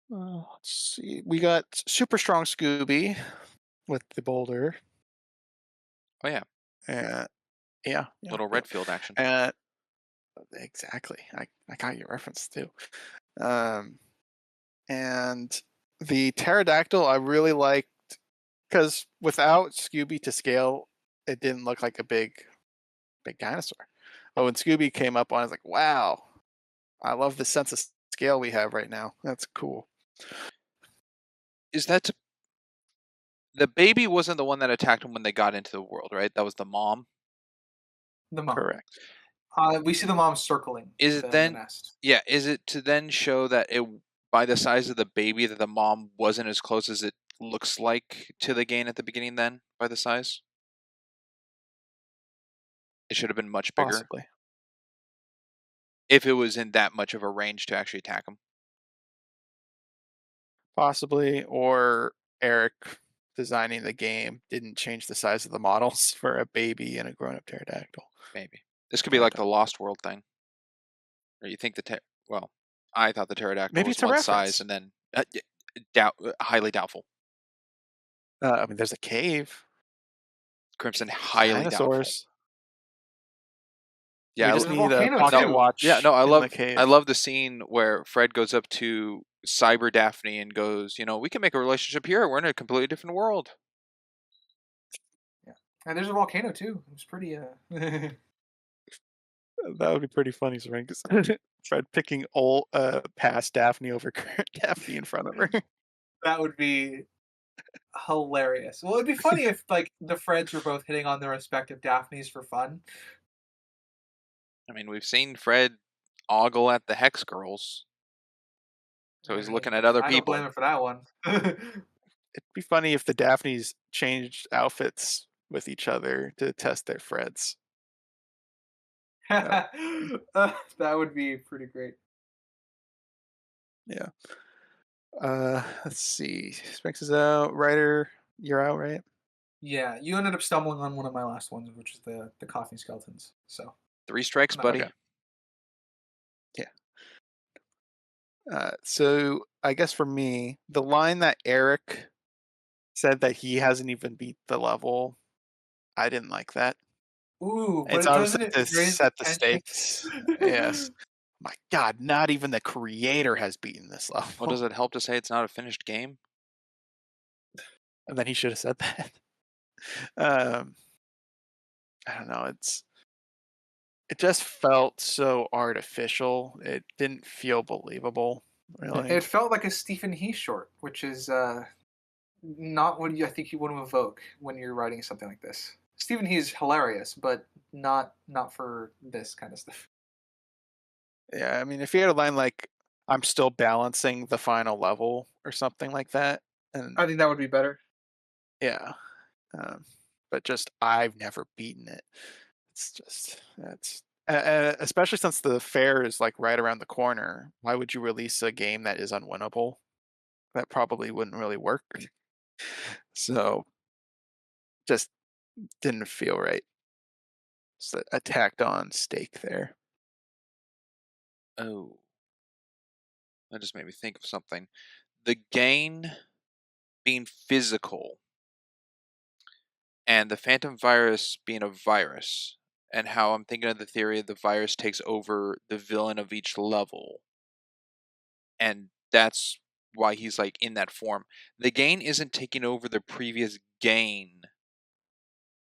Let's see. We got Super Strong Scooby with the boulder. Oh yeah, Uh, yeah, little yeah. Redfield action. Exactly. I got your reference too. Um, and the pterodactyl I really liked because without Scooby to scale, it didn't look like a big dinosaur. But when Scooby came up on, I was like, wow, I love the sense of scale we have right now. That's cool. Is that the baby wasn't the one that attacked him when they got into the world, right? That was the mom. The mom. Correct. We see the mom circling Is it the then? nest. Yeah. Is it to then show that it by the size of the baby that the mom wasn't as close as it looks like to the gain at the beginning? Then by the size, it should have been much bigger Possibly. if it was in that much of a range to actually attack him. Possibly. Or Eric designing the game didn't change the size of the models for a baby and a grown up pterodactyl. Maybe this could be like the Lost World thing, or you think well, I thought the pterodactyl Maybe was it's a one size, reference. and then highly doubtful. I mean, there's a cave. Crimson, There's highly doubtful. dinosaurs. Yeah, We There's just a need a volcano pocket too. yeah, watch no, in the I cave. love the scene where Fred goes up to Cyber Daphne and goes, we can make a relationship here. We're in a completely different world. Yeah, and there's a volcano too. It was pretty. That would be pretty funny, Syrinx. Fred picking past Daphne over current Daphne in front of her. That would be hilarious. Well, it'd be funny if like the Freds were both hitting on their respective Daphnes for fun. I mean, we've seen Fred ogle at the Hex Girls, so I he's mean, looking at other I don't blame people. him for that one. It'd be funny if the Daphnes changed outfits with each other to test their Freds. That would be pretty great. Yeah. Let's see. Spinks is out. Ryder, you're out, right? Yeah, you ended up stumbling on one of my last ones, which is the coughing skeletons. So 3 strikes, no, buddy. Okay. Yeah. So I guess for me, the line that Eric said that he hasn't even beat the level, I didn't like that. ooh, but It's it obviously doesn't it to raise set the tension? stakes. Yes. My God, not even the creator has beaten this Well, level. does it help to say it's not a finished game? And then he should have said that. Um, I don't know. It just felt so artificial. It didn't feel believable, really. It felt like a Stephen He short, which is not what I think you want to evoke when you're writing something like this. Stephen He's hilarious, but not for this kind of stuff. Yeah, I mean, if he had a line like "I'm still balancing the final level" or something like that, and I think that would be better. yeah, um, but just I've never beaten it. It's just that's especially since the fair is like right around the corner. Why would you release a game that is unwinnable? That probably wouldn't really work. So just didn't feel right. It's a tacked on stake there. Oh, that just made me think of something. The gain being physical and the phantom virus being a virus, and how I'm thinking of the theory of the virus takes over the villain of each level, and that's why he's like in that form. The gain isn't taking over the previous gain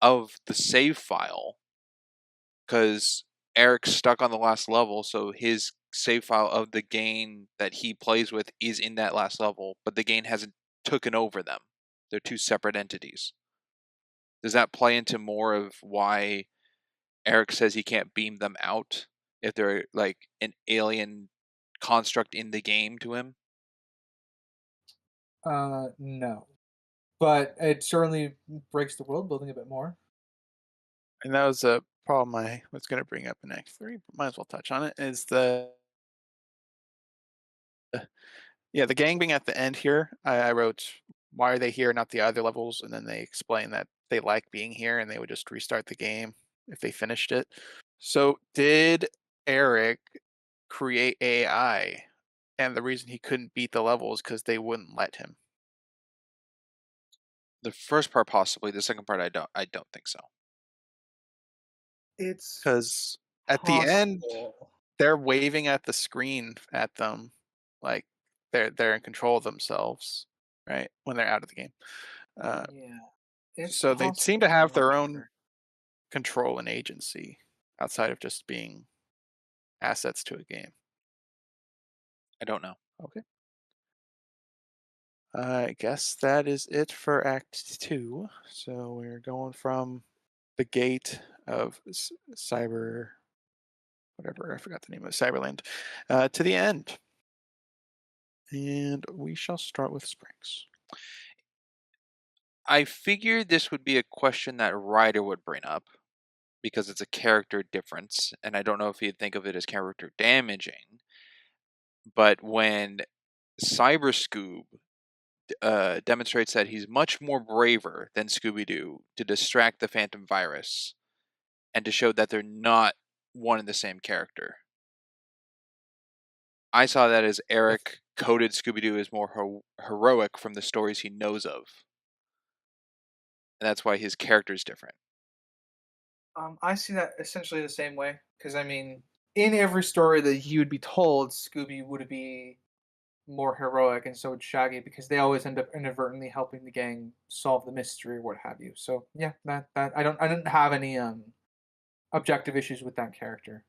of the save file, because Eric's stuck on the last level, so his save file of the gain that he plays with is in that last level, but the gain hasn't taken over them. They're two separate entities. Does that play into more of why Eric says he can't beam them out if they're like an alien construct in the game to him? No, but it certainly breaks the world building a bit more. And that was a problem I was going to bring up in Act 3, but might as well touch on it, is yeah, the gang being at the end here. I wrote, why are they here, not the other levels? And then they explain that they like being here and they would just restart the game if they finished it. So did Eric create AI? And the reason he couldn't beat the level is because they wouldn't let him. The first part possibly, the second part I don't think so. It's Because at the end, possible. they're waving at the screen at them like they're in control of themselves, right? When they're out of the game. Uh, Yeah, it's so they seem possible. to have I'm not their own sure. control and agency outside of just being assets to a game. I don't know. Okay. I guess that is it for Act 2. So we're going from the gate of cyber, whatever, I forgot the name of it, Cyberland, to the end. And we shall start with Springs. I figured this would be a question that Ryder would bring up because it's a character difference, and I don't know if he'd think of it as character damaging. But when Cyber Scoob demonstrates that he's much more braver than Scooby-Doo to distract the Phantom Virus and to show that they're not one and the same character, I saw that as Eric coded Scooby-Doo as more heroic from the stories he knows of, and that's why his character is different. I see that essentially the same way because I mean, in every story that you would be told, Scooby would be more heroic, and so would Shaggy because they always end up inadvertently helping the gang solve the mystery or what have you. So yeah, that I didn't have any objective issues with that character.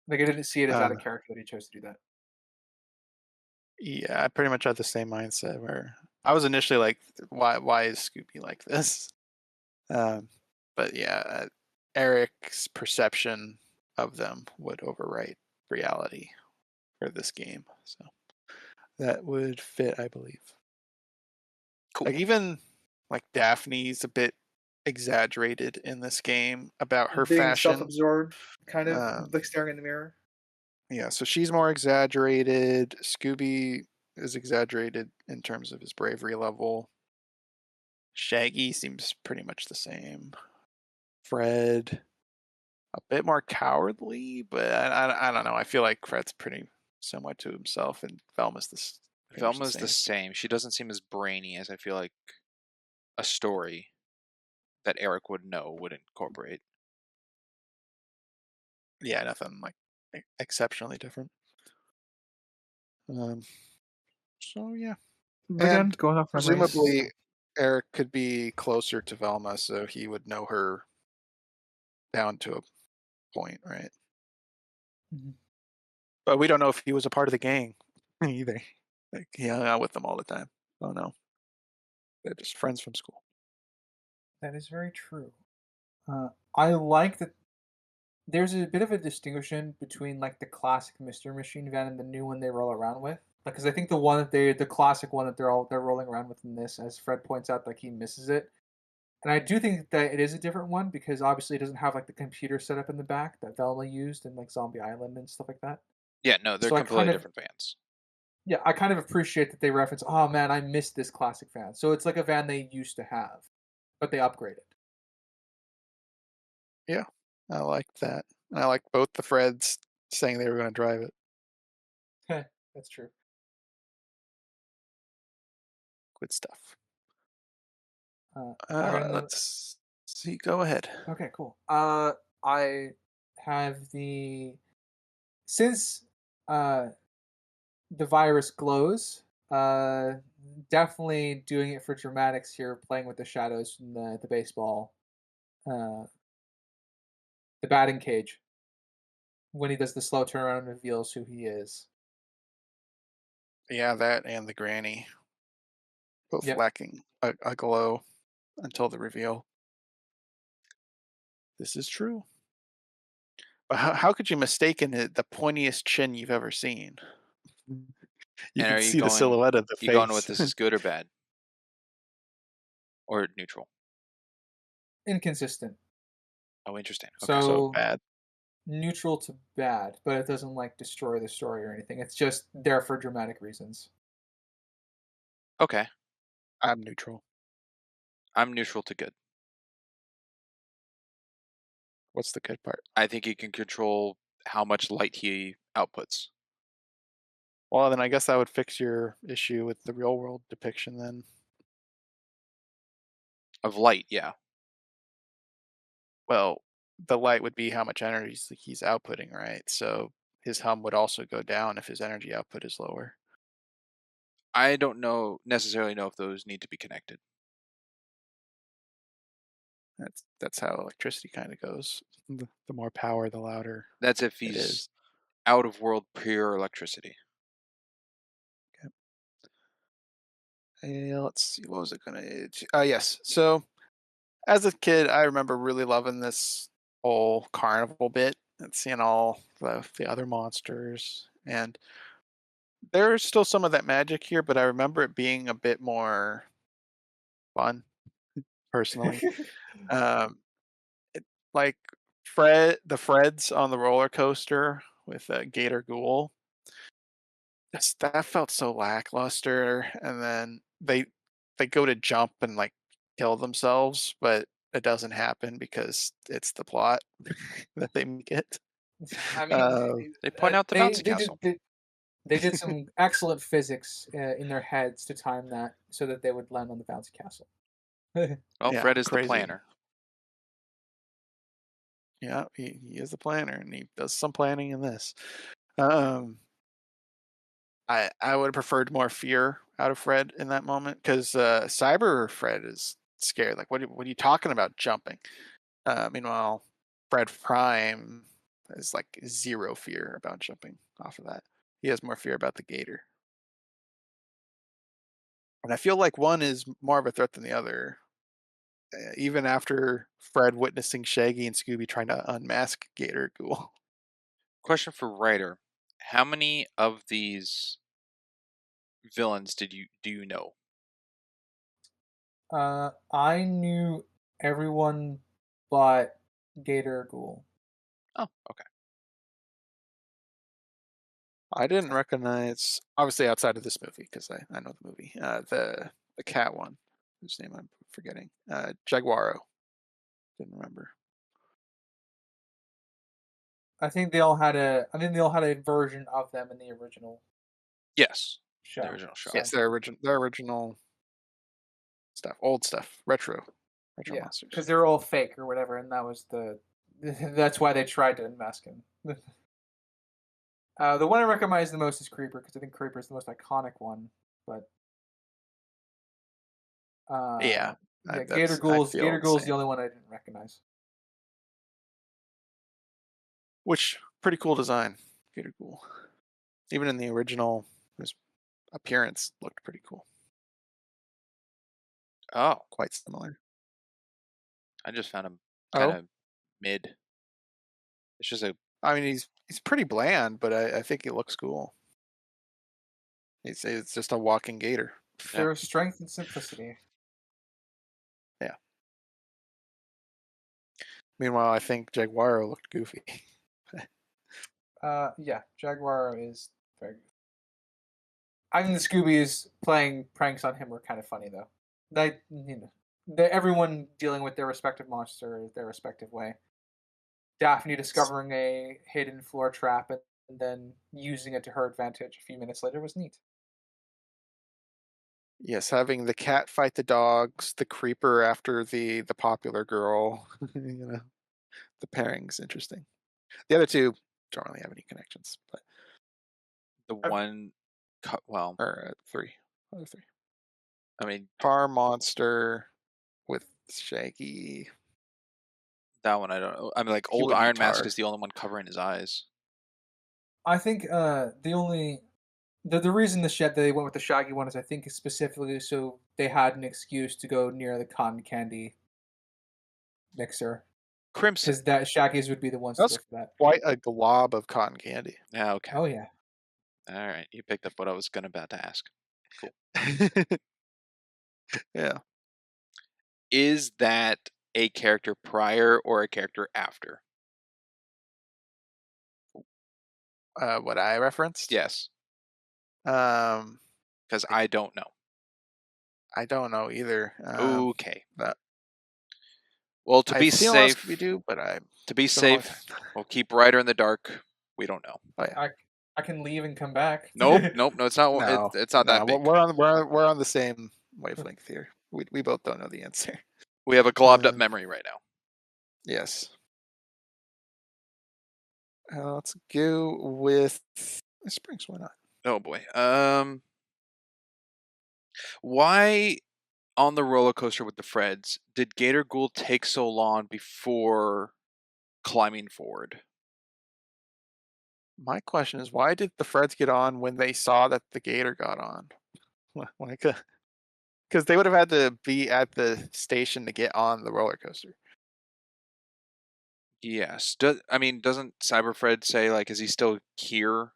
Like I didn't see it as out Uh, of character that he chose to do that. yeah, I pretty much had the same mindset where I was initially like, why is Scooby like this? Um, but yeah, Eric's perception of them would overwrite reality for this game. So that would fit, I believe. Cool. Like even like Daphne's a bit exaggerated in this game about her Being fashion. self-absorbed, kind of Um, like staring in the mirror. yeah, so she's more exaggerated. Scooby is exaggerated in terms of his bravery level. Shaggy seems pretty much the same. Fred, a bit more cowardly, but I don't know. I feel like Fred's pretty somewhat to himself, and Velma's pretty much the Velma's the same. same. She doesn't seem as brainy as I feel like a story that Eric would know would incorporate. Yeah, nothing like exceptionally different. Um, so yeah, But again, and going off memories. presumably Eric could be closer to Velma, so he would know her down to a point, right? Mhm. But we don't know if he was a part of the gang either. Like he hung out with them all the time. Oh no, they're just friends from school. That is very true. I like that there's a bit of a distinction between like the classic Mystery Machine van and the new one they roll around with. Because I think the classic one that they're rolling around with in this, as Fred points out, like he misses it. And I do think that it is a different one because obviously it doesn't have like the computer setup in the back that Velma used in like Zombie Island and stuff like that. Yeah, no, they're So I completely kind of different fans. yeah, I kind of appreciate that they reference, oh man, I missed this classic van. So it's like a van they used to have, but they upgraded. Yeah, I like that. I like both the Freds saying they were going to drive it. That's true. Good stuff. All right, Let's See, go ahead. Okay, cool. I have since uh the virus glows. Definitely doing it for dramatics here, playing with the shadows from the baseball, uh, the batting cage when he does the slow turnaround and reveals who he is. Yeah, that and the granny, both Yep. lacking a glow until the reveal. This is true. But how could you mistaken it the pointiest chin you've ever seen? You And can are see the silhouette of the you going with face. this is good or bad or neutral? Inconsistent. Oh, interesting. Okay. So So bad. neutral to bad, but it doesn't like destroy the story or anything. It's just there for dramatic reasons. Okay. I'm neutral. I'm neutral to good. What's the good part? I think he can control how much light he outputs Well, then I guess that would fix your issue with the real world depiction then. of light. Yeah. Well, the light would be how much energy he's outputting, right? So his hum would also go down if his energy output is lower. I don't necessarily know if those need to be connected. That's how electricity kind of goes. The more power, the louder That's if it he's is. out of world pure electricity. Let's see, what was it gonna? Yes. So as a kid, I remember really loving this whole carnival bit and seeing all the other monsters. And there's still some of that magic here, but I remember it being a bit more fun, personally. Um, it, like the Freds on the roller coaster with Gator Ghoul. That felt so lackluster. And then they go to jump and like kill themselves, but it doesn't happen because it's the plot that they make it. I mean, Uh, They point out the they bouncy they did castle. they did some excellent physics in their heads to time that so that they would land on the bouncy castle. Well, yeah, Fred is the crazy. planner. Yeah, he is the planner, and he does some planning in this. Um, I would have preferred more fear out of Fred in that moment because Cyber Fred is scared. Like, what are you talking about jumping? Meanwhile, Fred Prime is like zero fear about jumping off of that. He has more fear about the gator. And I feel like one is more of a threat than the other. Even after Fred witnessing Shaggy and Scooby trying to unmask Gator Ghoul. Question for writer: how many of these villains do you know? I knew everyone but Gator Ghoul. Oh, okay. I didn't recognize, obviously outside of this movie, because I know the movie, the cat one, whose name I'm forgetting. Jaguaro. Didn't remember. I think they all had a version of them in the original Yes, the show. original show. Yes, So their original stuff, old stuff, retro yeah, monsters. because they're all fake or whatever, and that was the that's why they tried to unmask him. The one I recognize the most is Creeper because I think Creeper is the most iconic one. But Yeah, yeah, I feel Gator the Ghoul's the same. only one I didn't recognize. Which pretty cool design, Gator Ghoul. Even in the original, his appearance looked pretty cool. Oh, Quite similar. I just found him kind Oh, of mid. It's just a I mean he's pretty bland, but I think it looks cool. It's just a walking gator. yeah. Pure strength and simplicity. Yeah. Meanwhile, I think Jaguaro looked goofy. Yeah, Jaguar is very good. I think the Scoobies playing pranks on him were kind of funny though. Everyone dealing with their respective monster their respective way. Daphne discovering a hidden floor trap and then using it to her advantage a few minutes later was neat. Yes, having the cat fight the dogs, the creeper after the popular girl. The pairing's interesting. The other two don't really have any connections, but The I've, one, well, or three, other three. I mean, Car monster with Shaggy. that one I don't know. I mean, like He old would be Iron Mask Tar. is the only one covering his eyes. I think the reason they went with the Shaggy one is I think specifically so they had an excuse to go near the cotton candy mixer Crimson. because that Shaggy's would be the ones to That's go for that. quite a glob of cotton candy. Yeah, okay. Oh yeah. All right, you picked up what I was about to ask. Cool. Yeah. Is that a character prior or a character after? What I referenced? Yes, Um, because I don't know. I don't know either. Okay. But Well, to be I've seen a lot of safe, Scooby-Doo, but to be it's been a long time. safe, we'll keep Ryder in the dark. We don't know. Oh yeah. I can leave and come back. Nope, nope, no. It's not. No, It's not that no, big. we're on the same wavelength here. We both don't know the answer. We have a globbed up Um, memory right now. yes. Let's go with Springs. Why not? Oh boy. Why on the roller coaster with the Freds did Gator Ghoul take so long before climbing forward? My question is, why did the Freds get on when they saw that the Gator got on? Like, because they would have had to be at the station to get on the roller coaster. Yes. Doesn't Cyberfred say, like, is he still here?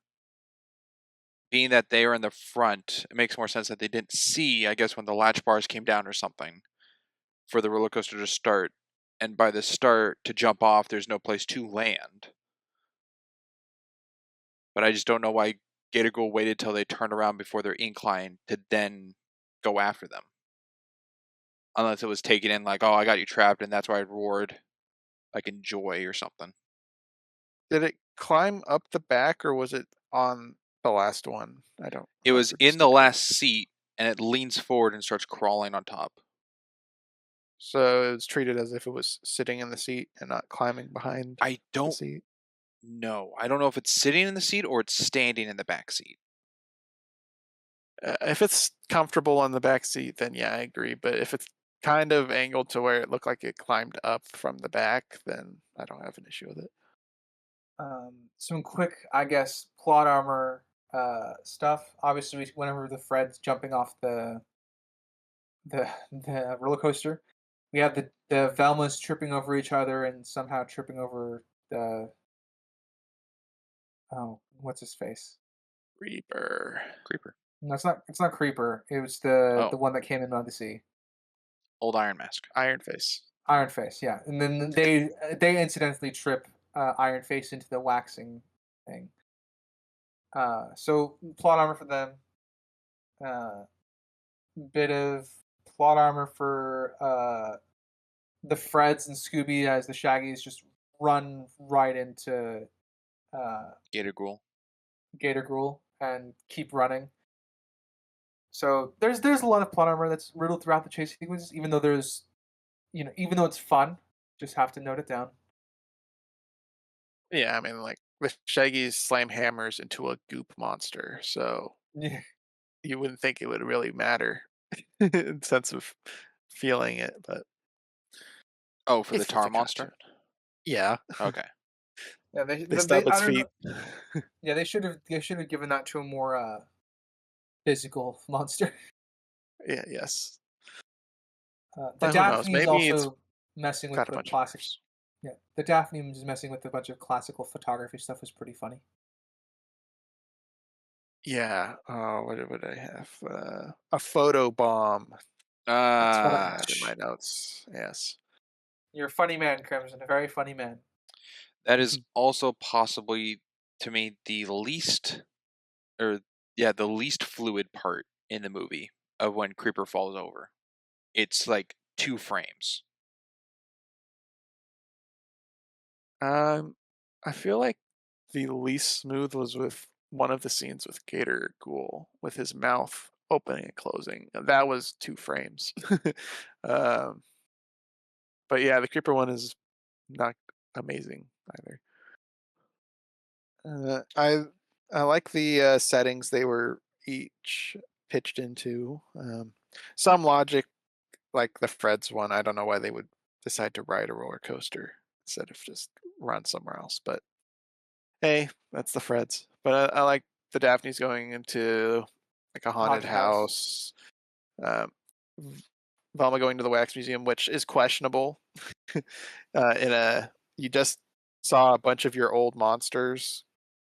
Being that they are in the front, it makes more sense that they didn't see, I guess, when the latch bars came down or something for the roller coaster to start. And by the start, to jump off, there's no place to land. But I just don't know why Gator Ghoul waited till they turned around before their incline to then go after them. Unless it was taken in like, oh, I got you trapped, and that's why I roared, like in joy or something. Did it climb up the back or was it on the last one? I don't It was remember in the distinctly. last seat, and it leans forward and starts crawling on top. So it was treated as if it was sitting in the seat and not climbing behind I the don't seat. know. I don't know if it's sitting in the seat or it's standing in the back seat. If it's comfortable on the back seat, then yeah, I agree. But if it's kind of angled to where it looked like it climbed up from the back, then I don't have an issue with it. Some quick, I guess, plot armor stuff. Obviously, whenever the Fred's jumping off the roller coaster, we have the Velmas tripping over each other and somehow tripping over the what's his face? Reaper. Creeper. No, it's not Creeper. It was the Oh, one that came in on the sea. old Iron Mask. Iron Face. Iron Face, yeah. And then they incidentally trip Iron Face into the waxing thing. So plot armor for them. Uh, bit of plot armor for the Freds and Scooby as the Shaggies just run right into Gator Ghoul. Gator Gruel and keep running. So there's a lot of plot armor that's riddled throughout the chase sequences, even though even though it's fun, just have to note it down. Yeah, I mean, like the Shaggy's slam hammers into a goop monster, so Yeah. you wouldn't think it would really matter in sense of feeling it, but Oh, for the it's Tar a cartoon. Monster? Yeah, Okay. Yeah, they stub I its don't know. feet. Yeah, they should have given that to a more physical monster. Yeah, yes. The But who knows? Daphne is Maybe it's also messing with got a the bunch of classic. nerfs. Yeah, the Daphne is messing with a bunch of classical photography stuff was pretty funny. Yeah. What would I have? A photo bomb. That's what I Uh, had in my notes. Yes. You're a funny man, Crimson, a very funny man. that is also possibly, to me, or yeah, the least fluid part in the movie of when Creeper falls over. It's like 2 frames. I feel like the least smooth was with one of the scenes with Gator Ghoul, with his mouth opening and closing. That was 2 frames. Um, but yeah, the creeper one is not amazing either. I like the settings they were each pitched into. Some logic, like the Fred's one, I don't know why they would decide to ride a roller coaster instead of just run somewhere else. But hey, that's the Freds. But I like the Daphne's going into like a haunted Haunted house. house. Um, Velma going to the wax museum, which is questionable. In a you just saw a bunch of your old monsters,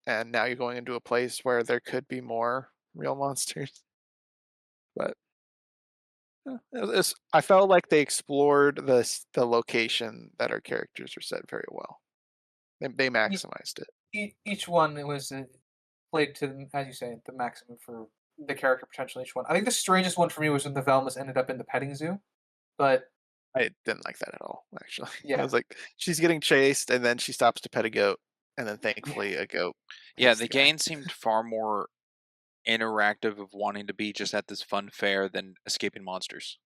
and now you're going into a place where there could be more real monsters. But I felt like they explored the location that our characters were set very well. They E- maximized it. each one it was played to, as you say, the maximum for the character potential. Each one. I think the strangest one for me was when the Velmas ended up in the petting zoo. But I didn't like that at all, actually. I yeah, was like, she's getting chased, and then she stops to pet a goat, and then yeah, thankfully a goat Yeah, hits the the guy. game seemed far more interactive of wanting to be just at this fun fair than escaping monsters.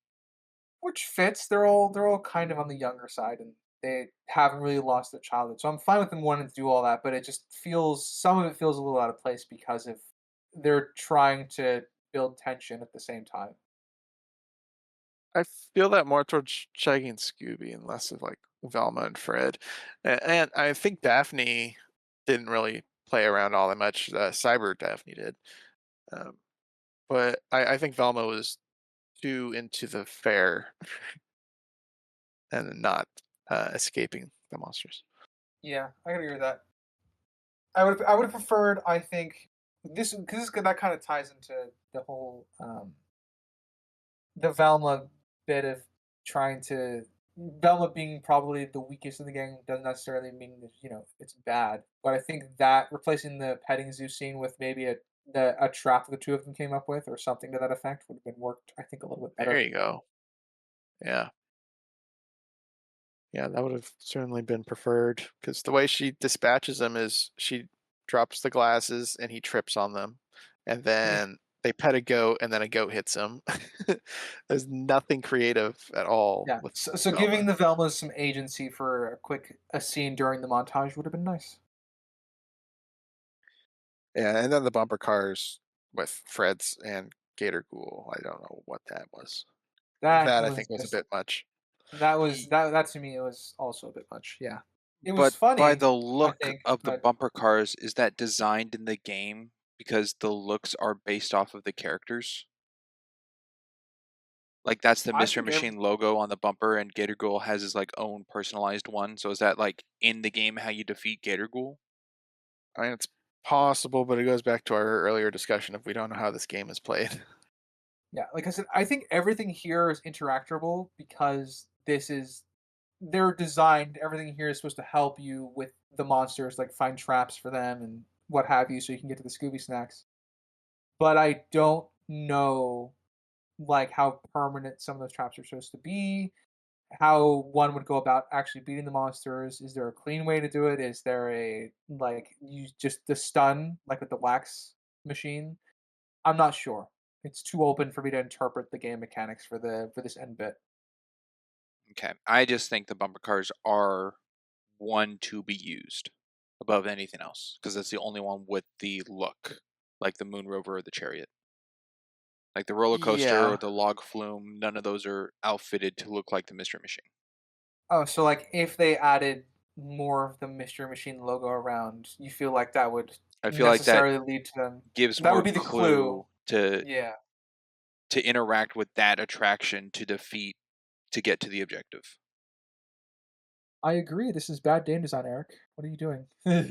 which fits. They're all kind of on the younger side, and they haven't really lost their childhood. So I'm fine with them wanting to do all that, but it just feels some of it feels a little out of place because of they're trying to build tension at the same time. I feel that more towards Shaggy and Scooby and less of like Velma and Fred. And I think Daphne didn't really play around all that much. Cyber Daphne did. Um, but I think Velma was too into the fair and not escaping the monsters. Yeah, I agree with that. I would have preferred. I think this because that kind of ties into the whole the Velma bit of trying to Velma being probably the weakest in the game doesn't necessarily mean that, it's bad. But I think that replacing the petting zoo scene with maybe a trap that the two of them came up with or something to that effect would have been worked, I think, a little bit There better. you go. Yeah. Yeah, that would have certainly been preferred because the way she dispatches them is she drops the glasses and he trips on them, and Yeah. then they pet a goat and then a goat hits him. There's nothing creative at all Yeah. with So Velma. giving the Velmas some agency for a scene during the montage would have been nice. Yeah, and then the bumper cars with Fred's and Gator Ghoul. I don't know what that was. That That I was think was a just bit much. that was Ye- that to me it was also a bit much. Yeah. It was But by funny, the I look think, of the but bumper cars, is that designed in the game because the looks are based off of the characters? Like that's the I Mystery think Machine logo on the bumper, and Gator Ghoul has his like own personalized one. So is that like in the game how you defeat Gator Ghoul? I mean, it's possible, but it goes back to our earlier discussion of we don't know how this game is played. yeah, like I said, I think everything here is interactable because they're designed. Everything here is supposed to help you with the monsters, like find traps for them and what have you, so you can get to the Scooby snacks. But I don't know like how permanent some of those traps are supposed to be. How one would go about actually beating the monsters. Is there a clean way to do it? Is there a like you just the stun like with the wax machine? I'm not sure. It's too open for me to interpret the game mechanics for this end bit. Okay, I just think the bumper cars are one to be used above anything else because that's the only one with the look, like the Moon Rover or the Chariot. Like the roller coaster or Yeah, the log flume, none of those are outfitted to look like the Mystery Machine. Oh, so like if they added more of the Mystery Machine logo around, you feel like that would I feel like that necessarily lead to them. gives That more would be the clue. clue to Yeah, interact with that attraction to defeat to get to the objective. I agree. This is bad game design, Eric. What are you doing? Yeah,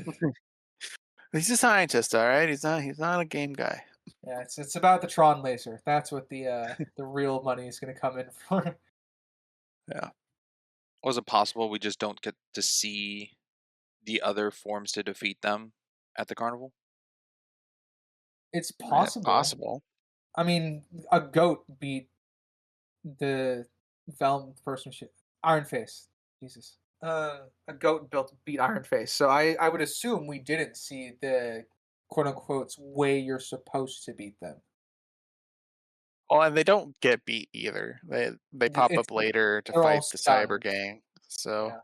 he's a scientist, all right. He's not a game guy. it's about the Tron laser. That's what the real money is going to come in for. Yeah, Was it possible we just don't get to see the other forms to defeat them at the carnival? It's I mean, it's possible. possible. I mean, a goat beat the Velm first machine. Iron Face. Jesus. A goat built beat Iron Face. So I would assume we didn't see the quote unquote way you're supposed to beat them. Well, and they don't get beat either. They pop It's up later to they're all fight the cyber stunned. gang. So Yeah.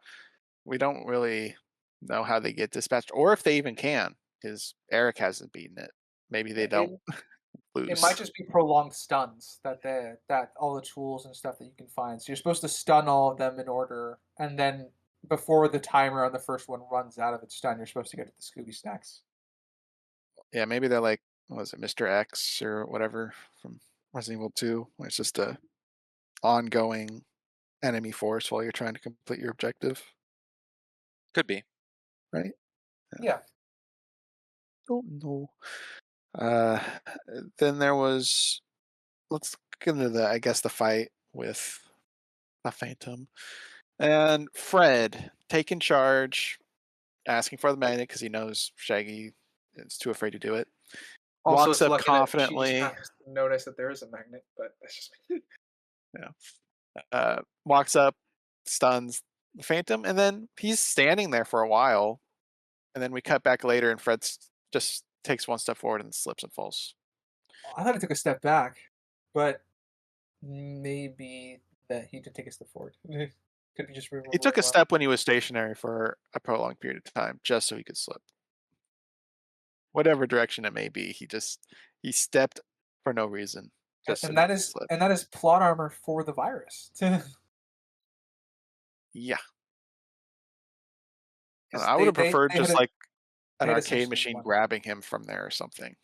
we don't really know how they get dispatched, or if they even can, because Eric hasn't beaten it. Maybe they don't It it might lose. just be prolonged stuns that all the tools and stuff that you can find. So you're supposed to stun all of them in order, and then before the timer on the first one runs out of its stun, you're supposed to get to the Scooby snacks. Yeah, maybe they're like, what was it, Mr. X or whatever from Resident Evil 2, where it's just a ongoing enemy force while you're trying to complete your objective, Could be. right? Yeah. Yeah. Don't know. Uh, then there was, let's get into the, I guess, the fight with the Phantom and Fred taking charge, asking for the magnet because he knows Shaggy is too afraid to do it. Also, Walks it's up lucky that she just confidently. happens to notice that there is a magnet, but that's just me. Yeah. Walks up, stuns the Phantom, and then he's standing there for a while. And then we cut back later, and Fred's just takes one step forward and slips and falls. I thought he took a step back, but maybe that he did take a step forward. Could be just He took remembering a wrong. step when he was stationary for a prolonged period of time, just so he could slip. Whatever direction it may be, he stepped for no reason, just so And he that could is slip. and that is plot armor for the virus. Yeah, Because I would have preferred they just like an had arcade essentially machine won. grabbing him from there or something.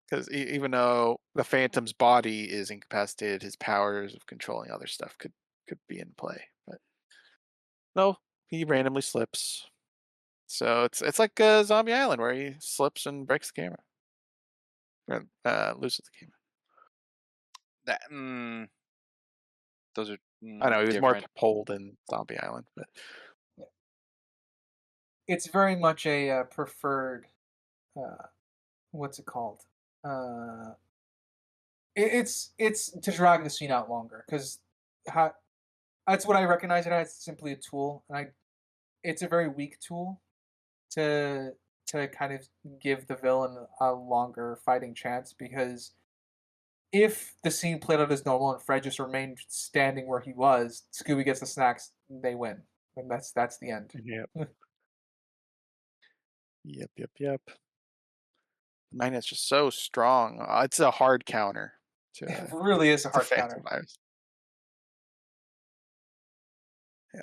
Because even though the Phantom's body is incapacitated, his powers of controlling other stuff could be in play. But no, he randomly slips. So it's like Zombie Island where he slips and breaks the camera, or loses the camera. That those are I know he was more different. pulled in Zombie Island, but Yeah. It's very much a preferred. Uh, what's it called? Uh, it's to drag the scene out longer because that's what I recognize it as. It's simply a tool, and it's a very weak tool to kind of give the villain a longer fighting chance because if the scene played out as normal and Fred just remained standing where he was, Scooby gets the snacks, they win, and that's the end. yep, yep. Magnet's just so strong. It's a hard counter It to really is a to hard Phantom counter. Virus. Yeah,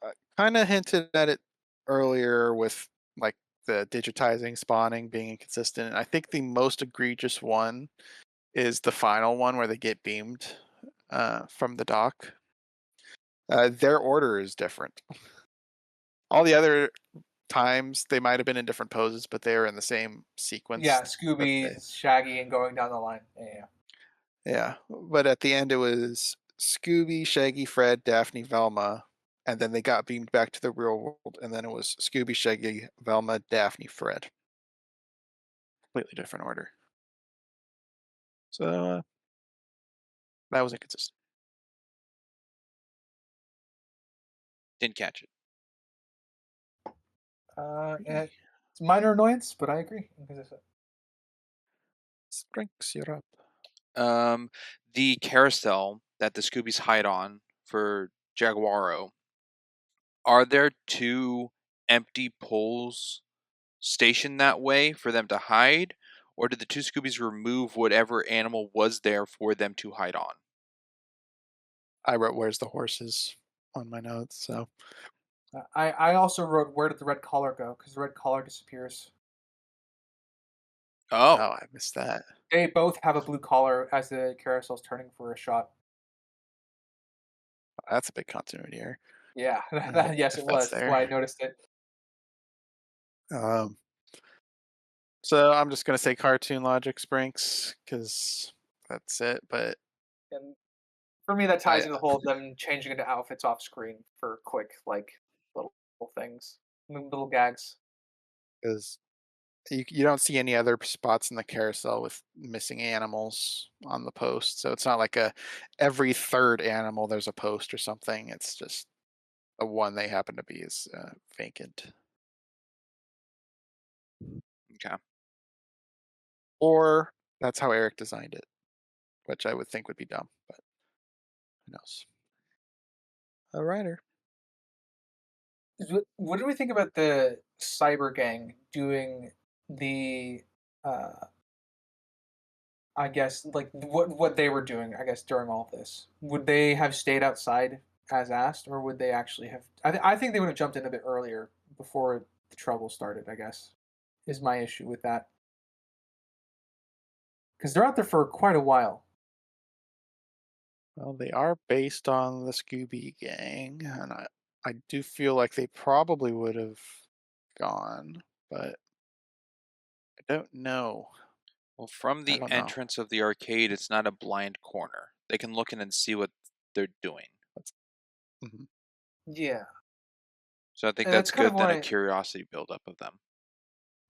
I kind of hinted at it earlier with like the digitizing, spawning being inconsistent. I think the most egregious one is the final one where they get beamed from the dock. Their order is different. All the other times they might have been in different poses, but they were in the same Yeah, sequence. But Scooby, Shaggy, and going down the line. Yeah. yeah, but at the end it was Scooby, Shaggy, Fred, Daphne, Velma, and then they got beamed back to the real world, and then it was Scooby, Shaggy, Velma, Daphne, Fred. Completely different order. So that was inconsistent. Didn't catch it. It's minor annoyance, but I agree. Drink syrup. Um, the carousel that the Scoobies hide on for Jaguaro. Are there two empty poles stationed that way for them to hide, or did the two Scoobies remove whatever animal was there for them to hide on? I wrote "Where's the horses" on my notes, so I also wrote where did the red collar go because the red collar disappears. oh, Oh, I missed that. They both have a blue collar as the carousel's turning for a shot. That's a big continuity error. Yeah, Uh, yes, if it that's was. That's why there. I noticed it. Um, so I'm just gonna say cartoon logic, Sprinks, because that's it. But And for me, that ties I into the whole them changing into outfits off screen for quick, like little things, little gags. because you don't see any other spots in the carousel with missing animals on the post, so it's not like a every third animal there's a post or something. It's just a one they happen to be is vacant. okay. Or That's how Eric designed it, which I would think would be dumb, but who knows? A writer. What do we think about the cyber gang doing the uh I guess like what they were doing, I guess, during all of this? Would they have stayed outside as asked, or would they actually have I think they would have jumped in a bit earlier before the trouble started, I guess. Is my issue with that. Because they're out there for quite a while. Well, they are based on the Scooby Gang, and I do feel like they probably would have gone, but I don't know. Well, from I the don't know. entrance of the arcade, it's not a blind corner. They can look in and see what they're doing. That's, mhm. Yeah. So I think And that's that's kind of good, then a why curiosity buildup of them.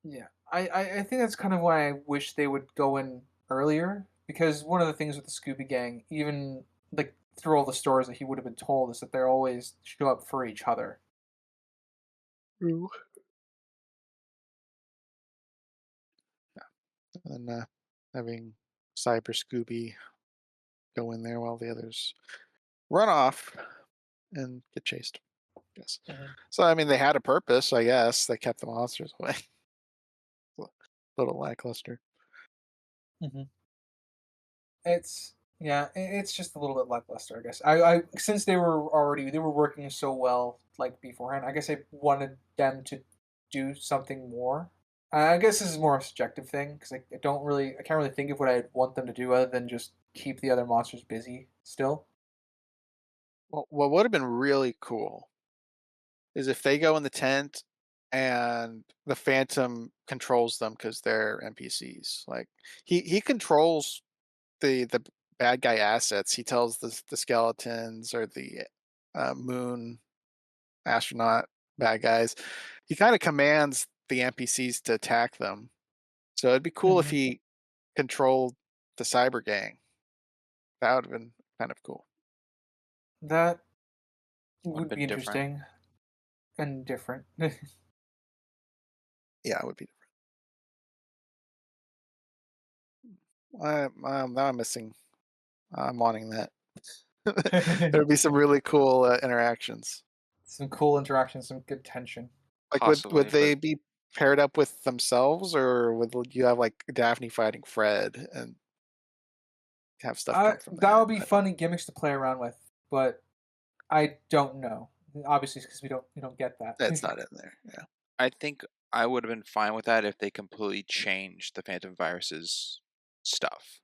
yeah. I think that's kind of why I wish they would go in earlier. Because one of the things with the Scooby Gang, even like through all the stories that he would have been told, is that they're always show up for each other. True. And having Cyber Scooby go in there while the others run off and get chased. Yes. Mhm. So I mean, they had a purpose, I guess. They kept the monsters away. A little lackluster. Mhm. It's yeah, it's just a little bit lackluster, I guess. I since they were working so well like beforehand. I guess I wanted them to do something more. I guess this is more a subjective thing because I can't really think of what I want them to do other than just keep the other monsters busy still. Well, what would have been really cool is if they go in the tent and the Phantom controls them because they're NPCs. Like he controls the bad guy assets. He tells the skeletons or the moon astronaut bad guys. He kind of commands the NPCs to attack them. So it'd be cool if Hmm. he controlled the cyber gang. That would have been kind of cool. That Would have would be been different. interesting and different. Yeah, it would be different. Now I'm missing. I'm wanting that. There would be some really cool interactions. Some cool interactions, some good tension. Like, would Possibly, but they be paired up with themselves, or would you have like Daphne fighting Fred and have stuff come from That there? would be I don't. funny gimmicks to play around with, but I don't know. Obviously, because we don't get that. It's not in there. Yeah. I think I would have been fine with that if they completely changed the Phantom Virus's stuff.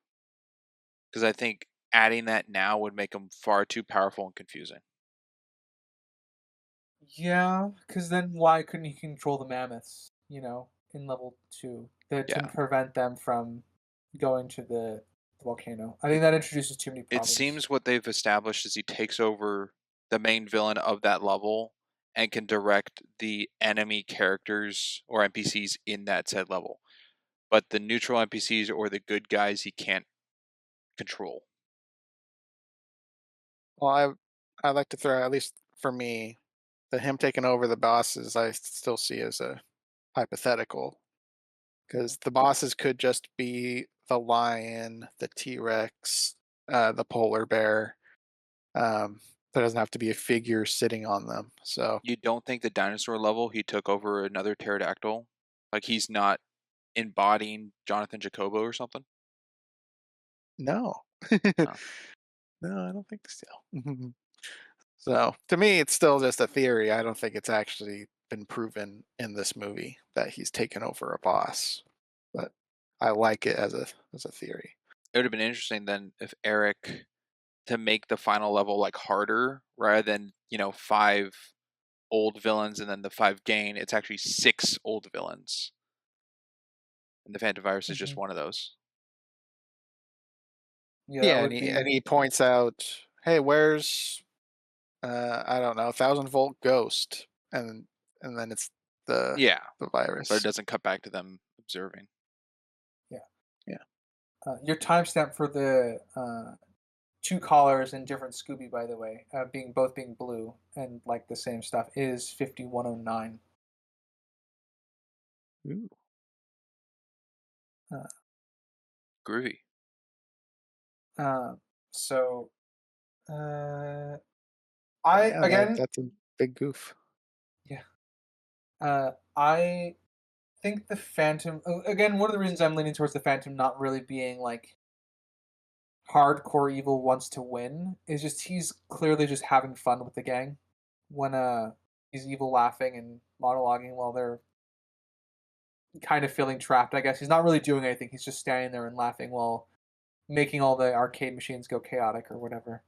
Because I think adding that now would make them far too powerful and confusing. Yeah, because then why couldn't he control the mammoths? In level two, to Yeah. prevent them from going to the volcano. I think that introduces too many It problems. seems what they've established is he takes over the main villain of that level and can direct the enemy characters or NPCs in that said level. But the neutral NPCs or the good guys he can't control. Well, I like to throw, at least for me, the him taking over the bosses. I still see as a hypothetical because the bosses could just be the lion, the T Rex, the polar bear. Um, there doesn't have to be a figure sitting on them. So You don't think the dinosaur level he took over another pterodactyl? Like he's not embodying Jonathan Jacobo or something? no, No. no, I don't think so. So to me, it's still just a theory. I don't think it's actually been proven in this movie that he's taken over a boss. But I like it as a theory. It would have been interesting then if Eric to make the final level like harder rather than, five old villains and then the five gain, it's actually six old villains. And the Phantom Virus is just Hmm. one of those. Yeah, that Yeah, would and be. he points out, "Hey, where's I don't know, 1,000-volt ghost?" And then it's Yeah, the but it virus. doesn't cut back to them observing. Yeah. Yeah. Your timestamp for the two collars in different Scooby, by the way, being blue and like the same stuff, is 5109. Ooh. Uh, Groovy. Uh, so I Yeah, again, that's a big goof. yeah. I think the Phantom again. One of the reasons I'm leaning towards the Phantom not really being like hardcore evil wants to win is just he's clearly just having fun with the gang when he's evil laughing and monologuing while they're kind of feeling trapped. I guess he's not really doing anything. He's just standing there and laughing while making all the arcade machines go chaotic or whatever.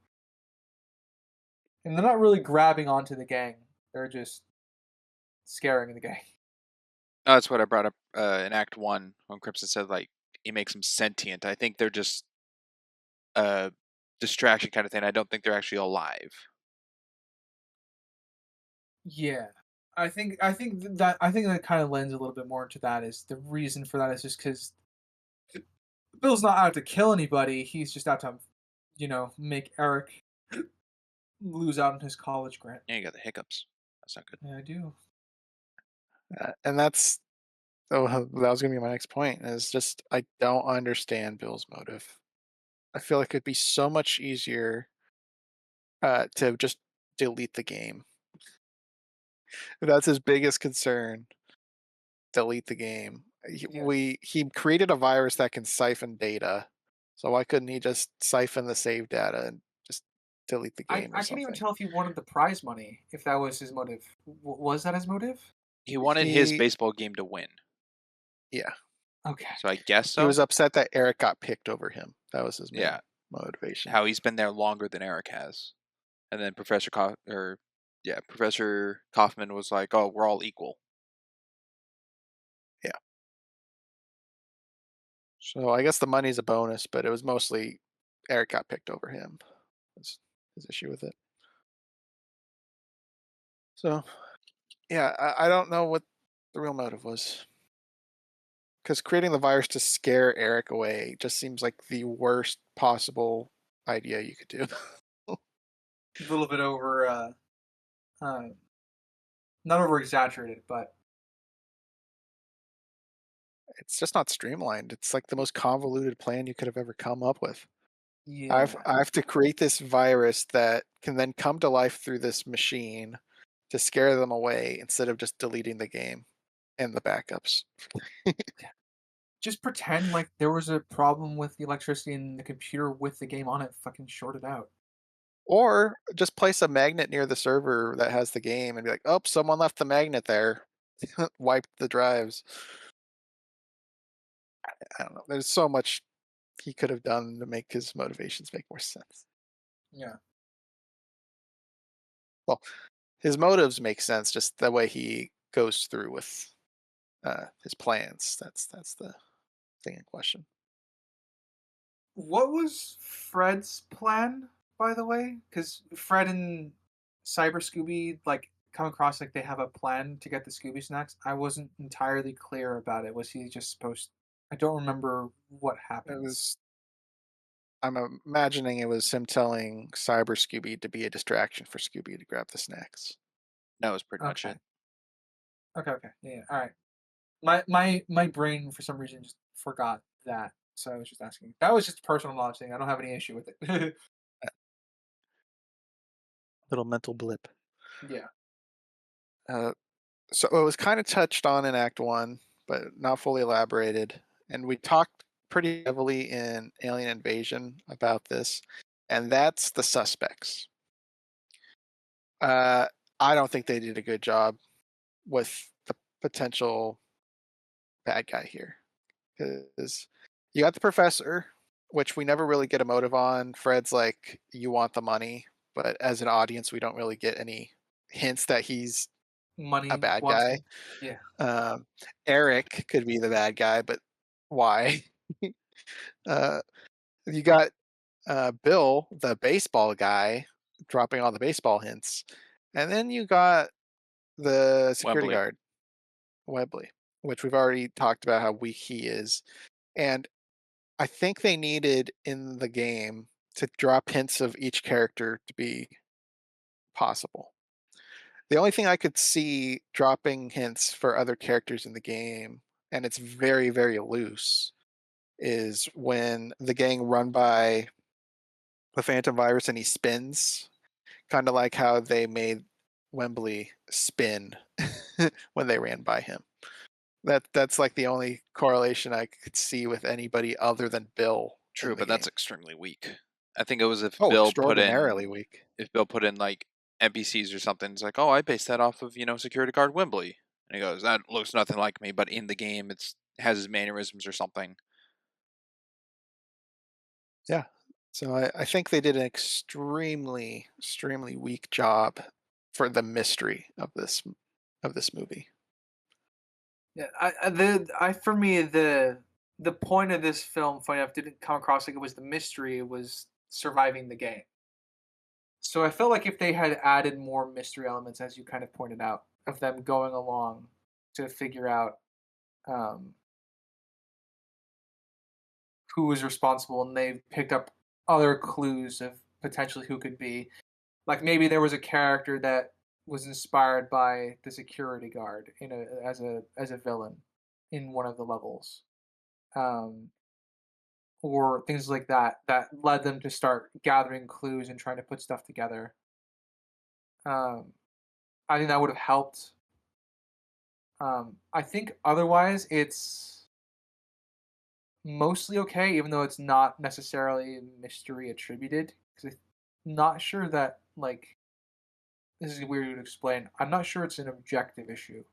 And they're not really grabbing onto the gang. They're just scaring the gang. Oh, that's what I brought up in Act 1 when Crimson said, like, he makes them sentient. I think they're just a distraction kind of thing. I don't think they're actually alive. Yeah. I think that kind of lends a little bit more into that is the reason for that is just because Bill's not out to kill anybody. He's just out to, make Eric lose out on his college grant. Yeah, you got the hiccups. That's not good. Yeah, I do. And that's oh, that was gonna be my next point. Is just I don't understand Bill's motive. I feel like it'd be so much easier to just delete the game. If that's his biggest concern. Delete the game. Yeah. He created a virus that can siphon data. So why couldn't he just siphon the save data and just delete the I, game or I can't even something? tell if he wanted the prize money, if that was his motive. Was that his motive? He wanted his He baseball game to win. yeah. Okay. So I guess He so. was upset that Eric got picked over him. That was his Yeah. main motivation. How he's been there longer than Eric has. And then Professor Kaufman was like, "Oh, we're all equal." Yeah. So I guess the money's a bonus, but it was mostly Eric got picked over him. Was his issue with it. So yeah, I don't know what the real motive was. Because creating the virus to scare Eric away just seems like the worst possible idea you could do. A little bit over, uh, not over exaggerated, but It's just not streamlined. It's like the most convoluted plan you could have ever come up with. yeah. I have to create this virus that can then come to life through this machine to scare them away instead of just deleting the game and the backups. Just pretend like there was a problem with the electricity in the computer with the game on it fucking shorted out. Or just place a magnet near the server that has the game and be like, oh, someone left the magnet there. Wiped the drives. I don't know. There's so much he could have done to make his motivations make more sense. Yeah. Well, his motives make sense, just the way he goes through with his plans. That's the thing in question. What was Fred's plan, by the way? Because Fred and Cyber Scooby like come across like they have a plan to get the Scooby snacks. I wasn't entirely clear about it. Was he just supposed? I don't remember what It happens. was. I'm imagining it was him telling Cyber Scooby to be a distraction for Scooby to grab the snacks. That was pretty much Okay. it. Okay. Okay. Yeah. All right. My brain for some reason just forgot that. So I was just asking. That was just a personal knowledge thing. I don't have any issue with it. Little mental blip. Yeah. Uh, so it was kind of touched on in Act One, but not fully elaborated. And we talked pretty heavily in Alien Invasion about this, and that's the suspects. Uh, I don't think they did a good job with the potential bad guy here because you got the professor, which we never really get a motive on. Fred's like, "You want the money," but as an audience, we don't really get any hints that he's a Money bad wants guy. to. Yeah. Um, Eric could be the bad guy, but why? uh, you got Bill, the baseball guy, dropping all the baseball hints, and then you got the security Wembley. guard, Webley, which we've already talked about how weak he is. And I think they needed in the game to drop hints of each character to be possible. The only thing I could see dropping hints for other characters in the game, and it's very, very loose, is when the gang run by the Phantom Virus and he spins, kind of like how they made Wembley spin when they ran by him. That's like the only correlation I could see with anybody other than Bill True, in the but that's game. extremely weak. I think it was Oh, extraordinarily weak. if Bill put in like NPCs or something. It's like, oh, I based that off of security guard Wembley, and he goes, that looks nothing like me. But in the game, has his mannerisms or something. Yeah. So I think they did an extremely, extremely weak job for the mystery of this movie. Yeah, for me the point of this film, funny enough, didn't come across like it was the mystery. It was surviving the game. So I felt like if they had added more mystery elements, as you kind of pointed out, of them going along to figure out um, who was responsible, and they picked up other clues of potentially who could be. Like maybe there was a character that was inspired by the security guard in a as a villain in one of the levels, um, or things like that that led them to start gathering clues and trying to put stuff together. Um, I think that would have helped. I think otherwise it's mostly okay, even though it's not necessarily mystery attributed. Because I'm not sure that like this is weird to explain. I'm not sure it's an objective issue.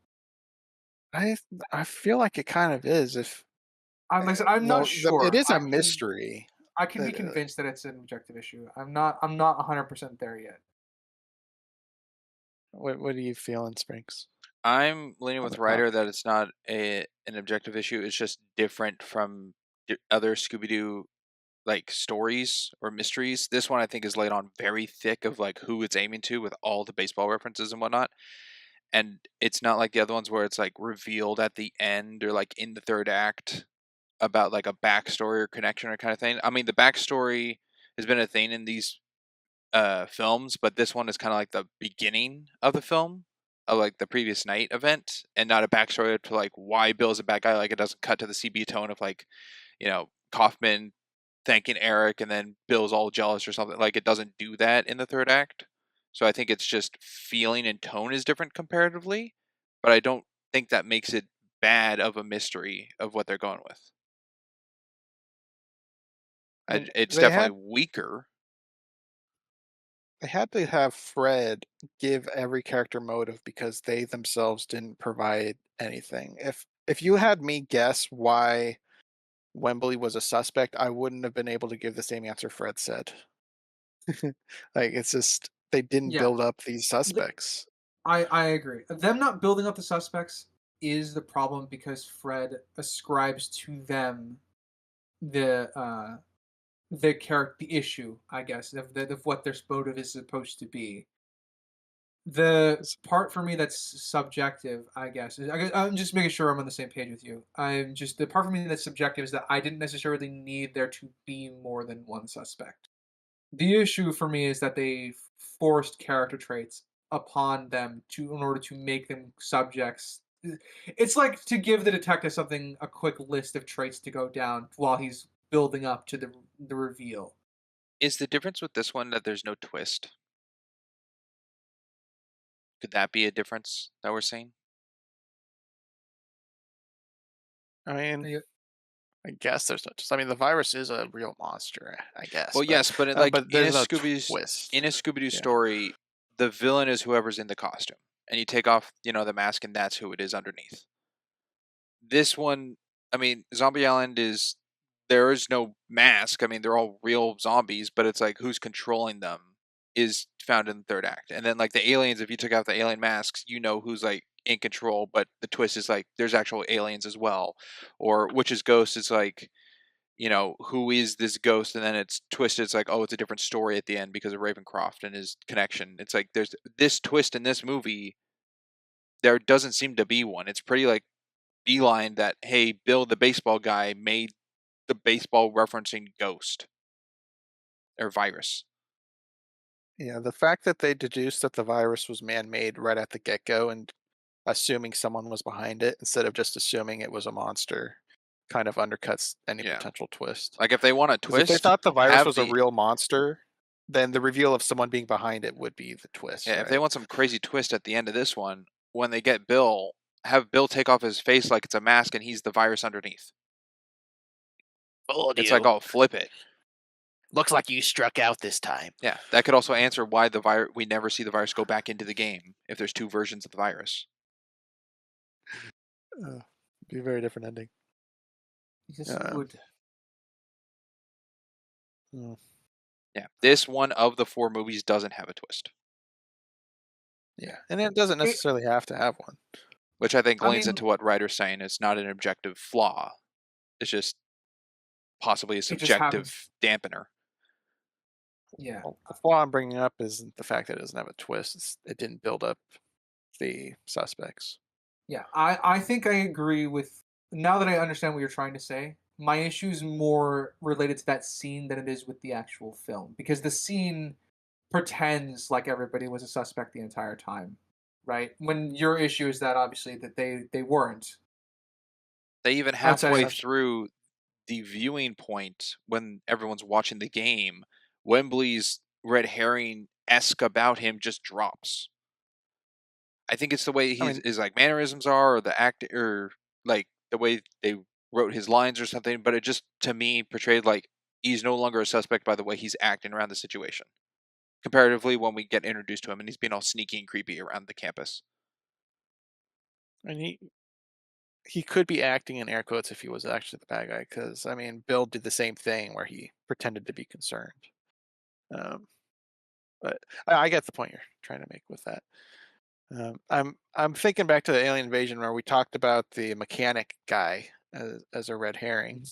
I I feel like it kind of is. If I'm like I said, I'm not well, it sure. is a mystery. I can be That convinced that it's an objective issue. I'm not 100% there yet. what do you feel in Springs? I'm leaning with Other Ryder that it's not an objective issue. It's just different from other Scooby-Doo like stories or mysteries. This one I think is laid on very thick of like who it's aiming to with all the baseball references and whatnot. And it's not like the other ones where it's like revealed at the end or like in the third act about like a backstory or connection or kind of thing. I mean, the backstory has been a thing in these films, but this one is kind of like the beginning of the film of like the previous night event, and not a backstory to like why Bill's a bad guy. Like it doesn't cut to the CB tone of like Kaufman thanking Eric and then Bill's all jealous or something. Like it doesn't do that in the third act. So I think it's just feeling and tone is different comparatively, but I don't think that makes it bad of a mystery of what they're going with. I mean, It's definitely weaker. they had to have Fred give every character motive because they themselves didn't provide anything. If you had me guess why Wembley was a suspect, I wouldn't have been able to give the same answer Fred said. Like it's just they didn't Yeah, build up these th- suspects. I agree. Them not building up the suspects is the problem because Fred ascribes to them the character the issue, I guess, of what their motive is supposed to be. The part for me that's subjective, I guess, I'm just making sure I'm on the same page with you. I'm just the part for me that's subjective is that I didn't necessarily need there to be more than one suspect. The issue for me is that they forced character traits upon them to in order to make them subjects. It's like to give the detective something a quick list of traits to go down while he's building up to the reveal. Is the difference with this one that there's no twist? Could that be a difference that we're seeing? I mean, Yeah, I guess there's no. I mean, the virus is a real monster, I guess, Well, yes, but like but there's no twist. In a Scooby Doo Yeah, story, the villain is whoever's in the costume, and you take off the mask, and that's who it is underneath. This one, I mean, Zombie Island is there is no mask. I mean, they're all real zombies, but it's like who's controlling them is found in the third act, and then like the aliens. If you took out the alien masks, you know who's like in control. But the twist is like there's actual aliens as well, or Witch's Ghost is like who is this ghost? And then it's twisted. It's like, oh, it's a different story at the end because of Ravencroft and his connection. It's like there's this twist in this movie. There doesn't seem to be one. It's pretty like beeline that, hey, Bill, the baseball guy, made the baseball referencing ghost or virus. yeah. The fact that they deduced that the virus was man-made right at the get-go and assuming someone was behind it instead of just assuming it was a monster kind of undercuts any Yeah. potential twist. Like if they want a Because if they twist, thought the virus have was a the real monster, then the reveal of someone being behind it would be the twist, yeah. If they right? want some crazy twist at the end of this one, when they get Bill, have Bill take off his face like it's a mask and he's the virus underneath. Fooled It's like, you. oh, flip it. Looks like you struck out this time. Yeah, that could also answer why the virus we never see the virus go back into the game if there's two versions of the virus. Be a very different ending. Yes, it would. Mm. Yeah, this one of the 4 movies doesn't have a twist, Yeah, and it doesn't necessarily have to have one. which I think I leans mean- into what Ryder's saying. It's not an objective flaw. It's just possibly a It just subjective dampener. Yeah. Well, the flaw I'm bringing up isn't the fact that it doesn't have a twist. It didn't build up the suspects. Yeah, I think I agree with. Now that I understand what you're trying to say, my issue is more related to that scene than it is with the actual film, because the scene pretends like everybody was a suspect the entire time, right? When your issue is that obviously that they weren't. They even Outside halfway of- through the viewing point when everyone's watching the game, Wembley's red herring esque about him just drops. I think it's the way his like mannerisms are, or the act, or like the way they wrote his lines or something. But it just to me portrayed like he's no longer a suspect by the way he's acting around the situation. Comparatively, when we get introduced to him and he's being all sneaky and creepy around the campus. And he could be acting in air quotes if he was actually the bad guy, because I mean, Bill did the same thing where he pretended to be concerned. But I get the point you're trying to make with that. I'm thinking back to the alien invasion where we talked about the mechanic guy as a red herring.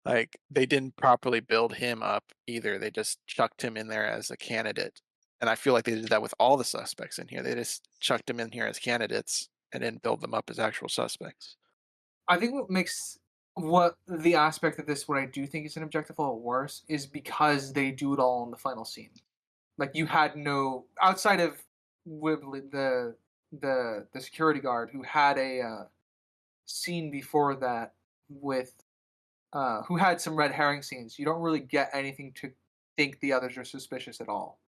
Like they didn't properly build him up either. They just chucked him in there as a candidate. And I feel like they did that with all the suspects in here. They just chucked them in here as candidates and didn't build them up as actual suspects. I think what makes what the aspect of this what I do think is an objective flaw worse is because they do it all in the final scene. Like you had no outside of Wibbly, the security guard who had a scene before that with who had some red herring scenes. You don't really get anything to think the others are suspicious at all.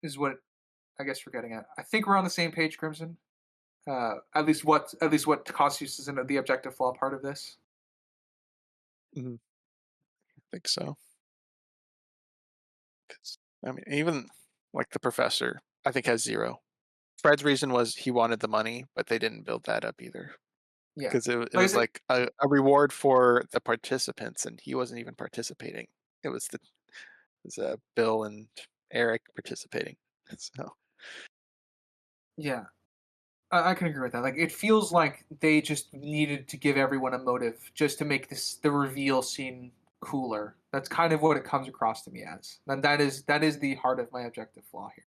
Is what I guess we're getting at. I think we're on the same page, Crimson. At least what constitutes as the objective flaw part of this. I think so. 'Cause, I mean, even like the professor, I think has 0. Fred's reason was he wanted the money, but they didn't build that up either. Yeah, Because it Like I was said- like a reward for the participants, and he wasn't even participating. It was Bill and Eric participating. So yeah. I can agree with that. Like, it feels like they just needed to give everyone a motive just to make the reveal scene cooler. That's kind of what it comes across to me as, and that is the heart of my objective flaw here.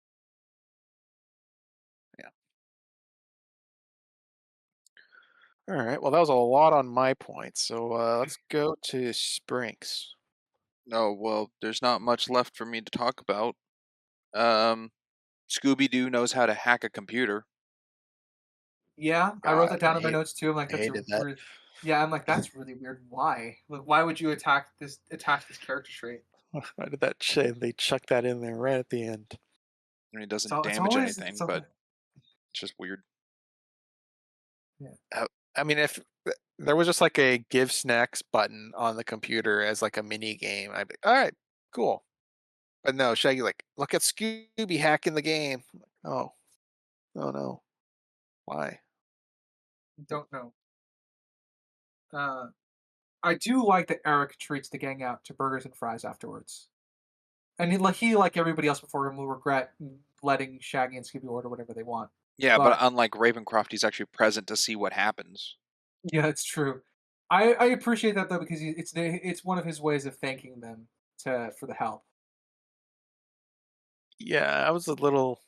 all right, well that was a lot on my point. So let's go to Sprinks. No, well, there's not much left for me to talk about. Scooby-Doo knows how to hack a computer. Yeah, I wrote that down in my hate- notes too. I'm like, I that's hated that. yeah, I'm like, that's really weird. Why? Like, why would you attach this character trait? Why did that they chuck that in there right at the end? I mean, it doesn't It's damage always anything, it's but always- it's just weird. I mean, if there was just like a give snacks button on the computer as like a mini game, I'd be all right, cool. But no, Shaggy like, look at Scooby hacking the game. Oh, oh no, why? don't know. I do like that Eric treats the gang out to burgers and fries afterwards. And he like everybody else before him, will regret letting Shaggy and Scooby order whatever they want. Yeah, but But- unlike Ravencroft, he's actually present to see what happens. Yeah, it's true. I appreciate that though because it's one of his ways of thanking them for the help. Yeah, I was a little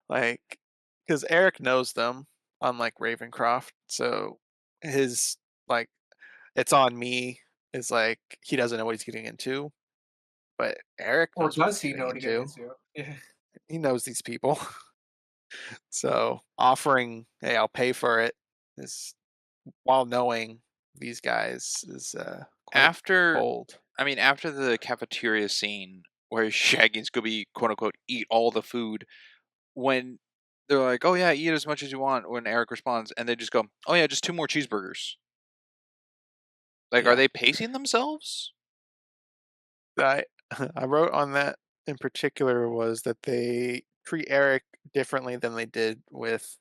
like, because Eric knows them, unlike Ravencroft. So his like, it's on me is like he doesn't know what he's getting into, but Eric Or knows what does he's he know getting what to get into. into? Yeah. He knows these people. So offering, hey, I'll pay for it is while knowing these guys is quite After bold. after the cafeteria scene where Shaggy and Scooby quote unquote eat all the food, when they're like, "Oh yeah, eat as much as you want," when Eric responds, and they just go, "Oh yeah, just 2 more cheeseburgers." Like, are Yeah, they pacing themselves? I I wrote on that in particular was that they treat Eric differently than they did with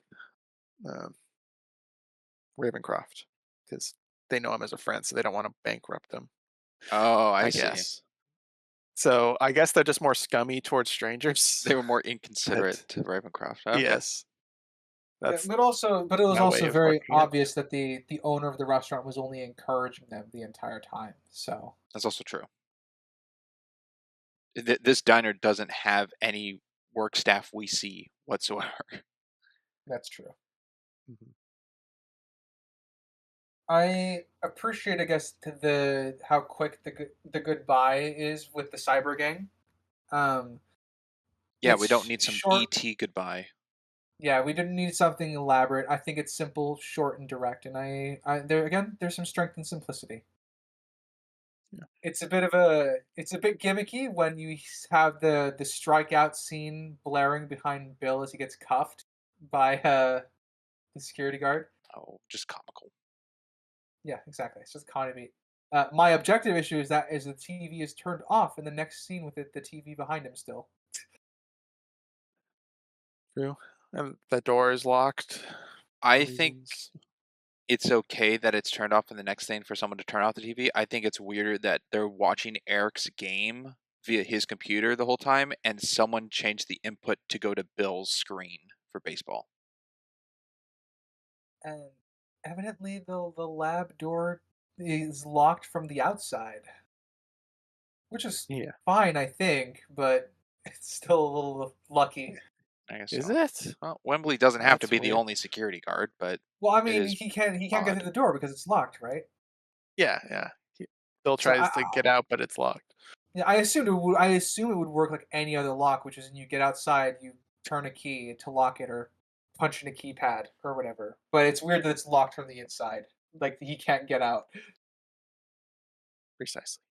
um, Ravencroft because they know him as a friend, so they don't want to bankrupt him. Oh, I I see. guess. So I guess they're just more scummy towards strangers. They were more inconsiderate But to Ravencroft. Okay. yes, Yeah, that's but it was my way also of very looking at it. obvious that the owner of the restaurant was only encouraging them the entire time. So That's also true. This diner doesn't have any work staff we see whatsoever. that's true. Mhm. I appreciate, I guess, the how quick the goodbye is with the cyber gang. Um, Yeah, we don't it's need some short. ET goodbye. Yeah, we didn't need something elaborate. I think it's simple, short, and direct. And there again, there's some strength and simplicity. Yeah. It's a bit gimmicky when you have the strikeout scene blaring behind Bill as he gets cuffed by the security guard. Oh, just comical. Yeah, exactly. It's just comedy beat. My objective issue is the TV is turned off in the next scene with the TV behind him still. True. And the door is locked for I think reasons. it's okay that it's turned off in the next thing for someone to turn off the TV. I think it's weirder that they're watching Eric's game via his computer the whole time and someone changed the input to go to Bill's screen for baseball. And evidently the lab door is locked from the outside, which is Yeah. fine, I think, but it's still a little lucky. I guess Is so. it? Well, Wembley doesn't have to That's be the weird. only security guard, but Well, I it mean, is he can't get odd. through the door because it's locked, right? Yeah, yeah. Bill So tries to get out, but it's locked. yeah, I assume it would work like any other lock, which is when you get outside, you turn a key to lock it or punch in a keypad or whatever. But it's weird that it's locked from the inside. Like he can't get out. Precisely.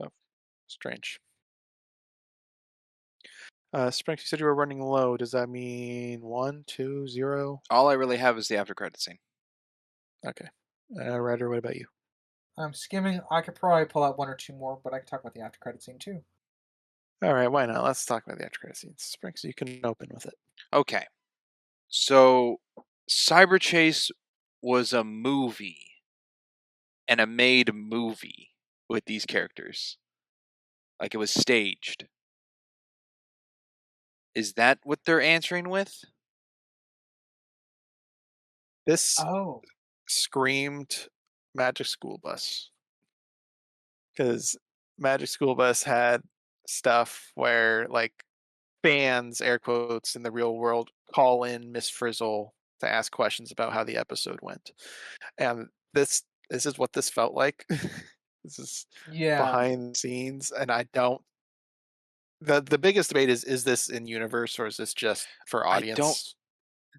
So strange. Sprinks, you said you were running low. Does that mean 1, 2, 0? All I really have is the after credit scene. Okay. Ryder, what about you? I'm skimming. I could probably pull out one or two more, but I can talk about the after credit scene too. All right, why not? Let's talk about the after credit scenes. Sprinks, you can open with it. Okay. So Cyber Chase was a movie and a made movie with these characters. Like it was staged. Is that what they're answering with? This Oh, screamed Magic School Bus because Magic School Bus had stuff where like fans, air quotes, in the real world call in Miss Frizzle to ask questions about how the episode went, and this is what this felt like. This is yeah. behind the scenes, and I don't. The biggest debate is this in universe or is this just for I don't. audience?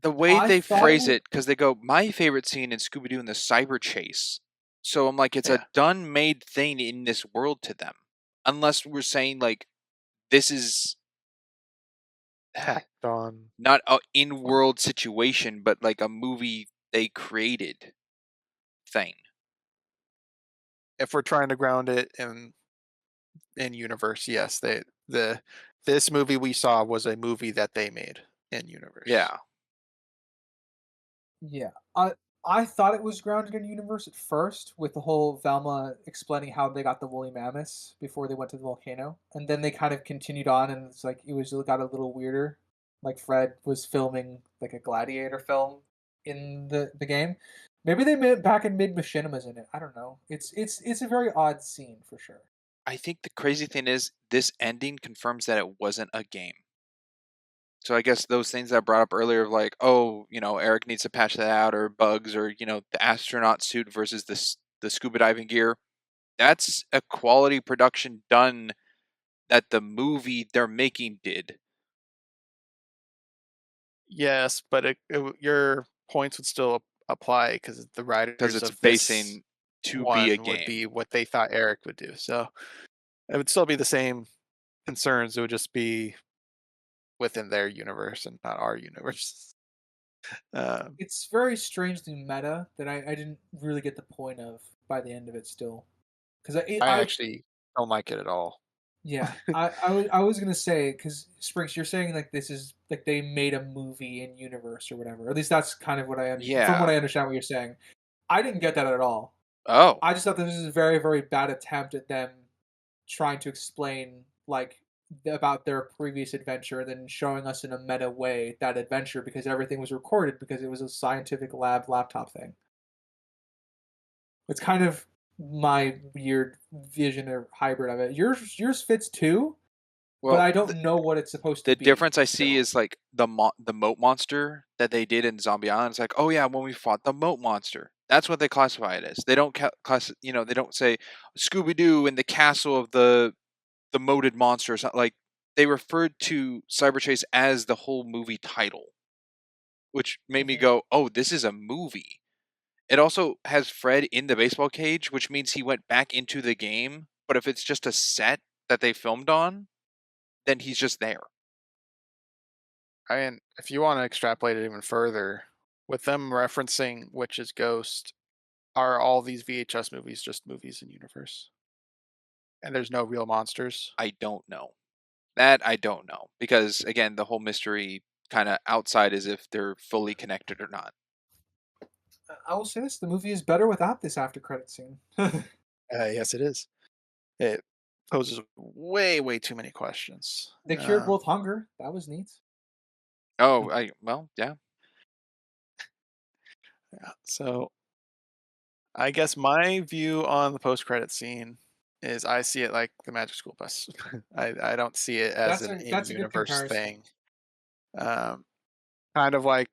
The way I they thought it phrase was. it, because they go, my favorite scene in Scooby-Doo in the Cyber Chase. So I'm like, it's a Yeah, done made thing in this world to them. Unless we're saying like this is tacked on. not a in-world situation, but like a movie they created thing. If we're trying to ground it in universe, yes, the this movie we saw was a movie that they made in universe. Yeah. Yeah, I thought it was grounded in universe at first, with the whole Velma explaining how they got the woolly mammoths before they went to the volcano, and then they kind of continued on, and it's like it was got a little weirder. Like Fred was filming like a gladiator film in the game. Maybe they made back and made machinimas in it. I don't know. It's a very odd scene for sure. I think the crazy thing is this ending confirms that it wasn't a game. So I guess those things that I brought up earlier of like, oh, Eric needs to patch that out, or bugs, or the astronaut suit versus the scuba diving gear. That's a quality production done that the movie they're making did. Yes, but your points would still apply because the because writers it's of this basing to be a one would game. be what they thought Eric would do. So it would still be the same concerns. It would just be within their universe and not our universe. Um, It's very strangely meta that I didn't really get the point of by the end of it still. Because I actually don't like it at all. yeah, I was gonna say because Springs, you're saying like this is like they made a movie in universe or whatever. At least that's kind of what from what Yeah. I understand what you're saying. I didn't get that at all. Oh, I just thought this was a very very bad attempt at them trying to explain like about their previous adventure and then showing us in a meta way that adventure because everything was recorded because it was a scientific lab laptop thing. It's kind of my weird vision or hybrid of it. Yours fits too, but well, I don't know what it's supposed to the be difference I see still. is like the moat monster that they did in Zombie Island. It's like, oh yeah, when we fought the moat monster, that's what they classify it as. They don't they don't say Scooby-Doo in the castle of the moated monster or something. Like they referred to Cyber Chase as the whole movie title, which made me Mhm. go, oh, this is a movie. It also has Fred in the baseball cage, which means he went back into the game. But if it's just a set that they filmed on, then he's just there. I mean, if you want to extrapolate it even further, with them referencing Witch's Ghost, are all these VHS movies just movies in universe? And there's no real monsters? I don't know. That I don't know. Because again, the whole mystery kind of outside is if they're fully connected or not. I will say this: the movie is better without this after credit scene. Yes, it is. It poses way, way too many questions. They cured world hunger. That was neat. Oh, well, yeah. Yeah. So I guess my view on the post-credit scene is I see it like the Magic School Bus. I don't see it as an That's a good in-universe comparison. thing. Um, kind of like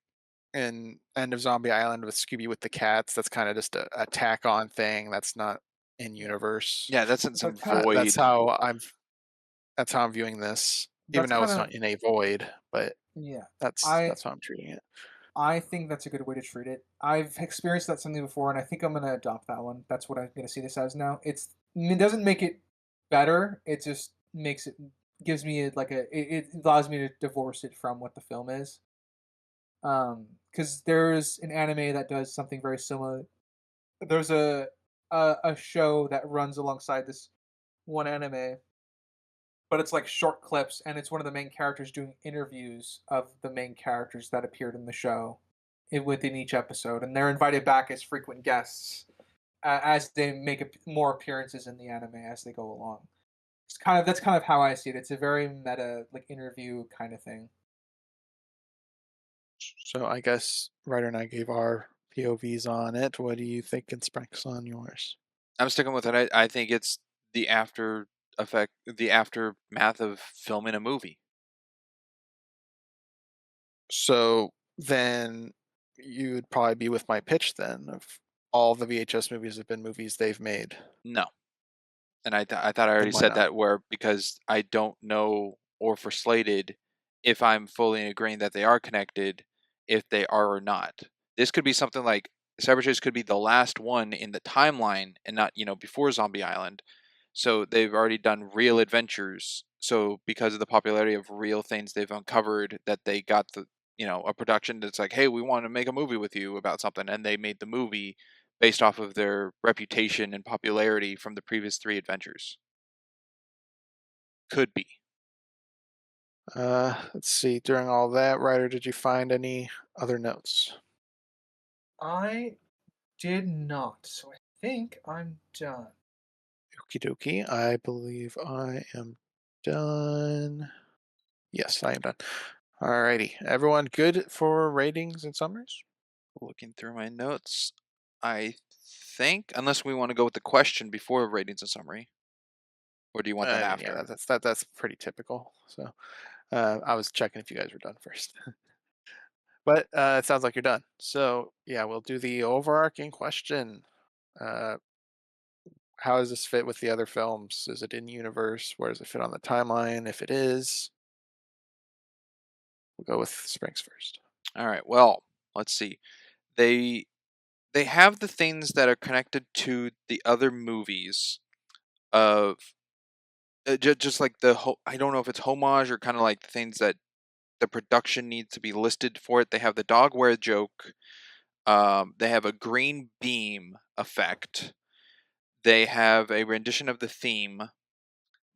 in End of Zombie Island with Scooby with the cats. That's kind of just a tack on thing. That's not in universe. Yeah, that's in But some void. That's how I'm viewing this. Even that's though kind it's of not in a void, but yeah. that's I that's how I'm treating it. I think that's a good way to treat it. I've experienced that something before, and I think I'm gonna adopt that one. That's what I'm gonna see this as now. It doesn't make it better. It just makes it gives me it allows me to divorce it from what the film is. Because there's an anime that does something very similar. There's a show that runs alongside this one anime, but it's like short clips, and it's one of the main characters doing interviews of the main characters that appeared in the show within each episode, and they're invited back as frequent guests as they make more appearances in the anime as they go along. That's kind of how I see it. It's a very meta like interview kind of thing. So I guess Ryder and I gave our POVs on it. What do you think and Sprinkles on yours? I'm sticking with it. I think it's the after effect, the aftermath of filming a movie. So then you'd probably be with my pitch then of all the VHS movies have been movies they've made. No. And I thought I Then already why said not? that where because I don't know or for slated if I'm fully agreeing that they are connected, if they are or not. This could be something like Cyberchase could be the last one in the timeline and not, before Zombie Island. So they've already done real adventures. So because of the popularity of real things they've uncovered, that they got a production that's like, hey, we want to make a movie with you about something, and they made the movie based off of their reputation and popularity from the previous three adventures. Could be. Let's see. During all that, Ryder, did you find any other notes? I did not, so I think I'm done. Okie dokie. I believe I am done. Yes, I am done. Alrighty. Everyone good for ratings and summaries? Looking through my notes, I think, unless we want to go with the question before ratings and summary, or do you want that I mean, yeah, after? that's pretty typical. So I was checking if you guys were done first. But it sounds like you're done. So yeah, we'll do the overarching question. Uh, how does this fit with the other films? Is it in universe? Where does it fit on the timeline? If it is, we'll go with Springs first. All right. Well, let's see. They they have the things that are connected to the other movies of just like I don't know if it's homage or kind of like the things that the production needs to be listed for it. They have the dogware joke. They have a green beam effect. They have a rendition of the theme.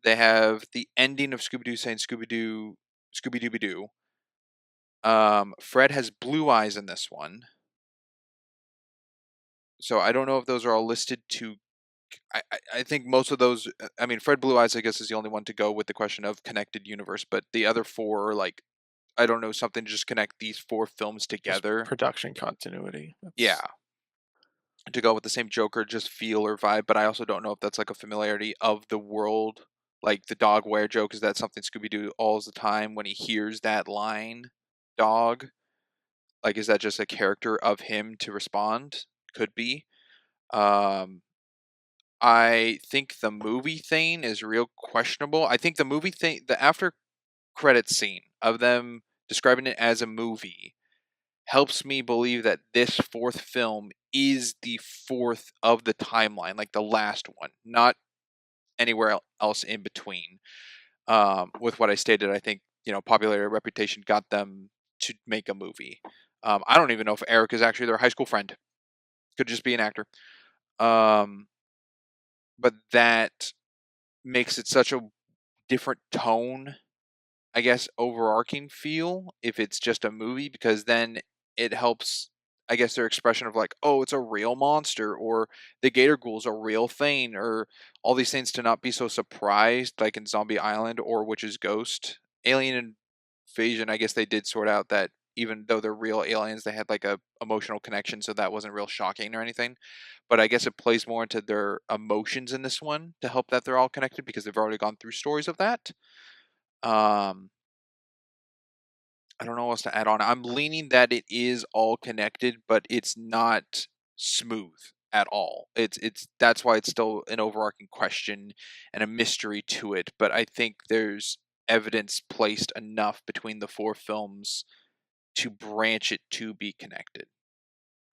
They have the ending of Scooby-Doo saying Scooby-Doo, Scooby-Dooby-Doo. Fred has blue eyes in this one. So I don't know if those are all listed to. I think most of those. I mean, Fred Blue Eyes, I guess, is the only one to go with the question of connected universe. But the other four are like, I don't know, something to just connect these four films Just together. production continuity. Yeah, to go with the same Joker, just feel or vibe. But I also don't know if that's like a familiarity of the world. Like the dog wear joke, is that something Scooby Doo all the time when he hears that line, dog? Like, is that just a character of him to respond? Could be. Um, I think the movie thing is real questionable. I think the movie thing, the after credit scene of them describing it as a movie, helps me believe that this fourth film is the fourth of the timeline, like the last one, not anywhere else in between. With what I stated, I think popularity or reputation got them to make a movie. I don't even know if Eric is actually their high school friend. Could just be an actor. Um, but that makes it such a different tone, I guess, overarching feel if it's just a movie, because then it helps, I guess, their expression of like, oh, it's a real monster, or the Gator Ghoul's a real thing, or all these things, to not be so surprised, like in Zombie Island or Witch's Ghost. Alien Invasion, I guess they did sort out that even though they're real aliens, they had like a emotional connection, so that wasn't real shocking or anything. But I guess it plays more into their emotions in this one to help that they're all connected, because they've already gone through stories of that. Um, I don't know what else to add on. I'm leaning that it is all connected, but it's not smooth at all. It's that's why it's still an overarching question and a mystery to it. But I think there's evidence placed enough between the four films to branch it to be connected.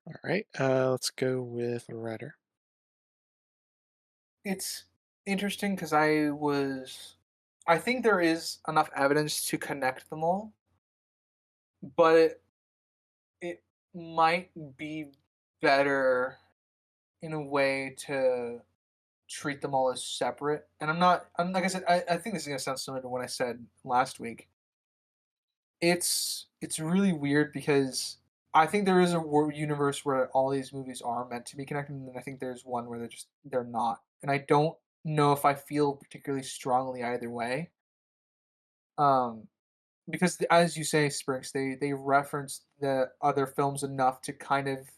All right. Let's go with writer. It's interesting because I think there is enough evidence to connect them all, but it might be better in a way to treat them all as separate. And I'm like I said, I think this is gonna sound similar to what I said last week. It's really weird because I think there is a universe where all these movies are meant to be connected, and then I think there's one where they're not. And I don't know if I feel particularly strongly either way. Um, because as you say, Sprinks, they reference the other films enough to kind of,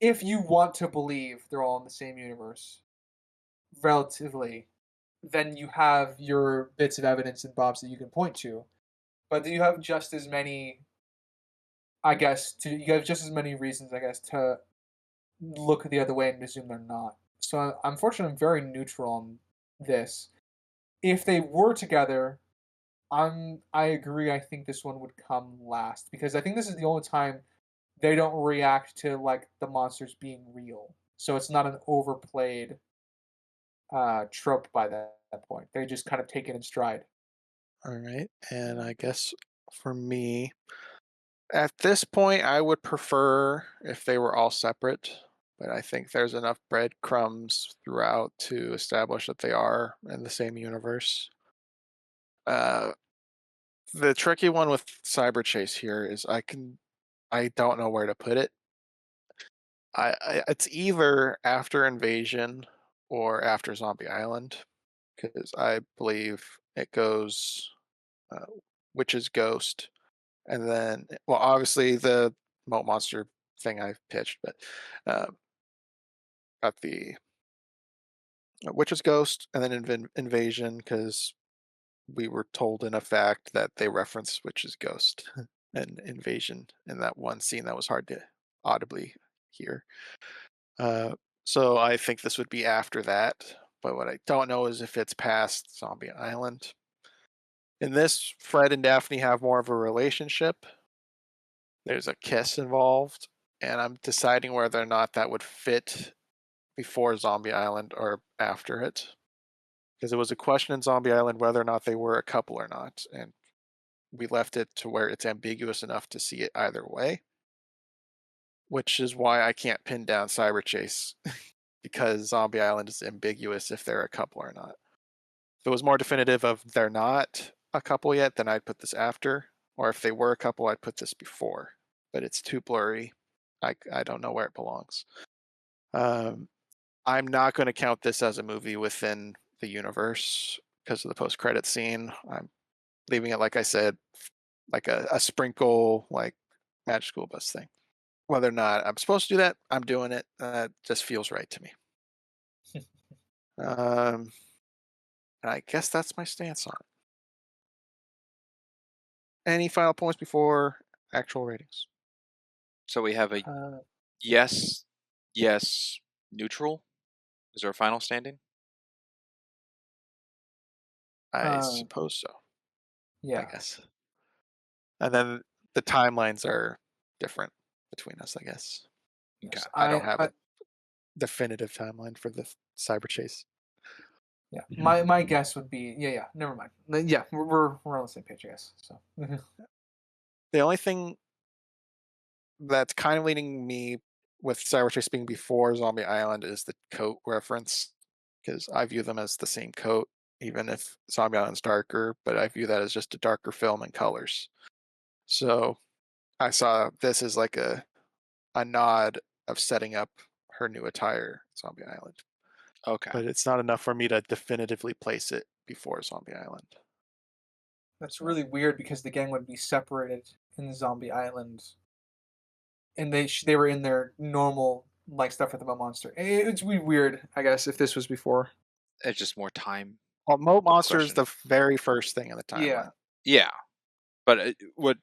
if you want to believe they're all in the same universe, relatively, then you have your bits of evidence and bobs that you can point to. But do you have just as many, I guess, you have just as many reasons, I guess, to look the other way and assume they're not. So unfortunately, I'm very neutral on this. If they were together, I agree. I think this one would come last because I think this is the only time they don't react to like the monsters being real. So it's not an overplayed trope by that point. They just kind of take it in stride. All right. And I guess for me, at this point, I would prefer if they were all separate, but I think there's enough breadcrumbs throughout to establish that they are in the same universe. Uh, the tricky one with Cyber Chase here is I don't know where to put it. It's either after Invasion or after Zombie Island because I believe it goes uh, Witch's Ghost, and then well, obviously the Moat Monster thing I pitched, but uh, got the Witch's Ghost, and then Invasion because we were told in a fact that they reference Witch's Ghost and Invasion in that one scene that was hard to audibly hear. Uh, so I think this would be after that. But what I don't know is if it's past Zombie Island. In this, Fred and Daphne have more of a relationship. There's a kiss involved. and I'm deciding whether or not that would fit before Zombie Island or after it. Because it was a question in Zombie Island whether or not they were a couple or not, and we left it to where it's ambiguous enough to see it either way, which is why I can't pin down Cyber Chase because Zombie Island is ambiguous if they're a couple or not. If it was more definitive of they're not a couple yet, then I'd put this after, or if they were a couple, I'd put this before. But it's too blurry. I don't know where it belongs. I'm not going to count this as a movie within the universe because of the post-credit scene. I'm leaving it, like I said, like a sprinkle, like Magic School Bus thing. Whether or not I'm supposed to do that, I'm doing it. Just feels right to me. I guess that's my stance on it. Any final points before actual ratings? So we have a yes, yes, neutral. Is our final standing? I suppose so. Yeah. I guess. And then the timelines are different between us, I guess. Okay. I don't have a definitive timeline for the Cyber Chase. Yeah, my guess would be yeah. Never mind. Yeah, we're on the same page, I guess. So The only thing that's kind of leading me with Cyber Chase being before Zombie Island is the coat reference, because I view them as the same coat, even if Zombie Island's darker, but I view that as just a darker film and colors. So I saw this as like a nod of setting up her new attire, Zombie Island. Okay. But it's not enough for me to definitively place it before Zombie Island. that's really weird because the gang would be separated in Zombie Island, and they were in their normal like stuff with the Mud Monster. It's weird, I guess, if this was before. It's just more time. Well, Moat Monster is question. the very first thing in the Yeah, timeline. Yeah, but what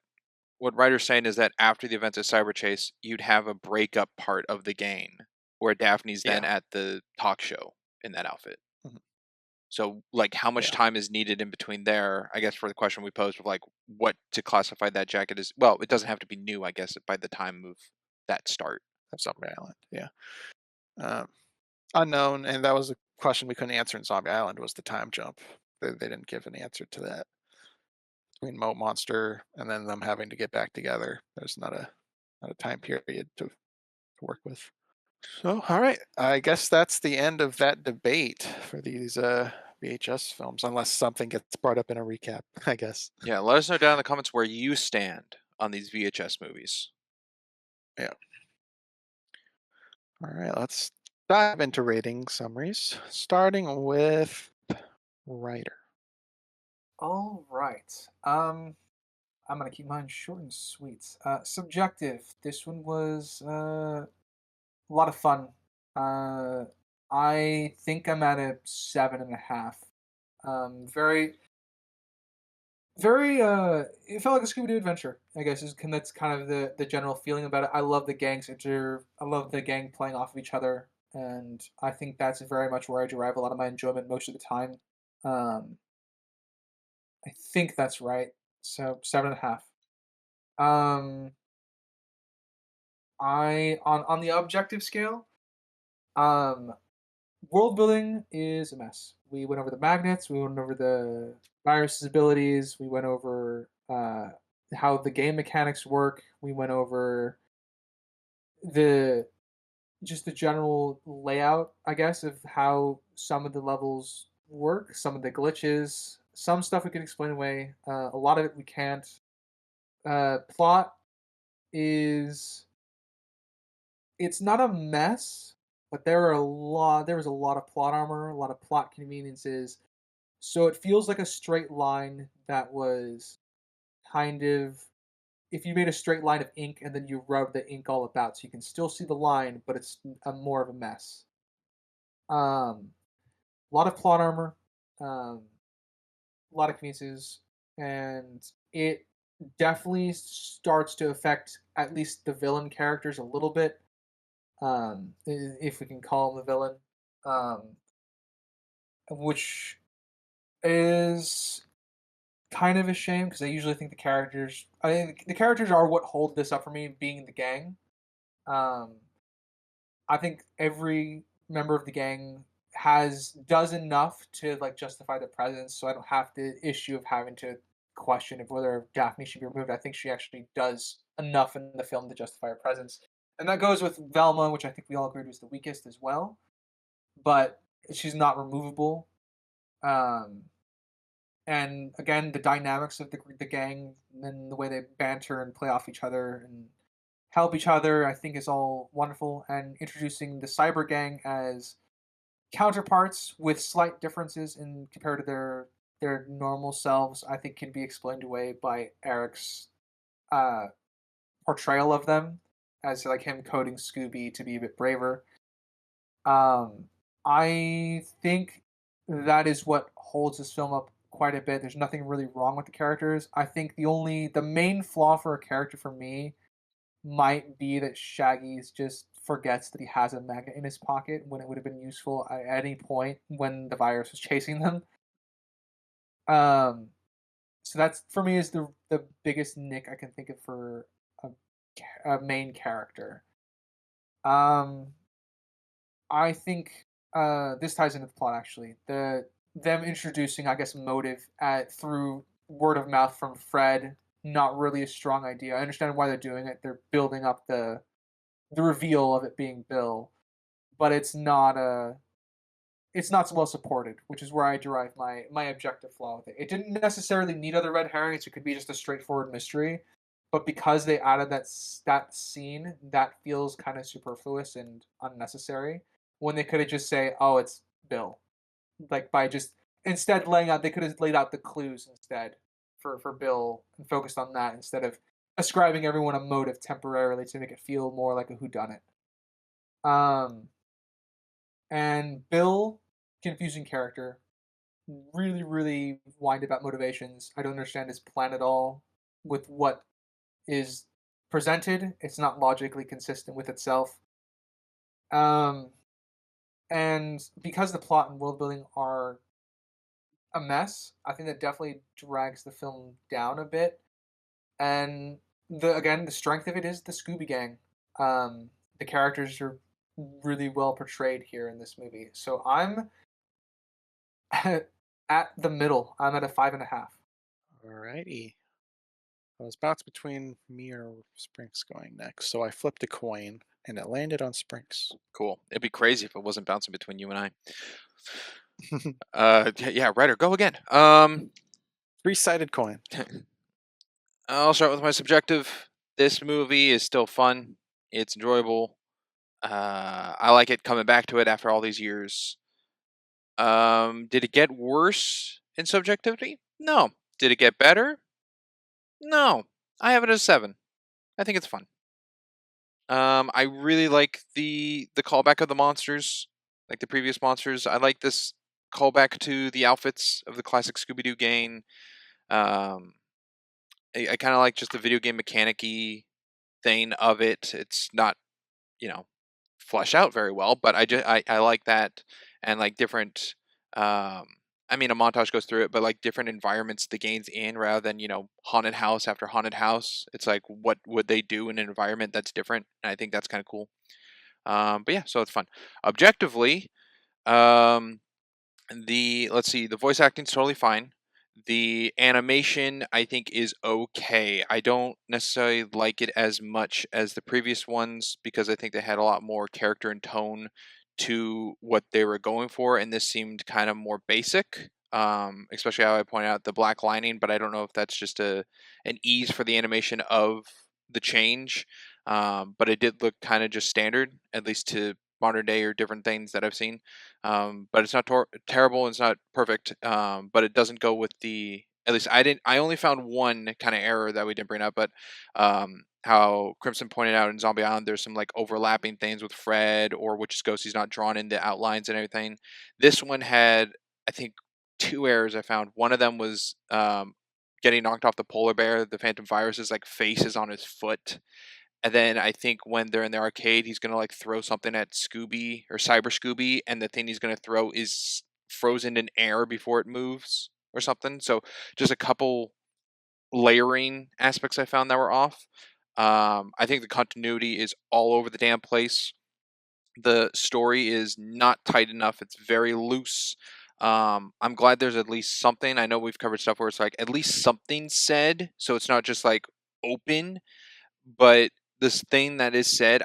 writer's saying is that after the events of Cyber Chase, you'd have a breakup part of the game where Daphne's then Yeah. at the talk show in that outfit. Mhm. So, like, how much Yeah. time is needed in between there? I guess for the question we posed of like what to classify that jacket as. Well, it doesn't have to be new, I guess, by the time of that start. Of Zombie Island. Yeah. Unknown, and that was a question we couldn't answer in Zombie Island was the time jump. They didn't give an answer to that. Between Moat Monster and then them having to get back together, there's not a time period to work with. So, all right, I guess that's the end of that debate for these VHS films, unless something gets brought up in a recap, I guess. Yeah, let us know down in the comments where you stand on these VHS movies. Yeah. All right, let's dive into rating summaries, starting with writer. all right. I'm gonna keep mine short and sweet. Subjective. This one was a lot of fun. Uh, I think I'm at a 7.5. Very, very. It felt like a Scooby Doo adventure. I guess that's kind of the general feeling about it. I love the gangs. I love the gang playing off of each other, and I think that's very much where I derive a lot of my enjoyment most of the time. Um, I think that's right. So 7.5. Um, I on the objective scale, um, world building is a mess. We went over the magnets, we went over the virus's abilities, we went over how the game mechanics work, we went over the just the general layout, I guess, of how some of the levels work, some of the glitches, some stuff we can explain away. A lot of it we can't. Plot is it's not a mess, but there was a lot of plot armor, a lot of plot conveniences. So it feels like a straight line that was kind of if you made a straight line of ink and then you rub the ink all about, so you can still see the line, but it's more of a mess. A lot of plot armor, um, a lot of conveniences, and it definitely starts to affect at least the villain characters a little bit, if we can call him the villain, um, which is kind of a shame because I usually think the characters, I mean, the characters are what hold this up for me, being the gang. Um, I think every member of the gang does enough to like justify their presence, so I don't have the issue of having to question if whether Daphne should be removed. I think she actually does enough in the film to justify her presence, and that goes with Velma, which I think we all agreed was the weakest as well. But she's not removable. Um, and again, the dynamics of the gang and the way they banter and play off each other and help each other, I think is all wonderful. And introducing the cyber gang as counterparts with slight differences in compared to their normal selves, I think can be explained away by Eric's uh, portrayal of them as like him coding Scooby to be a bit braver. Um, I think that is what holds this film up quite a bit. There's nothing really wrong with the characters. I think the main flaw for a character for me might be that Shaggy's just forgets that he has a magnet in his pocket when it would have been useful at any point when the virus was chasing them. Um, so that's for me is the biggest nick I can think of for a, a main character. Um, I think this ties into the plot actually. Them introducing, I guess, motive through word of mouth from Fred, not really a strong idea. I understand why they're doing it. They're building up the reveal of it being Bill, but it's not so well supported, which is where I derive my objective flaw with it. It didn't necessarily need other red herrings. It could be just a straightforward mystery, but because they added that scene, that feels kind of superfluous and unnecessary. When they could have just say, "Oh, it's Bill," like by just instead laying out, they could have laid out the clues instead for Bill and focused on that instead of ascribing everyone a motive temporarily to make it feel more like a whodunit. Um, and Bill, confusing character, really, really whined about motivations. I don't understand his plan at all with what is presented. It's not logically consistent with itself. Um, and because the plot and world building are a mess, I think that definitely drags the film down a bit. And the strength of it is the Scooby Gang. The characters are really well portrayed here in this movie. So I'm at the middle. I'm at a 5.5. Alrighty. I was bounced between me or Sprinks going next, so I flipped a coin and it landed on Sprinks. Cool. It'd be crazy if it wasn't bouncing between you and I. Yeah, Ryder, go again. Three-sided coin. I'll start with my subjective. This movie is still fun. It's enjoyable. I like it coming back to it after all these years. Did it get worse in subjectivity? No. Did it get better? No. I have it as 7. I think it's fun. I really like the callback of the monsters, like the previous monsters. I like this callback to the outfits of the classic Scooby-Doo gang. Um, I kind of like just the video game mechanic-y thing of it. It's not, you know, flesh out very well, but I like that, and like different. I mean, a montage goes through it, but like different environments the game's in, rather than haunted house after haunted house. It's like what would they do in an environment that's different, and I think that's kind of cool. But yeah, so it's fun. Objectively, um, let's see, the voice acting's totally fine. The animation I think is okay. I don't necessarily like it as much as the previous ones because I think they had a lot more character and tone to what they were going for, and this seemed kind of more basic. Especially how I point out the black lining, but I don't know if that's just an ease for the animation of the change. But it did look kind of just standard, at least to modern day or different things that I've seen. But it's not terrible. It's not perfect. But it doesn't go with the. At least I didn't. I only found one kind of error that we didn't bring up, but how Crimson pointed out in Zombie Island, there's some like overlapping things with Fred or Witch's Ghost. He's not drawn in the outlines and everything. This one had, I think, 2 errors. I found one of them was getting knocked off the polar bear. The Phantom Virus's like face is on his foot. And then I think when they're in the arcade, he's gonna like throw something at Scooby or Cyber Scooby, and the thing he's gonna throw is frozen in air before it moves or something. So just a couple layering aspects I found that were off. I think the continuity is all over the damn place. The story is not tight enough. It's very loose. I'm glad there's at least something. I know we've covered stuff where it's like at least something said, so it's not just like open. But this thing that is said,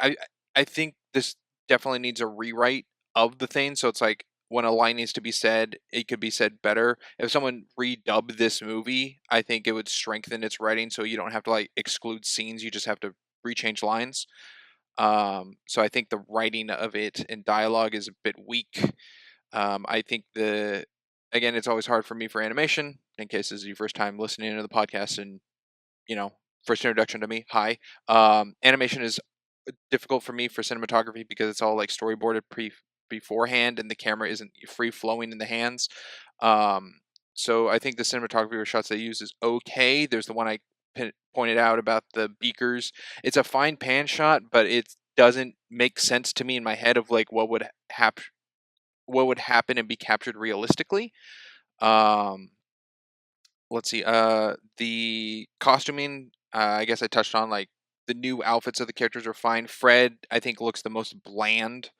I think this definitely needs a rewrite of the thing. So it's like when a line needs to be said, it could be said better. If someone redubbed this movie, I think it would strengthen its writing. So you don't have to like exclude scenes. You just have to rechange lines. So I think the writing of it in dialogue is a bit weak. I think again, it's always hard for me for animation. In case this is your first time listening to the podcast, and you know, first introduction to me, hi. Animation is difficult for me for cinematography because it's all like storyboarded beforehand, and the camera isn't free flowing in the hands. Um, so I think the cinematography or shots they use is okay. There's the one I pointed out about the beakers. It's a fine pan shot, but it doesn't make sense to me in my head of like what would happen and be captured realistically. Um, let's see. The costuming. I guess I touched on like the new outfits of the characters are fine. Fred, I think, looks the most bland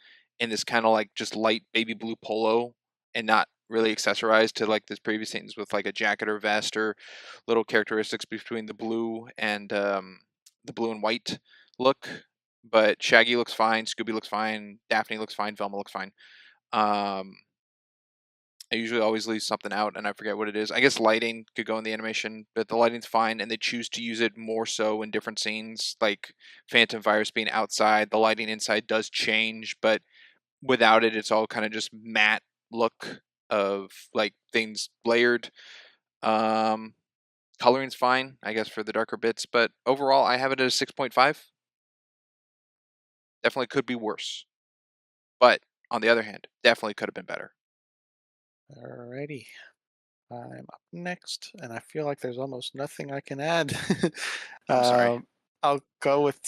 in this kind of like just light baby blue polo and not really accessorized to like this previous things with like a jacket or vest or little characteristics between the blue and white look. But Shaggy looks fine. Scooby looks fine. Daphne looks fine. Velma looks fine. Um, I usually always leave something out and I forget what it is. I guess lighting could go in the animation, but the lighting's fine and they choose to use it more so in different scenes, like Phantom Virus being outside. The lighting inside does change, but without it, it's all kind of just matte look of like things layered. Um, Coloring's fine, I guess, for the darker bits, but overall, I have it at a 6.5. Definitely could be worse, but on the other hand, definitely could have been better. Alrighty. I'm up next, and I feel like there's almost nothing I can add. I'm sorry. um, I'll go with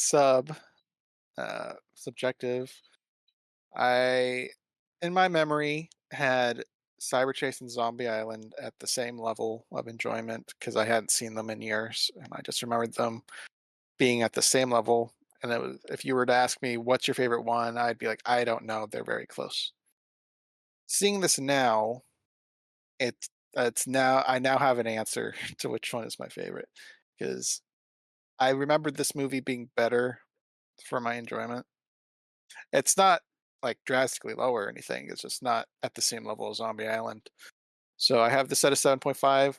subjective. I, in my memory, had Cyber Chase and Zombie Island at the same level of enjoyment because I hadn't seen them in years, and I just remembered them being at the same level. And it was, if you were to ask me what's your favorite one, I'd be like, I don't know. They're very close. Seeing this now, it's now I now have an answer to which one is my favorite because I remembered this movie being better for my enjoyment. It's not like drastically lower or anything. It's just not at the same level as Zombie Island. So I have this at a 7.5.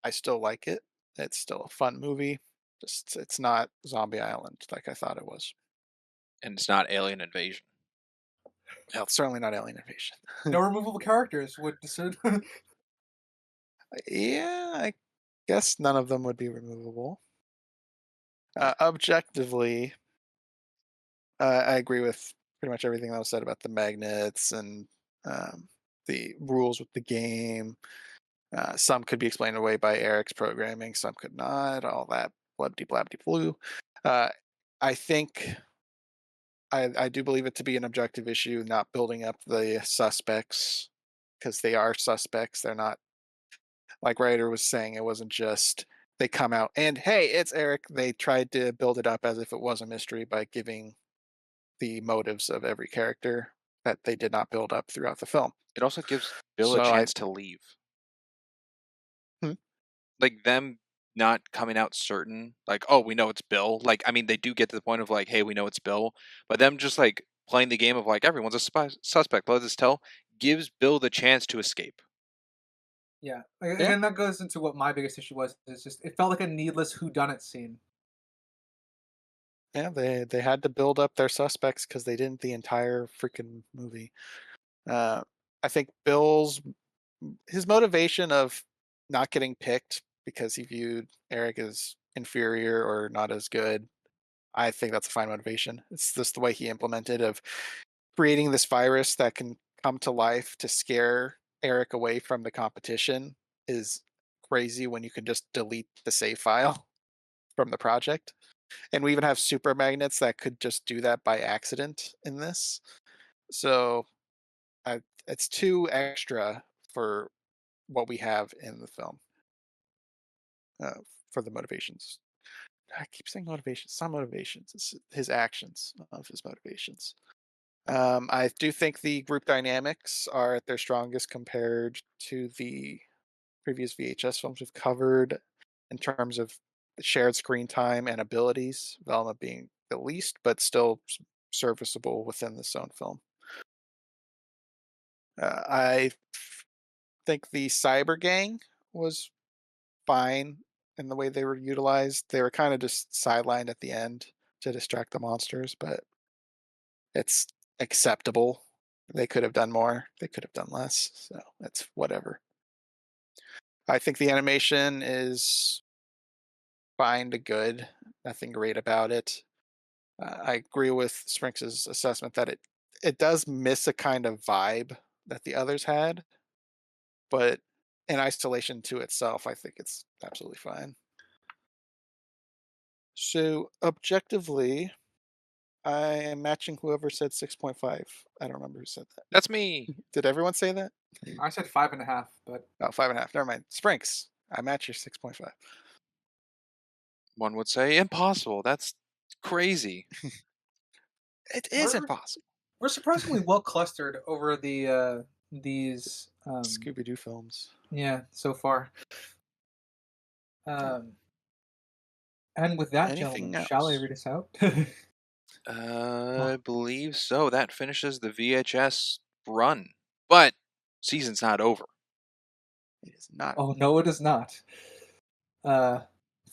I still like it. It's still a fun movie. Just it's not Zombie Island like I thought it was. And it's not Alien Invasion. Well, it's certainly not Alien Invasion. No removable characters would discern. Yeah, I guess none of them would be removable. Objectively, I agree with pretty much everything that was said about the magnets and um, the rules with the game. Some could be explained away by Eric's programming, some could not. All that blabdy blabdy blue. Uh, I think I do believe it to be an objective issue, not building up the suspects because they are suspects. They're not like Ryder was saying. It wasn't just they come out and hey, it's Eric. They tried to build it up as if it was a mystery by giving the motives of every character that they did not build up throughout the film. It also gives Bill a So I chance to leave. hmm, Like them not coming out certain, like, oh, we know it's Bill. Like, I mean, they do get to the point of like, hey, we know it's Bill, but them just like playing the game of like everyone's a suspect. Let us tell gives Bill the chance to escape. Yeah, yeah, and that goes into what my biggest issue was. Is just it felt like a needless whodunit scene. yeah, they had to build up their suspects because they didn't the entire freaking movie. Uh, I think Bill's his motivation of not getting picked because he viewed Eric as inferior or not as good. I think that's a fine motivation. It's just the way he implemented of creating this virus that can come to life to scare Eric away from the competition is crazy when you can just delete the save file from the project. And we even have super magnets that could just do that by accident in this. So it's too extra for what we have in the film uh, for the motivations. I keep saying motivations. It's not motivations. It's his actions of his motivations. I do think the group dynamics are at their strongest compared to the previous VHS films we've covered in terms of shared screen time and abilities. Velma being the least, but still serviceable within this own film. I think the Cyber Gang was fine in the way they were utilized. They were kind of just sidelined at the end to distract the monsters, but it's acceptable. They could have done more. They could have done less. So it's whatever. I think the animation is fine to good. Nothing great about it. I agree with Sprinks' assessment that it does miss a kind of vibe that the others had, but in isolation to itself, I think it's absolutely fine. So objectively, I am matching whoever said 6.5. I don't remember who said that. That's me. Did everyone say that? I said 5.5, but Oh, 5.5. Never mind. Sprinks. I match your 6.5. One would say impossible. That's crazy. It is we're impossible. we're surprisingly well clustered over these Scooby-Doo films. yeah, so far. And with that, gentlemen, Anything shall I else? read us out? I believe so. That finishes the VHS run. But season's not over. It is not. Oh no, it is not. Uh,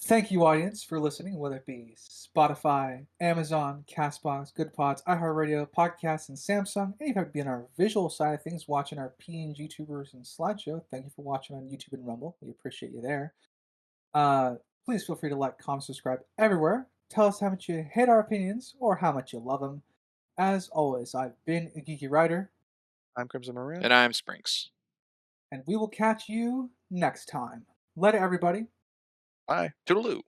Thank you, audience, for listening, whether it be Spotify, Amazon, Castbox, Good Pods, iHeartRadio, Podcasts, and Samsung. And if you have been on our visual side of things, watching our PNG YouTubers and slideshow, thank you for watching on YouTube and Rumble. We appreciate you there. Please feel free to like, comment, subscribe everywhere. Tell us how much you hate our opinions or how much you love them. As always, I've been a Geeky Writer, I'm Crimson Maroon. And I'm Sprinks. and we will catch you next time. Later, everybody. Bye. Toodaloo.